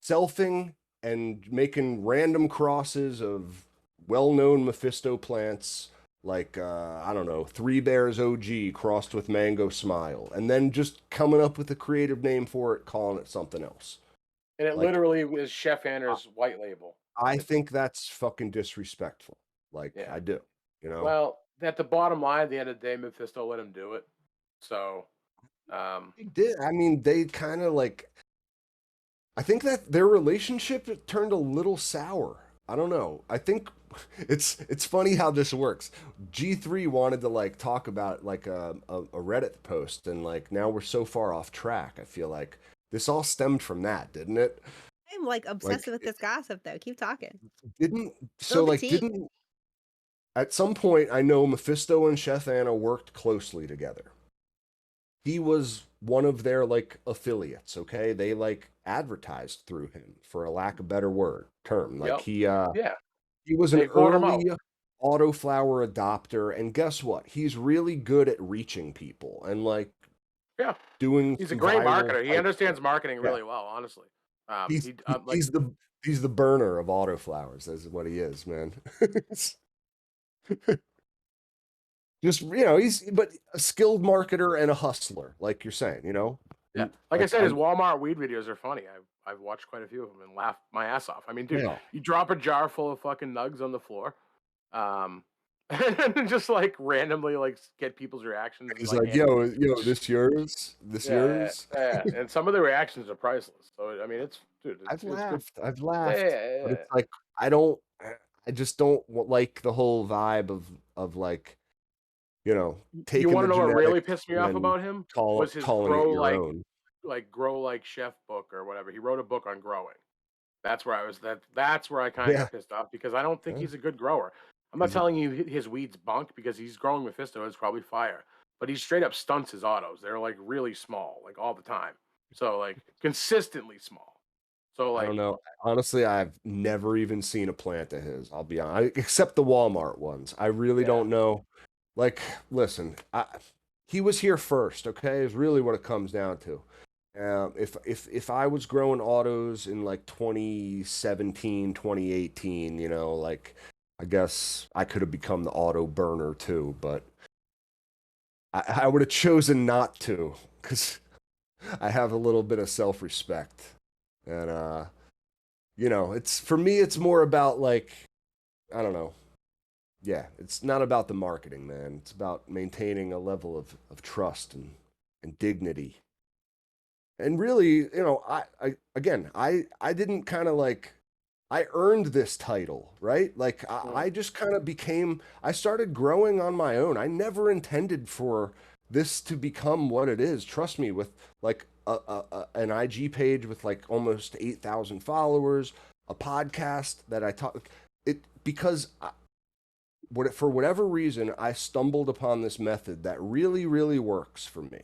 selfing and making random crosses of well-known Mephisto plants like I don't know, Three Bears OG crossed with Mango Smile, and then just coming up with a creative name for it, calling it something else. And it Like literally was Chef I, Anna's white label. I It's think that's fucking disrespectful. Like Yeah. I do, you know. Well, at the bottom line, at the end of the day, Mephisto let him do it. So, um, They did. I mean, they kind of like. I think that their relationship turned a little sour. I don't know. I think it's funny how this works. G3 wanted to like talk about like a Reddit post, and like now we're so far off track. I feel like this all stemmed from that, didn't it? I'm like Like obsessed with this gossip though. Keep talking. didn't so Spill the like tea. didn't at some point I know Mephisto and Chef Anna worked closely together. He was one of their like affiliates, okay? They like advertised through him for a lack of better word term. Like yep, yeah, he was an they bought him out. early autoflower adopter, and guess what? He's really good at reaching people and like Yeah, doing he's a some great viral marketer. He type understands shit. marketing Yeah. really well, honestly. He's He like he's the burner of autoflowers. That's what he is, man. Just he's but a skilled marketer and a hustler, like you're saying, yeah, and like I like said, his Walmart weed videos are funny. I've watched quite a few of them and laughed my ass off. I mean, dude, yeah, you drop a jar full of fucking nugs on the floor, um, and just like randomly like get people's reactions and he's like like, hand yo, this yeah, yours. yeah, and some of the reactions are priceless. So I mean, it's dude, it's good. I've Yeah, laughed, yeah, but yeah. it's like I don't, I just don't like the whole vibe of like You taking want the to know what really genetics pissed me and off then about him was his calling it your own. grow like chef book or whatever. He wrote a book on growing. That's where I kind of Yeah, got pissed off because I don't think yeah. he's a good grower. I'm not He's telling you his weeds bunk because he's growing Mephisto is probably fire, but he straight up stunts his autos. They're like really small, like all the time. So like consistently small. So I don't like know. Honestly, I've never even seen a plant of his. I'll be honest, except the Walmart ones. I really yeah, don't know. Like, listen, he was here first. Okay, is really what it comes down to. If I was growing autos in like 2017, 2018, like I guess I could have become the auto burner too, but I would have chosen not to because I have a little bit of self-respect. And it's for me it's more about like I don't know. Yeah, it's not about the marketing, man. It's about maintaining a level of trust and dignity. And really, I again, I didn't kind of like I earned this title, right? Like mm, I just kind of became I started growing on my own. I never intended for this to become what it is. Trust me, with like an IG page with like almost 8,000 followers, a podcast that I talk it because for whatever reason I stumbled upon this method that really really works for me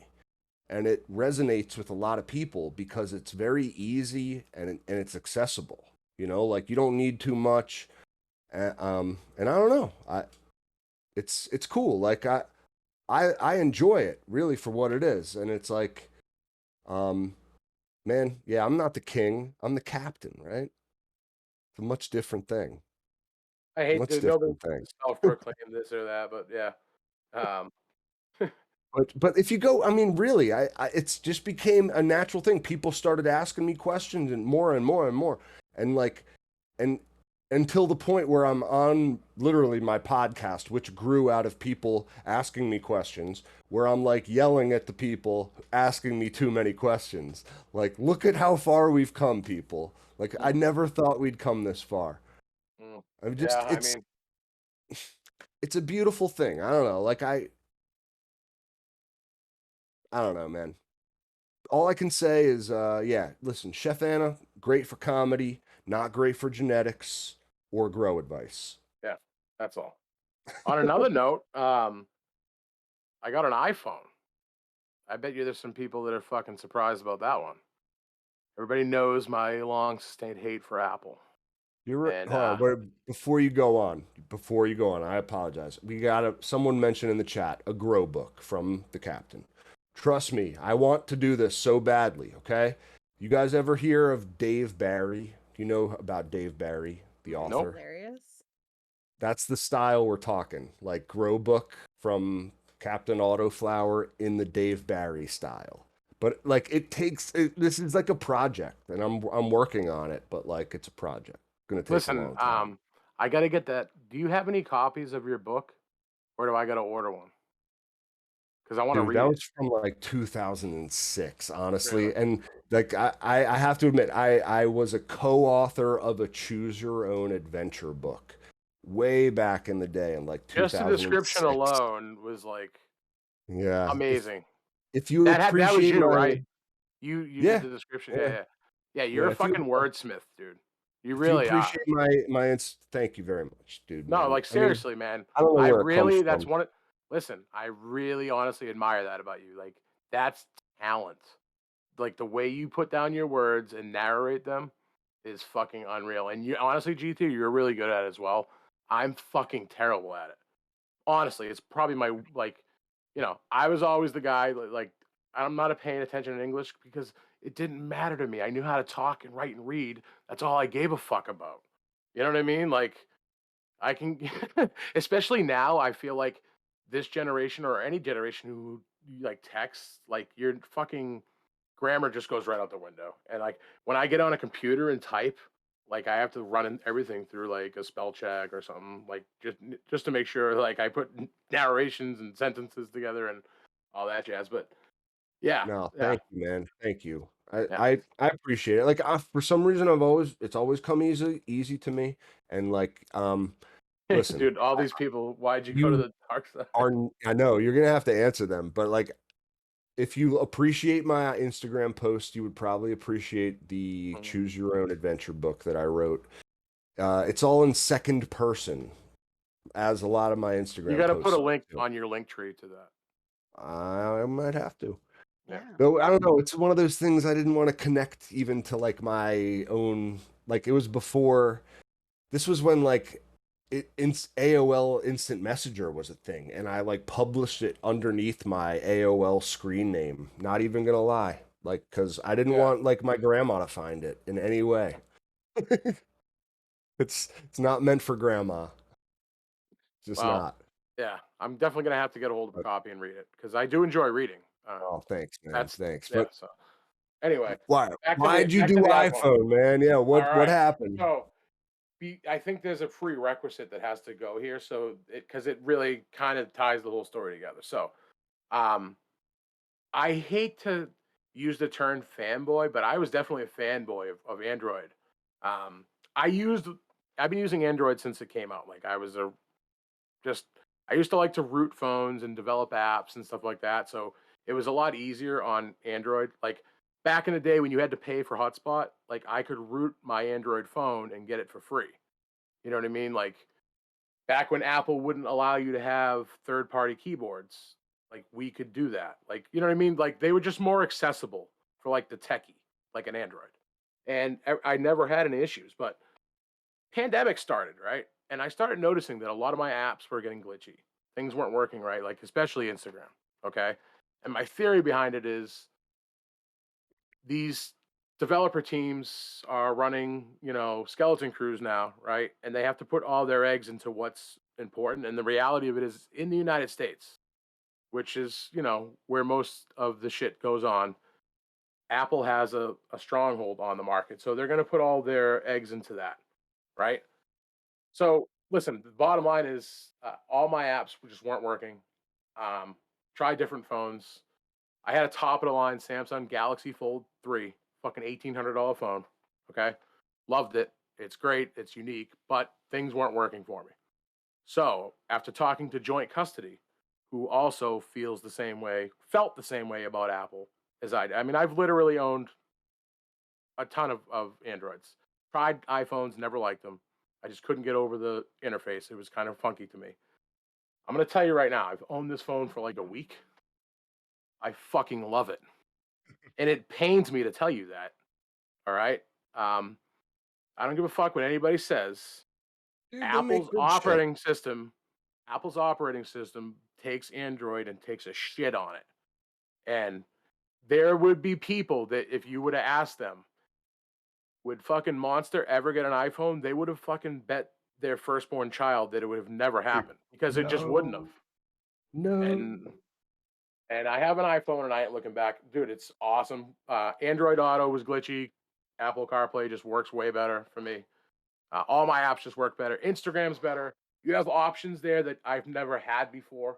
and it resonates with a lot of people because it's very easy and it's accessible. Like you don't need too much. And I don't know. It's cool. Like I enjoy it really for what it is, and it's like, um, man, yeah, I'm not the king. I'm the captain, right? It's a much different thing. I It's a hate much to nobody different thing. self-proclaim this or that, but yeah. Um, But if you go, I mean, really, it's just became a natural thing. People started asking me questions and more and more and more, and like, and until the point where I'm on literally my podcast, which grew out of people asking me questions, where I'm like yelling at the people asking me too many questions. Like, look at how far we've come, people. Like, I mm, never thought we'd come this far. mm. I'm Yeah, just, I mean, it's a beautiful thing. I don't know. Like, I don't know, man. All I can say is, yeah, listen, Chef Anna, great for comedy, not great for genetics or grow advice. yeah, that's all. On another note, I got an iPhone. I bet you there's some people that are fucking surprised about that one. Everybody knows my long sustained hate for Apple. And Hold on, before you go on, I apologize. We got someone mentioned in the chat a grow book from the captain. Trust me, I want to do this so badly, okay? You guys ever hear of Dave Barry? Do you know about Dave Barry, the That's nope. author? hilarious. That's the style we're talking. Like grow book from Captain Autoflower in the Dave Barry style. But like this is like a project and I'm working on it, but like it's a project. It's gonna take a Listen, long time. I got to get that. Do you have any copies of your book, or do I got to order one? Because I want to Dude, read that it. was from like 2006, Really? honestly. And like I have to admit, I was a co-author of a choose your own adventure book way back in the day in like Just the description 2006. alone was like Yeah. amazing. If you That was appreciate you, my right? You did yeah, the description. Yeah, yeah, yeah, yeah. You're yeah. a fucking wordsmith, dude. You If you really are. appreciate thank you very much, dude, No, man. like I mean, seriously, man. I don't know I where it comes really that's from. one of listen, I really honestly admire that about you. Like that's talent. Like the way you put down your words and narrate them is fucking unreal. And you honestly, GT, you're really good at it as well. I'm fucking terrible at it. Honestly, it's probably my like, I was always the guy like I'm not a paying attention in English because it didn't matter to me. I knew how to talk and write and read. That's all I gave a fuck about. You know what I mean? Like I can, especially now, I feel like this generation or any generation who like texts, like your fucking grammar just goes right out the window. And like when I get on a computer and type, like I have to run everything through like a spell check or something, like just to make sure like I put narrations and sentences together and all that jazz. But yeah, No, yeah, thank you, man. Thank you. yeah. I appreciate it. Like for some reason, it's always come easy to me. And like, listen, Dude, all these people, why'd you go to you the dark side? are. I know you're gonna have to answer them, but like, if you appreciate my Instagram post, you would probably appreciate the Mhm. Choose Your Own Adventure book that I wrote. It's all in second person, as a lot of my You Instagram got to put a posts are link too. on your link tree to that. I might have to. Yeah. Yeah. No, I don't know. It's one of those things I didn't want to connect even to like my own. Like it was before. This was when like AOL Instant Messenger was a thing, and I like published it underneath my AOL screen name. Not even gonna lie, like because I didn't Yeah. want like my grandma to find it in any way. It's not meant for grandma. It's just Well, not. yeah, I'm definitely gonna have to get a hold of a But, copy and read it because I do enjoy reading. oh, thanks, man. That's Thanks. yeah. But So anyway, why? Why'd you back do to the iPhone. iPhone, man? Yeah. All What right. happened? So I think there's a prerequisite that has to go here. So because it really kind of ties the whole story together. So um, I hate to use the term fanboy, but I was definitely a fanboy of Android. Um, I used I've been using Android since it came out. Like I was a just I used to like to root phones and develop apps and stuff like that. So it was a lot easier on Android. Like back in the day when you had to pay for hotspot, like I could root my Android phone and get it for free. You know what I mean? Like back when Apple wouldn't allow you to have third party keyboards, like we could do that. Like, you know what I mean? Like they were just more accessible for like the techie, like an Android. And I never had any issues, but pandemic started, right? And I started noticing that a lot of my apps were getting glitchy. Things weren't working right, like especially Instagram. Okay. And my theory behind it is these developer teams are running, skeleton crews now, right? And they have to put all their eggs into what's important. And the reality of it is in the United States, which is, where most of the shit goes on, Apple has a stronghold on the market. So they're going to put all their eggs into that, right? So listen, the bottom line is all my apps just weren't working. Um, Tried different phones. I had a top of the line Samsung Galaxy Fold 3, fucking $1,800 phone. Okay. Loved it. It's great. It's unique, but things weren't working for me. So after talking to joint custody, who also felt the same way about Apple as I did. I mean, I've literally owned a ton of Androids. Tried iPhones, never liked them. I just couldn't get over the interface. It was kind of funky to me. I'm gonna tell you right now, I've owned this phone for like a week. I fucking love it. And it pains me to tell you that. All right. Um, I don't give a fuck what anybody says. Dude, they make Apple's good shit. operating system, Apple's operating system takes Android and takes a shit on it. And there would be people that if you would have asked them, would fucking Monster ever get an iPhone? They would have fucking bet their firstborn child that it would have never Dude, happened because it just wouldn't have. no, no. And I have an iPhone and I ain't looking back. Dude, it's awesome. Android Auto was glitchy. Apple CarPlay just works way better for me. All my apps just work better. Instagram's better. You have options there that I've never had before.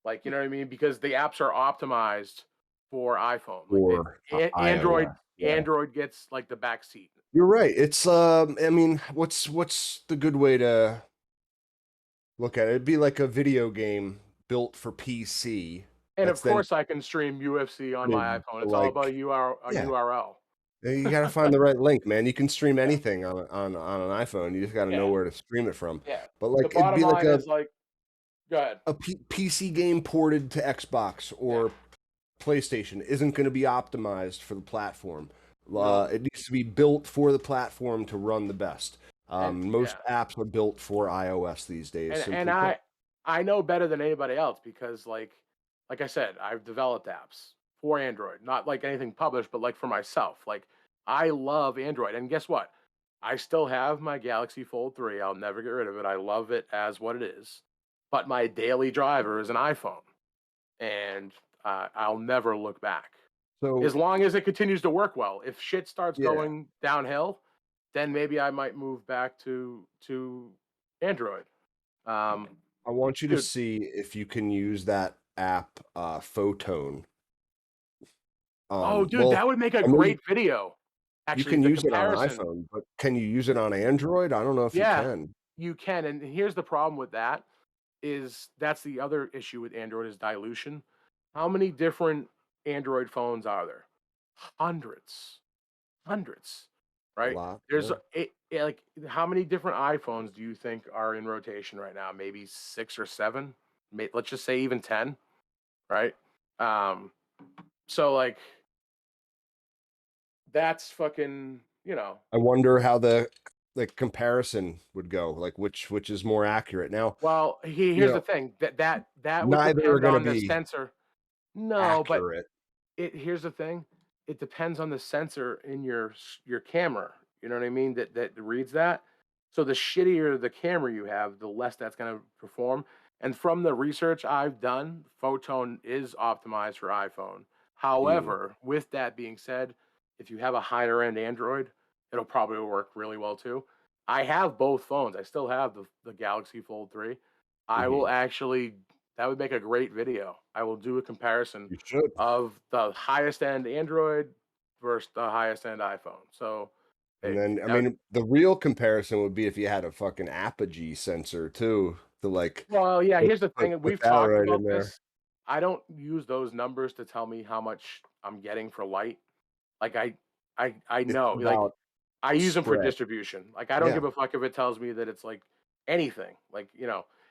Like, you know what I mean? Because the apps are optimized for iPhone. Like Or Android, iOS. Yeah. Android gets like the back seat. You're right. It's I mean, what's the good way to look at it? It'd be like a video game built for PC And of that's then course, I can stream UFC on my ported iPhone. to It's all about like a yeah. URL. You got to find the right link, man. You can stream Yeah, anything on an iPhone. You just got to know yeah, where to stream it from. yeah. But The like it'd bottom be like line is like, go ahead. PC game ported to Xbox Yeah, or PlayStation isn't going to be optimized for the platform. no, It needs to be built for the platform to run the best. and Most yeah, apps are built for iOS these days, and simply put. I know better than anybody else because like I said, I've developed apps. for Android, not like anything published, but like for myself. Like I love Android, and guess what? I still have my Galaxy Fold 3. I'll never get rid of it. I love it as what it is. But my daily driver is an iPhone, and I'll never look back as So long as it continues to work well. If shit starts yeah, going downhill, then maybe I might move back to Android. Um, I want you to dude, see if you can use that app, Photone. oh, dude, Well, that would make a I know great video. you Actually, can the use it on comparison. iPhone, but can you use it on Android? I don't know if you Yeah, can. you can. And here's the problem with that is that's the other issue with Android is dilution. How many different Android phones are there? Hundreds. Hundreds, A right? lot, There's yeah. like how many different iPhones do you think are in rotation right now? Maybe 6 or 7? Let's just say even 10, right? Um, so like that's fucking, I wonder how the comparison would go, like which is more accurate. Now, well, you here's the know, thing that would neither are depend gonna on the be sensor. No, but accurate. here's the thing, it depends on the sensor in your camera, you know what I mean, that reads that. So the shittier the camera you have, the less that's gonna perform, and from the research I've done, Photon is optimized for iPhone. Mm, However, with that being said, if you have a higher end Android, it'll probably work really well too. I have both phones. I still have the Galaxy Fold 3. I will mhm. actually that would make a great video. I will do a comparison You should. of the highest end Android versus the highest end iPhone. So, And it then, I that would mean, the real comparison would be if you had a fucking apogee sensor too, to like well, yeah, put here's the put thing, and put we've that talked right about in there. this. I don't use those numbers to tell me how much I'm getting for light. Like, I It's know, like, about I use them for spread. distribution. Like, I don't give Yeah. a fuck if it tells me that it's, like, anything. Like,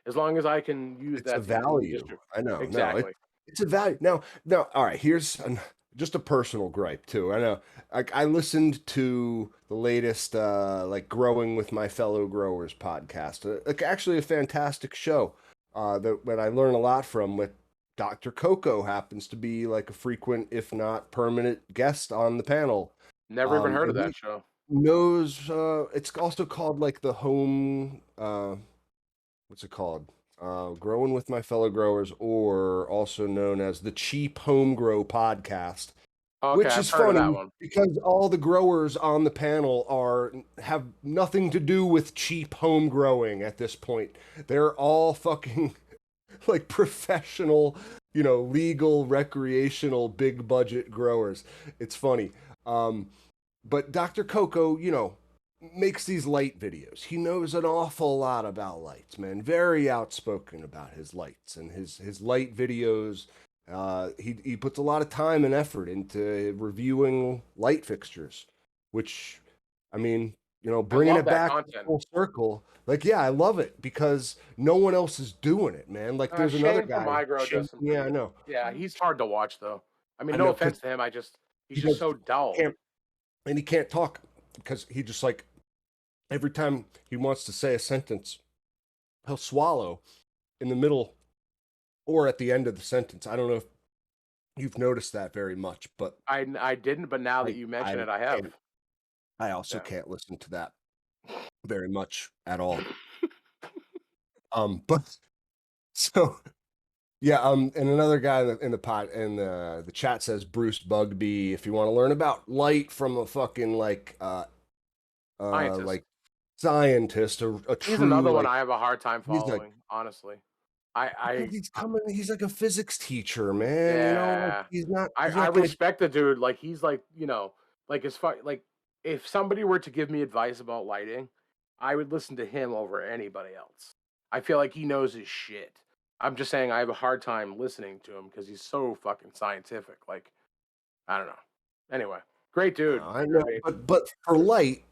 as long as I can use It's a that to easily value. distribute. I know. No, Exactly. it's a value. Now, all right, here's just a personal gripe too. I know. Like I listened to the latest like Growing with My Fellow Growers podcast. Like actually a fantastic show. That I learn a lot from with Dr. Coco happens to be like a frequent, if not permanent guest on the panel. Never even heard of And that he show. knows it's also called like the home what's it called? Growing with My Fellow Growers, or also known as the Cheap Home Grow Podcast, Okay, which I've is heard of that funny one. because all the growers on the panel have nothing to do with cheap home growing at this point. They're all fucking like professional, legal, recreational, big budget growers. It's funny. But Dr. Coco, makes these light videos. He knows an awful lot about lights, man. Very outspoken about his lights and his light videos. He puts a lot of time and effort into reviewing light fixtures, which, I mean, I bringing love it that back content. full circle. Like, yeah, I love it because no one else is doing it, man. Like, there's another Shane from guy. iGrow does some Yeah, pretty I good. know. Yeah, he's hard to watch though. I mean, I no know because offense to him, he's he just does so dull. can't and he can't talk because he just like every time he wants to say a sentence, he'll swallow in the middle or at the end of the sentence. I don't know if you've noticed that very much, but I didn't, but now that I you mention I it, I have. can't. I also Yeah. can't listen to that very much at all. But so yeah, and another guy in the pot in the chat says Bruce Bugby. If you want to learn about light from a fucking Scientist. like scientist, a He's true another one like I have a hard time he's like following, honestly. because I he's like a physics teacher, man. Like yeah. he's I not gonna respect the dude. Like he's like, like as far like if somebody were to give me advice about lighting, I would listen to him over anybody else. I feel like he knows his shit. I'm just saying I have a hard time listening to him because he's so fucking scientific. Like, I don't know. Anyway, great dude. I You know know, what I mean? but for light,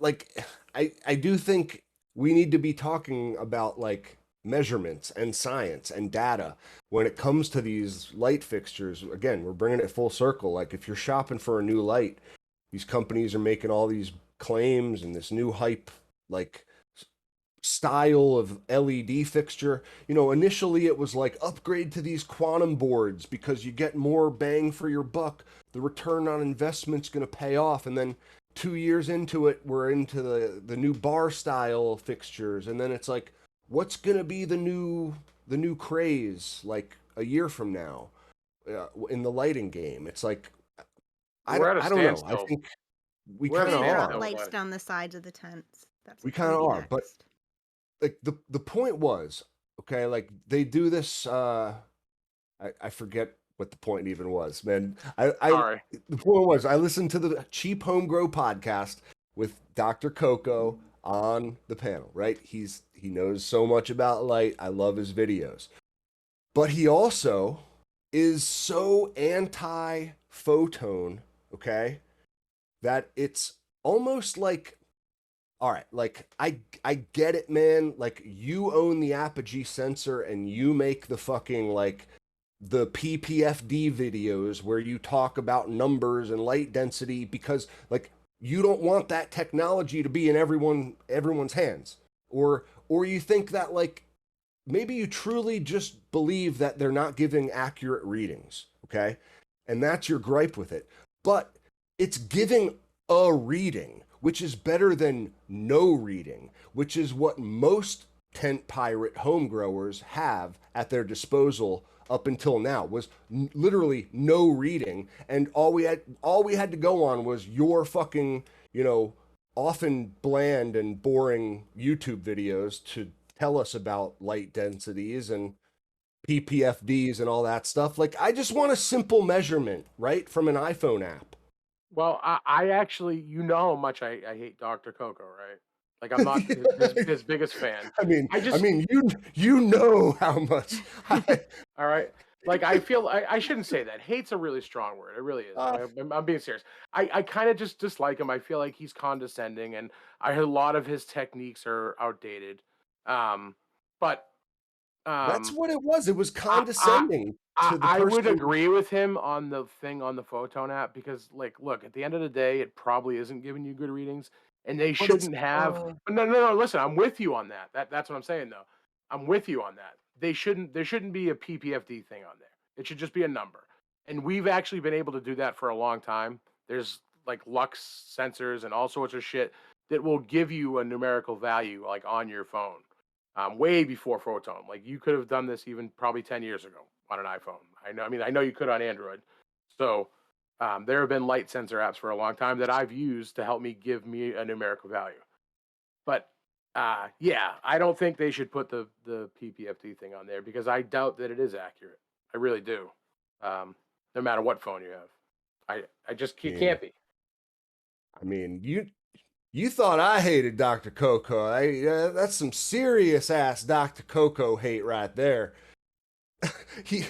like I do think we need to be talking about like measurements and science and data when it comes to these light fixtures. Again, we're bringing it full circle. Like if you're shopping for a new light, these companies are making all these claims and this new hype, like style of LED fixture. You know, initially it was like upgrade to these quantum boards because you get more bang for your buck. The return on investment's going to pay off. And then 2 years into it, we're into the new bar style fixtures. And then it's like, what's going to be the new craze like a year from now in the lighting game? It's like, We're at a I don't know. I standstill. think we We're at a kind of Big standstill are. with lights lighting. down the sides of the tents. That's We what's gonna kind of be are. But next. like the point was, okay, like they do this I forget what the point even was, man. Sorry. The point was I listened to the Cheap Home Grow podcast with Dr. Coco on the panel, right? He knows so much about light. I love his videos. But he also is so anti photone, okay? That it's almost like, all right, like I get it, man. Like you own the Apogee sensor and you make the fucking like the PPFD videos where you talk about numbers and light density because like you don't want that technology to be in everyone's hands. Or you think that like maybe you truly just believe that they're not giving accurate readings, okay? And that's your gripe with it. But it's giving a reading, which is better than no reading, which is what most tent pirate home growers have at their disposal up until now was literally no reading, and all we had to go on was your fucking, you know, often bland and boring YouTube videos to tell us about light densities and PPFDs and all that stuff. Like, I just want a simple measurement, right, from an iPhone app. Well, I actually, you know how much I hate Dr. Coco, right? Like I'm not his biggest fan. I mean, I I just mean, you know how much. all right. Like I feel I shouldn't say that. Hate's a really strong word. It really is. Uh, I'm being serious. I kind of just dislike him. I feel like he's condescending, and I heard a lot of his techniques are outdated. Um, but that's um, what it was. It was I, I condescending I to the I would person. agree with him on the thing on the photon app because, like, look, at the end of the day, it probably isn't giving you good readings, and they But it's shouldn't have. No, no, no. Listen, I'm with you on that. That's what I'm saying, though. I'm with you on that. They shouldn't. There shouldn't be a PPFD thing on there. It should just be a number, and we've actually been able to do that for a long time. There's like lux sensors and all sorts of shit that will give you a numerical value like on your phone way before Photon. Like you could have done this even probably 10 years ago on an iPhone. I know. I mean, I know you could on Android. So there have been light sensor apps for a long time that I've used to help me give me a numerical value. But yeah, I don't think they should put the PPFT thing on there because I doubt that it is accurate. I really do. No matter what phone you have, I just it Yeah. can't be. I mean, you thought I hated Dr. Coco. That's some serious ass Dr. Coco hate right there. he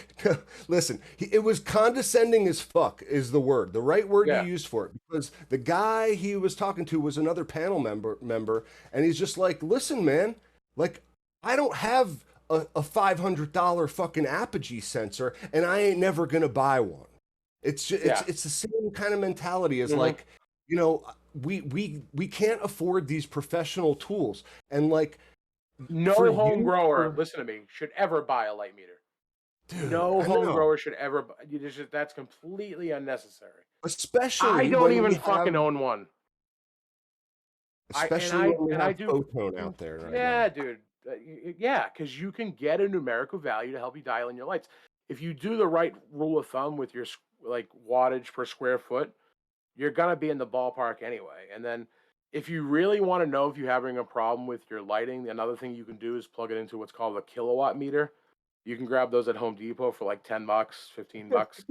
listen. It was condescending as fuck is the word, the right word you Yeah, used for it, because the guy he was talking to was another panel member, and he's just like, listen, man, like I don't have a $500 fucking Apogee sensor, and I ain't never gonna buy one. It's just, yeah. it's the same kind of mentality as hmm like, you know, we can't afford these professional tools, and like for No home you, grower, listen to me, should ever buy a light meter. dude, No I home know. grower should ever. That's completely unnecessary. I Especially don't when even we have, fucking own one. I and especially I when we and I have do. photon out there right now. Yeah, dude. Yeah, because you can get a numerical value to help you dial in your lights. If you do the right rule of thumb with your like wattage per square foot, you're gonna be in the ballpark anyway. And then if you really want to know if you're having a problem with your lighting, another thing you can do is plug it into what's called a kilowatt meter. You can grab those at Home Depot for like $10, $15.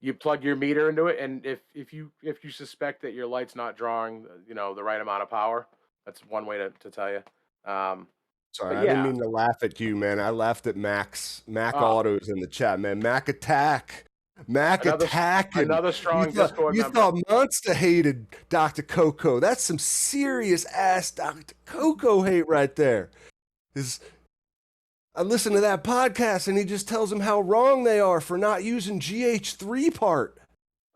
You plug your meter into it, and if you suspect that your light's not drawing, the right amount of power, that's one way to tell you. Um, Sorry, but I didn't yeah, mean to laugh at you, man. I laughed at Mac oh, Autos in the chat, man. Mac another attacking. another You strong thought Discord you member. thought Monster hated Dr. Coco. That's some serious ass Dr. Coco hate right there. Is I listened to that podcast and he just tells them how wrong they are for not using GH3 part.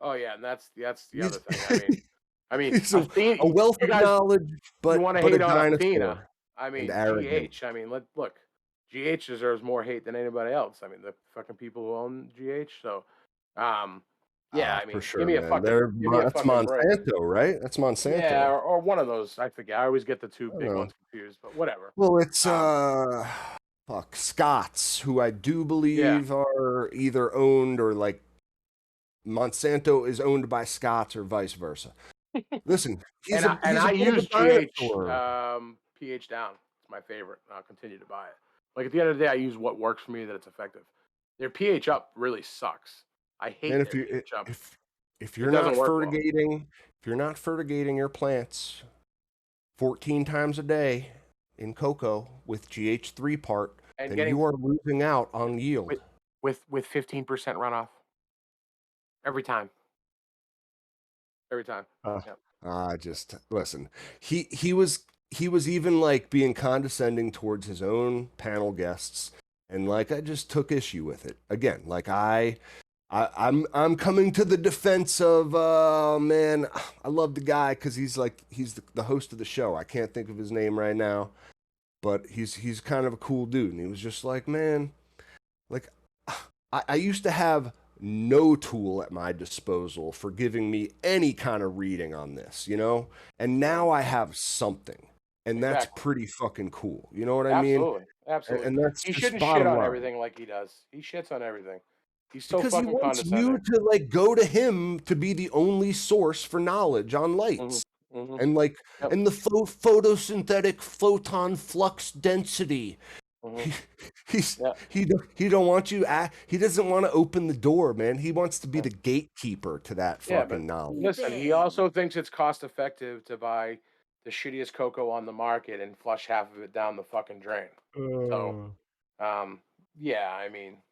Oh yeah, and that's the other He's, thing. I mean, he's a Athena. wealth You of guys, knowledge, you but want to a hate on Athena? dinosaur. I and mean, arrogant. GH. I mean, look. GH deserves more hate than anybody else. I mean, the fucking people who own GH. So, um, yeah. I For mean, sure, man. give me a That's fucking break. Monsanto, right? That's Yeah, Monsanto. or one of those. I forget. I always get the two I don't big know. ones confused, but whatever. Well, it's Um, fuck, Scots, who I do yeah. believe are either owned or like Monsanto is owned by Scots or vice versa. Listen, And he's a I bit of a use GH dinosaur. pH down. It's my favorite. And I'll continue to buy it. Like at the end of the day, I use what works for me that it's effective. Their pH up really sucks. I Man, hate their pH up. if It you're not doesn't work well. fertigating, if you're not fertigating your plants 14 times a day in cocoa with GH3 part, And then getting you are losing out on yield. with 15% runoff every time. Every time. Uh, Yeah. just listen. He was even like being condescending towards his own panel guests, and like I just took issue with it again. Like I'm coming to the defense of man. I love the guy because he's the host of the show. I can't think of his name right now, but he's kind of a cool dude, and he was just like, man, like I used to have no tool at my disposal for giving me any kind of reading on this, you know? And Mhm. now I have something. And that's Exactly. pretty fucking cool. You know what I mean? Absolutely. Absolutely. And that's He just shouldn't shit bottom on line. everything like he does. He shits on everything. He's so Because he fucking wants you condescending. to like go to him to be the only source for knowledge on Mhm. lights. Mhm. And like Yep. and the photosynthetic photon flux density. Mhm. He's Yeah. he don't want you he doesn't want to open the door, man. He wants to be Yeah. the gatekeeper to that Yeah, but fucking knowledge. listen, he Even. also thinks it's cost effective to buy the shittiest cocoa on the market and flush half of it down the fucking drain. So, Uh, um, yeah, I mean,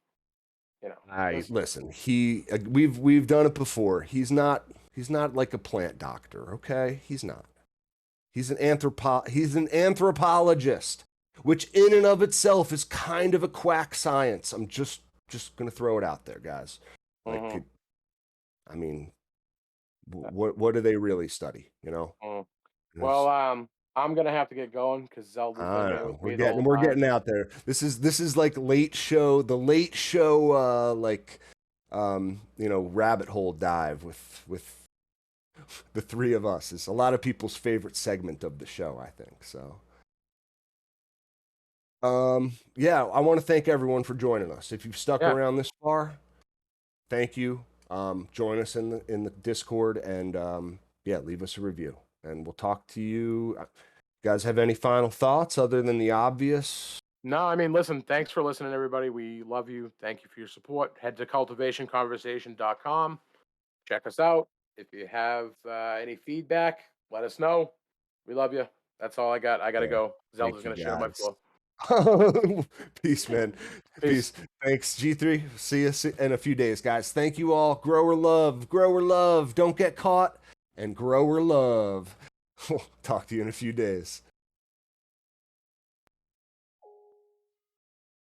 you know, I listen. listen. We've done it before. He's not like a plant doctor, okay? He's not. He's an anthropologist, which in and of itself is kind of a quack science. I'm just gonna throw it out there, guys. Like, Mhm. I mean, Yeah. what do they really study? You know, Mhm. Well, it's, I'm gonna have to get going because Zelda's been I here don't know. with me the whole We're time. getting out there. This is like the late show like you know, rabbit hole dive with the three of us. It's a lot of people's favorite segment of the show, I think. So yeah, I want to thank everyone for joining us. If you've stuck Yeah. around this far, thank you. Join us in the Discord and yeah, leave us a review. And we'll talk to you. You guys have any final thoughts other than the obvious? No, I mean, listen, thanks for listening, everybody. We love you. Thank you for your support. Head to cultivationconversation.com. Check us out. If you have any feedback, let us know. We love you. That's all I got. I got to Yeah. go. Zelda's Thank you going to shit on my guys. floor. Peace, man. Peace. Peace. Thanks, G3. See you in a few days, guys. Thank you all. Grower love. Grower love. Don't get caught. And grower love. Talk to you in a few days.